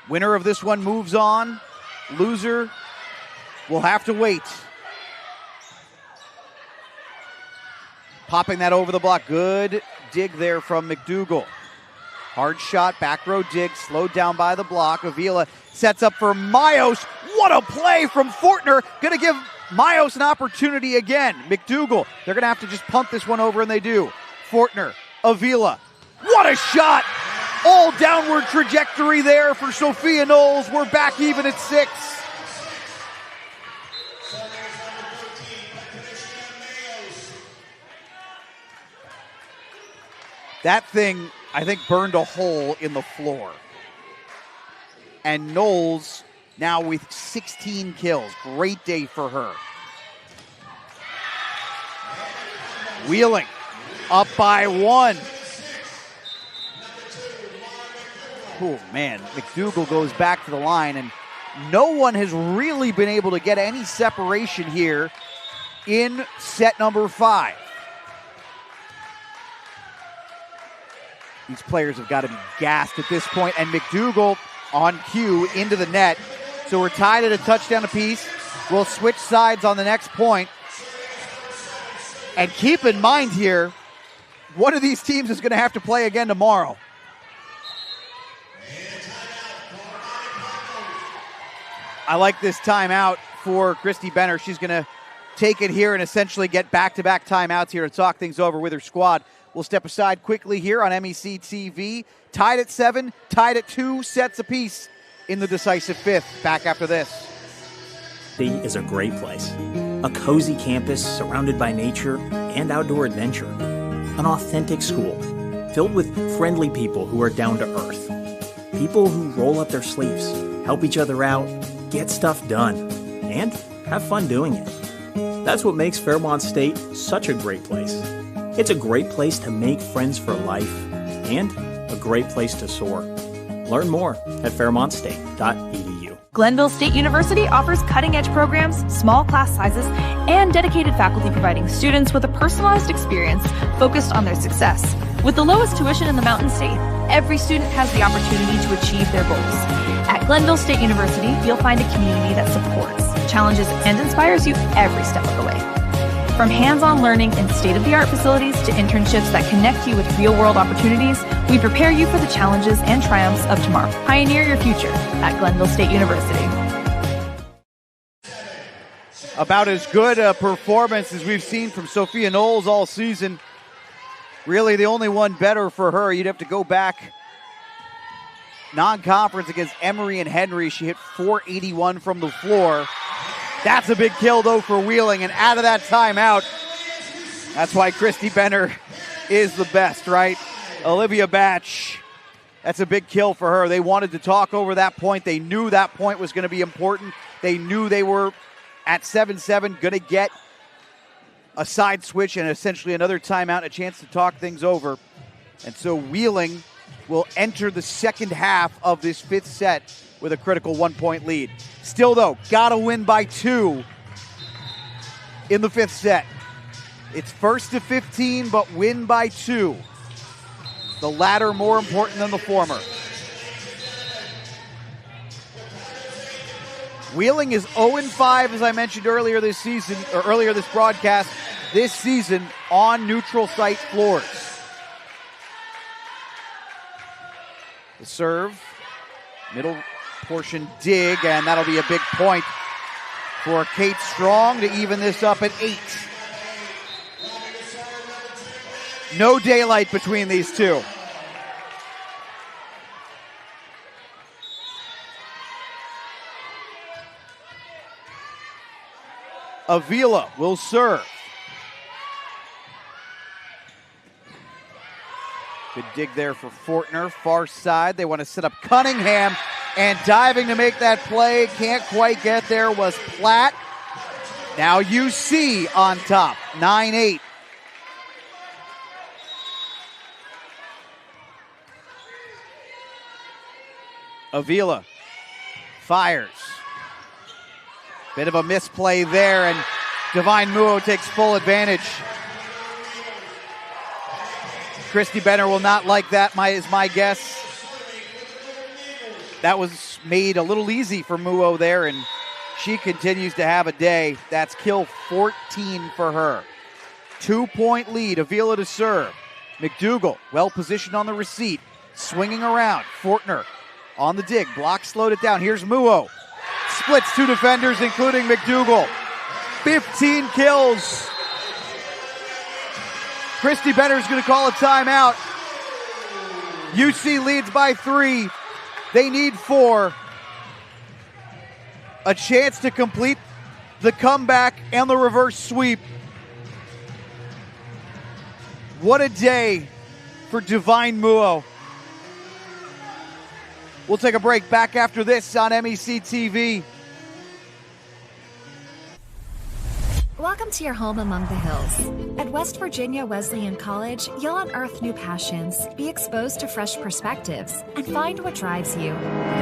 S1: Winner of this one moves on. Loser will have to wait. Popping that over the block. Good dig there from McDougal. Hard shot, back row dig, slowed down by the block. Avila sets up for Mayos. What a play from Fortner. Going to give Mayos an opportunity again. McDougal, they're going to have to just punt this one over, and they do. Fortner, Avila. What a shot. All downward trajectory there for Sophia Knowles. We're back even at 6. That thing, I think, burned a hole in the floor. And Knowles now with 16 kills. Great day for her. Wheeling up by 1. Oh, man. McDougal goes back to the line, and no one has really been able to get any separation here in set number 5. These players have got to be gassed at this point, and McDougal on cue into the net. So we're tied at a touchdown apiece. We'll switch sides on the next point. And keep in mind here, one of these teams is going to have to play again tomorrow. I like this timeout for Christy Benner. She's going to take it here and essentially get back-to-back timeouts here to talk things over with her squad. We'll step aside quickly here on MEC TV. Tied at 7, tied at 2 sets apiece in the decisive 5th. Back after this.
S18: Is a great place. A cozy campus surrounded by nature and outdoor adventure. An authentic school filled with friendly people who are down to earth. People who roll up their sleeves, help each other out, get stuff done, and have fun doing it. That's what makes Fairmont State such a great place. It's a great place to make friends for life and a great place to soar. Learn more at fairmontstate.edu.
S19: Glenville State University offers cutting-edge programs, small class sizes, and dedicated faculty providing students with a personalized experience focused on their success. With the lowest tuition in the Mountain State, every student has the opportunity to achieve their goals. At Glenville State University, you'll find a community that supports, challenges, and inspires you every step of the way. From hands-on learning in state-of-the-art facilities to internships that connect you with real-world opportunities, we prepare you for the challenges and triumphs of tomorrow. Pioneer your future at Glenville State University.
S1: About as good a performance as we've seen from Sophia Knowles all season. Really the only one better for her. You'd have to go back non-conference against Emory and Henry. She hit .481 from the floor. That's a big kill, though, for Wheeling. And out of that timeout, that's why Christy Benner is the best, right? Olivia Batch, that's a big kill for her. They wanted to talk over that point. They knew that point was going to be important. They knew they were at 7-7 going to get a side switch and essentially another timeout, a chance to talk things over. And so Wheeling will enter the second half of this fifth set with a critical 1-point lead. Still, though, got to win by 2 in the fifth set. It's first to 15, but win by 2. The latter more important than the former. Wheeling is 0-5, as I mentioned earlier this season, or earlier this broadcast, this season on neutral site floors. The serve, middle portion dig, and that'll be a big point for Kate Strong to even this up at 8. No daylight between these two. Avila will serve. Good dig there for Fortner, far side. They want to set up Cunningham, and diving to make that play, can't quite get there, was Platt. Now UC on top, 9-8. Avila fires. Bit of a misplay there, and Divine Muo takes full advantage. Christy Benner will not like that, is my guess. That was made a little easy for Muo there, and she continues to have a day. That's kill 14 for her. 2-point lead, Avila to serve. McDougal, well positioned on the receipt, swinging around. Fortner on the dig, block, slowed it down. Here's Muo. Splits 2 defenders, including McDougal. 15 kills. Christy Benner's going to call a timeout. UC leads by 3. They need 4. A chance to complete the comeback and the reverse sweep. What a day for Divine Muo. We'll take a break. Back after this on MEC TV.
S4: Welcome to your home among the hills. At West Virginia Wesleyan College, you'll unearth new passions, be exposed to fresh perspectives, and find what drives you.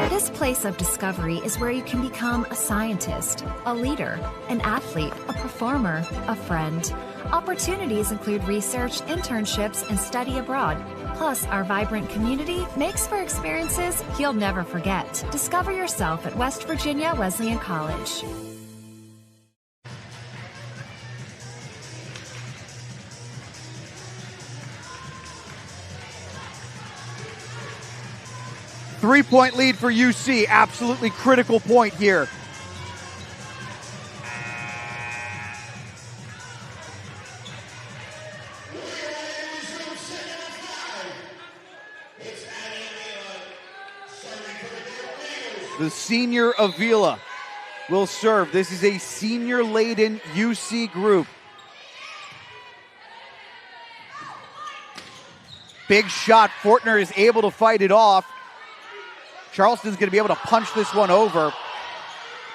S4: This place of discovery is where you can become a scientist, a leader, an athlete, a performer, a friend. Opportunities include research, internships, and study abroad. Plus, our vibrant community makes for experiences you'll never forget. Discover yourself at West Virginia Wesleyan College.
S1: Three-point lead for UC. Absolutely critical point here. The senior Avila will serve. This is a senior-laden UC group. Big shot. Fortner is able to fight it off. Charleston's going to be able to punch this one over.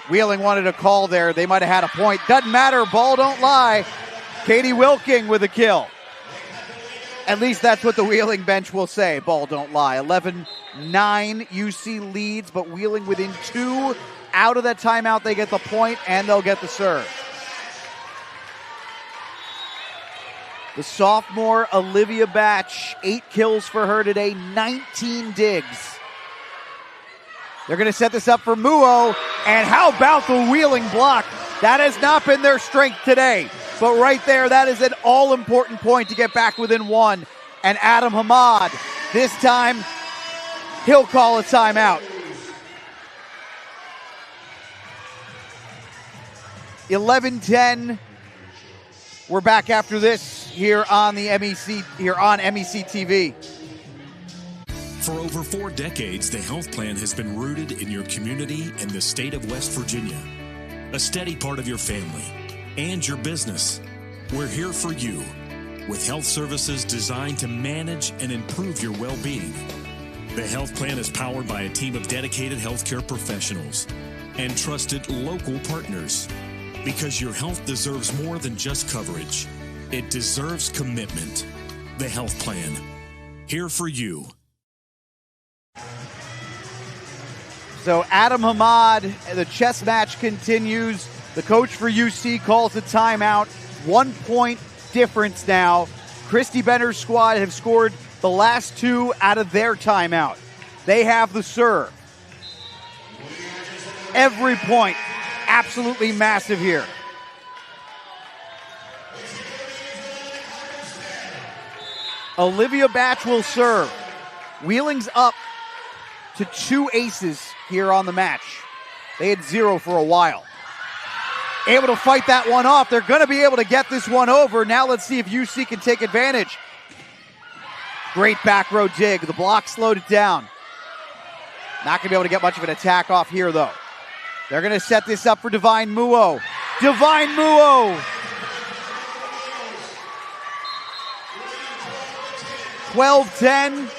S1: Wheeling wanted a call there. They might have had a point. Doesn't matter. Ball don't lie. Katie Wilking with a kill. At least that's what the Wheeling bench will say. Ball don't lie. 11-9 UC leads, but Wheeling within 2. Out of that timeout, they get the point, and they'll get the serve. The sophomore Olivia Batch, 8 kills for her today, 19 digs. They're going to set this up for Muo, and how about the Wheeling block? That has not been their strength today. But right there, that is an all-important point to get back within one. And Adam Hamad, this time, he'll call a timeout. 11-10. We're back after this here on the MEC TV.
S3: For over 4 decades, the health plan has been rooted in your community and the state of West Virginia. A steady part of your family and your business. We're here for you with health services designed to manage and improve your well-being. The health plan is powered by a team of dedicated healthcare professionals and trusted local partners. Because your health deserves more than just coverage. It deserves commitment. The health plan. Here for you.
S1: So Adam Hamad, the chess match continues. The coach for UC calls a timeout. 1 point difference now. Christy Benner's squad have scored the last 2 out of their timeout. They have the serve. Every point absolutely massive here. Olivia Batch will serve. Wheeling's up to 2 aces here on the match. They had 0 for a while. Able to fight that one off. They're going to be able to get this one over. Now let's see if UC can take advantage. Great back row dig. The block slowed it down. Not going to be able to get much of an attack off here, though. They're going to set this up for Divine Muo. Divine Muo! 12-10.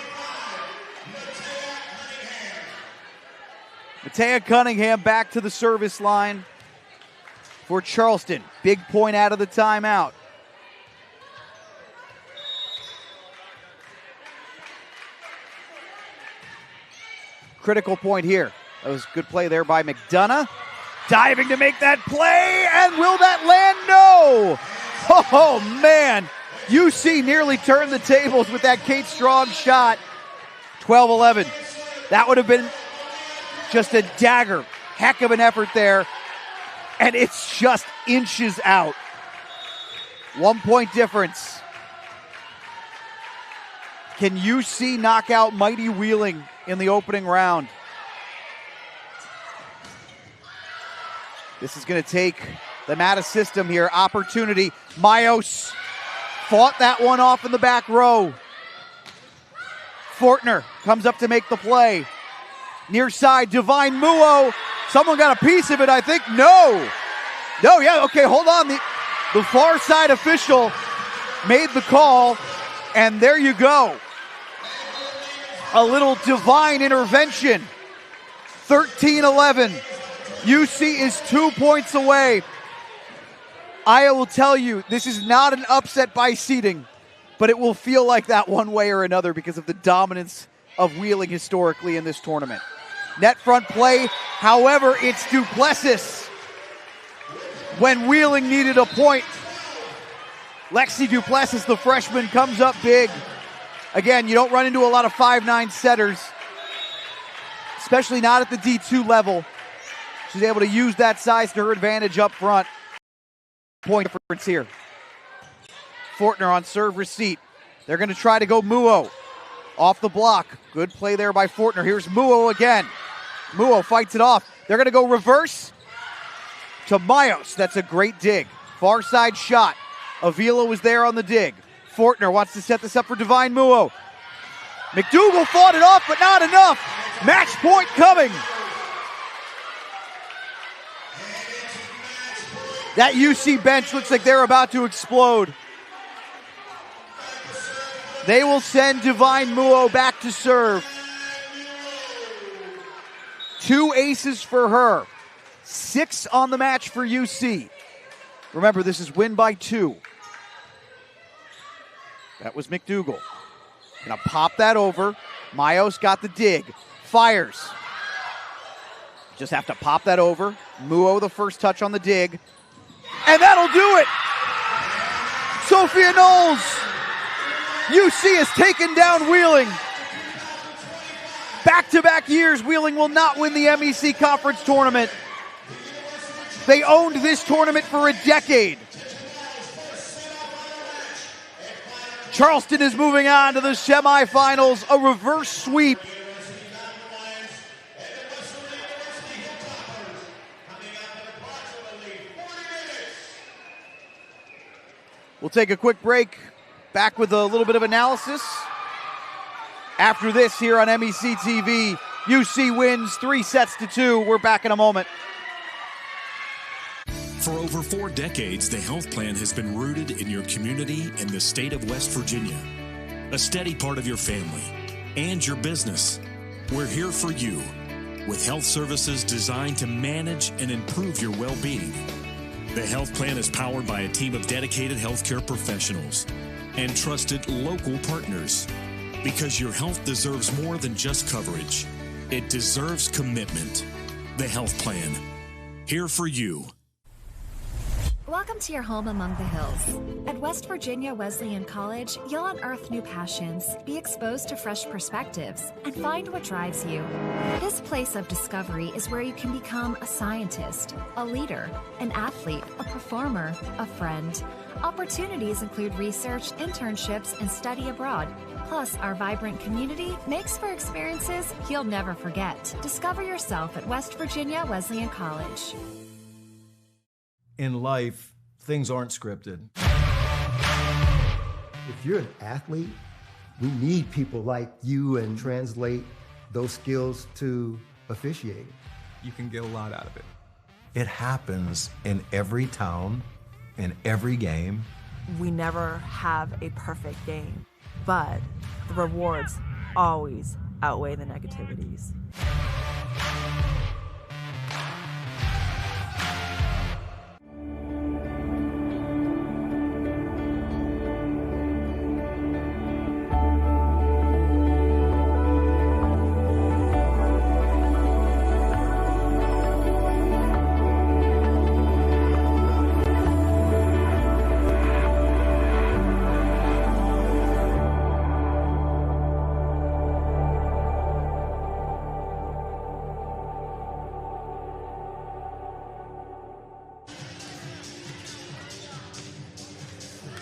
S1: Matea Cunningham back to the service line for Charleston. Big point out of the timeout. Critical point here. That was a good play there by McDonough. Diving to make that play, and will that land? No! Oh, man. UC nearly turned the tables with that Kate Strong shot. 12-11. That would have been just a dagger. Heck of an effort there. And it's just inches out. 1 point difference. Can UC knock out Mighty Wheeling in the opening round? This is going to take the Mattis system here. Opportunity. Mayos fought that one off in the back row. Fortner comes up to make the play. Near side, Divine Muo. Someone got a piece of it, I think. No, yeah, okay, hold on. The far side official made the call, and there you go. A little divine intervention. 13-11. UC is 2 points away. I will tell you, this is not an upset by seeding, but it will feel like that one way or another because of the dominance of Wheeling historically in this tournament. Net front play, however, it's Duplessis. When Wheeling needed a point, Lexi Duplessis, the freshman, comes up big. Again, you don't run into a lot of 5'9" setters, especially not at the D2 level. She's able to use that size to her advantage up front. Point difference here. Fortner on serve receipt. They're going to try to go Muo. Off the block. Good play there by Fortner. Here's Muo again. Muo fights it off. They're going to go reverse to Mayos. That's a great dig. Far side shot. Avila was there on the dig. Fortner wants to set this up for Divine Muo. McDougal fought it off, but not enough. Match point coming. That UC bench looks like they're about to explode. They will send Divine Muo back to serve. 2 aces for her. 6 on the match for UC. Remember, this is win by 2. That was McDougal. Gonna pop that over. Mayos got the dig. Fires. Just have to pop that over. Muo the first touch on the dig. And that'll do it. Sophia Knowles. UC has taken down Wheeling. Back-to-back years, Wheeling will not win the MEC Conference Tournament. They owned this tournament for a decade. Charleston is moving on to the semifinals, a reverse sweep. We'll take a quick break. Back with a little bit of analysis. After this here on MEC TV, UC wins 3-2. We're back in a moment.
S3: For over 4 decades, the health plan has been rooted in your community and the state of West Virginia. A steady part of your family and your business. We're here for you with health services designed to manage and improve your well-being. The health plan is powered by a team of dedicated healthcare professionals and trusted local partners. Because your health deserves more than just coverage. It deserves commitment. The health plan. Here for you.
S4: Welcome to your home among the hills. At West Virginia Wesleyan College, you'll unearth new passions, be exposed to fresh perspectives, and find what drives you. This place of discovery is where you can become a scientist, a leader, an athlete, a performer, a friend. Opportunities include research, internships, and study abroad. Plus, our vibrant community makes for experiences you'll never forget. Discover yourself at West Virginia Wesleyan College.
S9: In life, things aren't scripted.
S10: If you're an athlete, we need people like you and translate those skills to officiating.
S20: You can get a lot out of it.
S9: It happens in every town, in every game.
S17: We never have a perfect game, but the rewards always outweigh the negativities.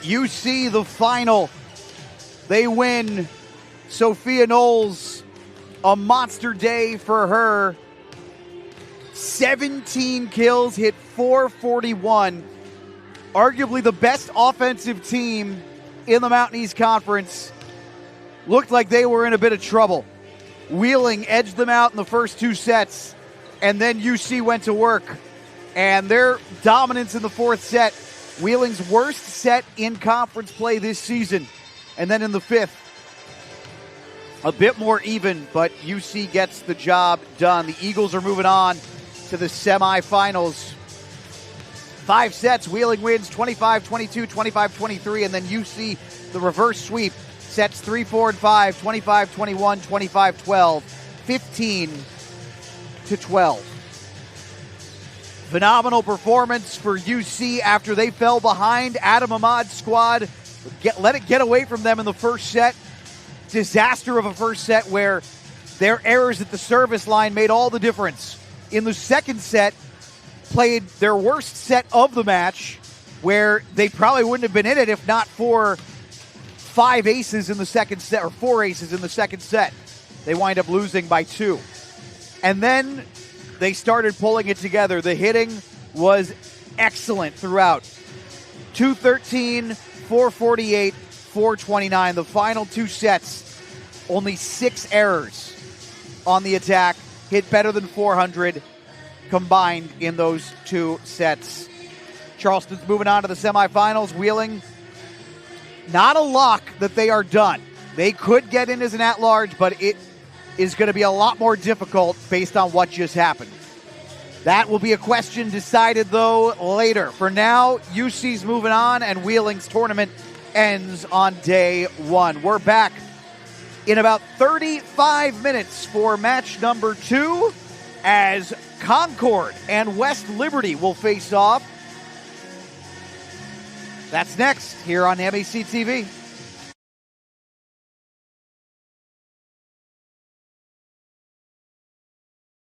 S1: UC the final. They win. Sophia Knowles, a monster day for her. 17 kills, hit 441. Arguably the best offensive team in the Mountain East Conference. Looked like they were in a bit of trouble. Wheeling edged them out in the first 2 sets, and then UC went to work. And their dominance in the 4th set, Wheeling's worst set in conference play this season. And then in the 5th, a bit more even, but UC gets the job done. The Eagles are moving on to the semifinals. 5 sets, Wheeling wins 25-22, 25-23, and then UC, the reverse sweep, sets 3-4 and 5, 25-21, 25-12, 15-12. Phenomenal performance for UC after they fell behind. Adam Ahmad's squad let it get away from them in the first set. Disaster of a first set where their errors at the service line made all the difference. In the second set, played their worst set of the match, where they probably wouldn't have been in it if not for 5 aces in the second set, or 4 aces in the second set. They wind up losing by 2. And then they started pulling it together. The hitting was excellent throughout. 213, 448, 429. The final 2 sets, only 6 errors on the attack. Hit better than 400 combined in those 2 sets. Charleston's moving on to the semifinals. Wheeling, not a lock that they are done. They could get in as an at-large, but it is going to be a lot more difficult based on what just happened. That will be a question decided, though, later. For now, UC's moving on, and Wheeling's tournament ends on day 1. We're back in about 35 minutes for match number 2, as Concord and West Liberty will face off. That's next here on MEC TV.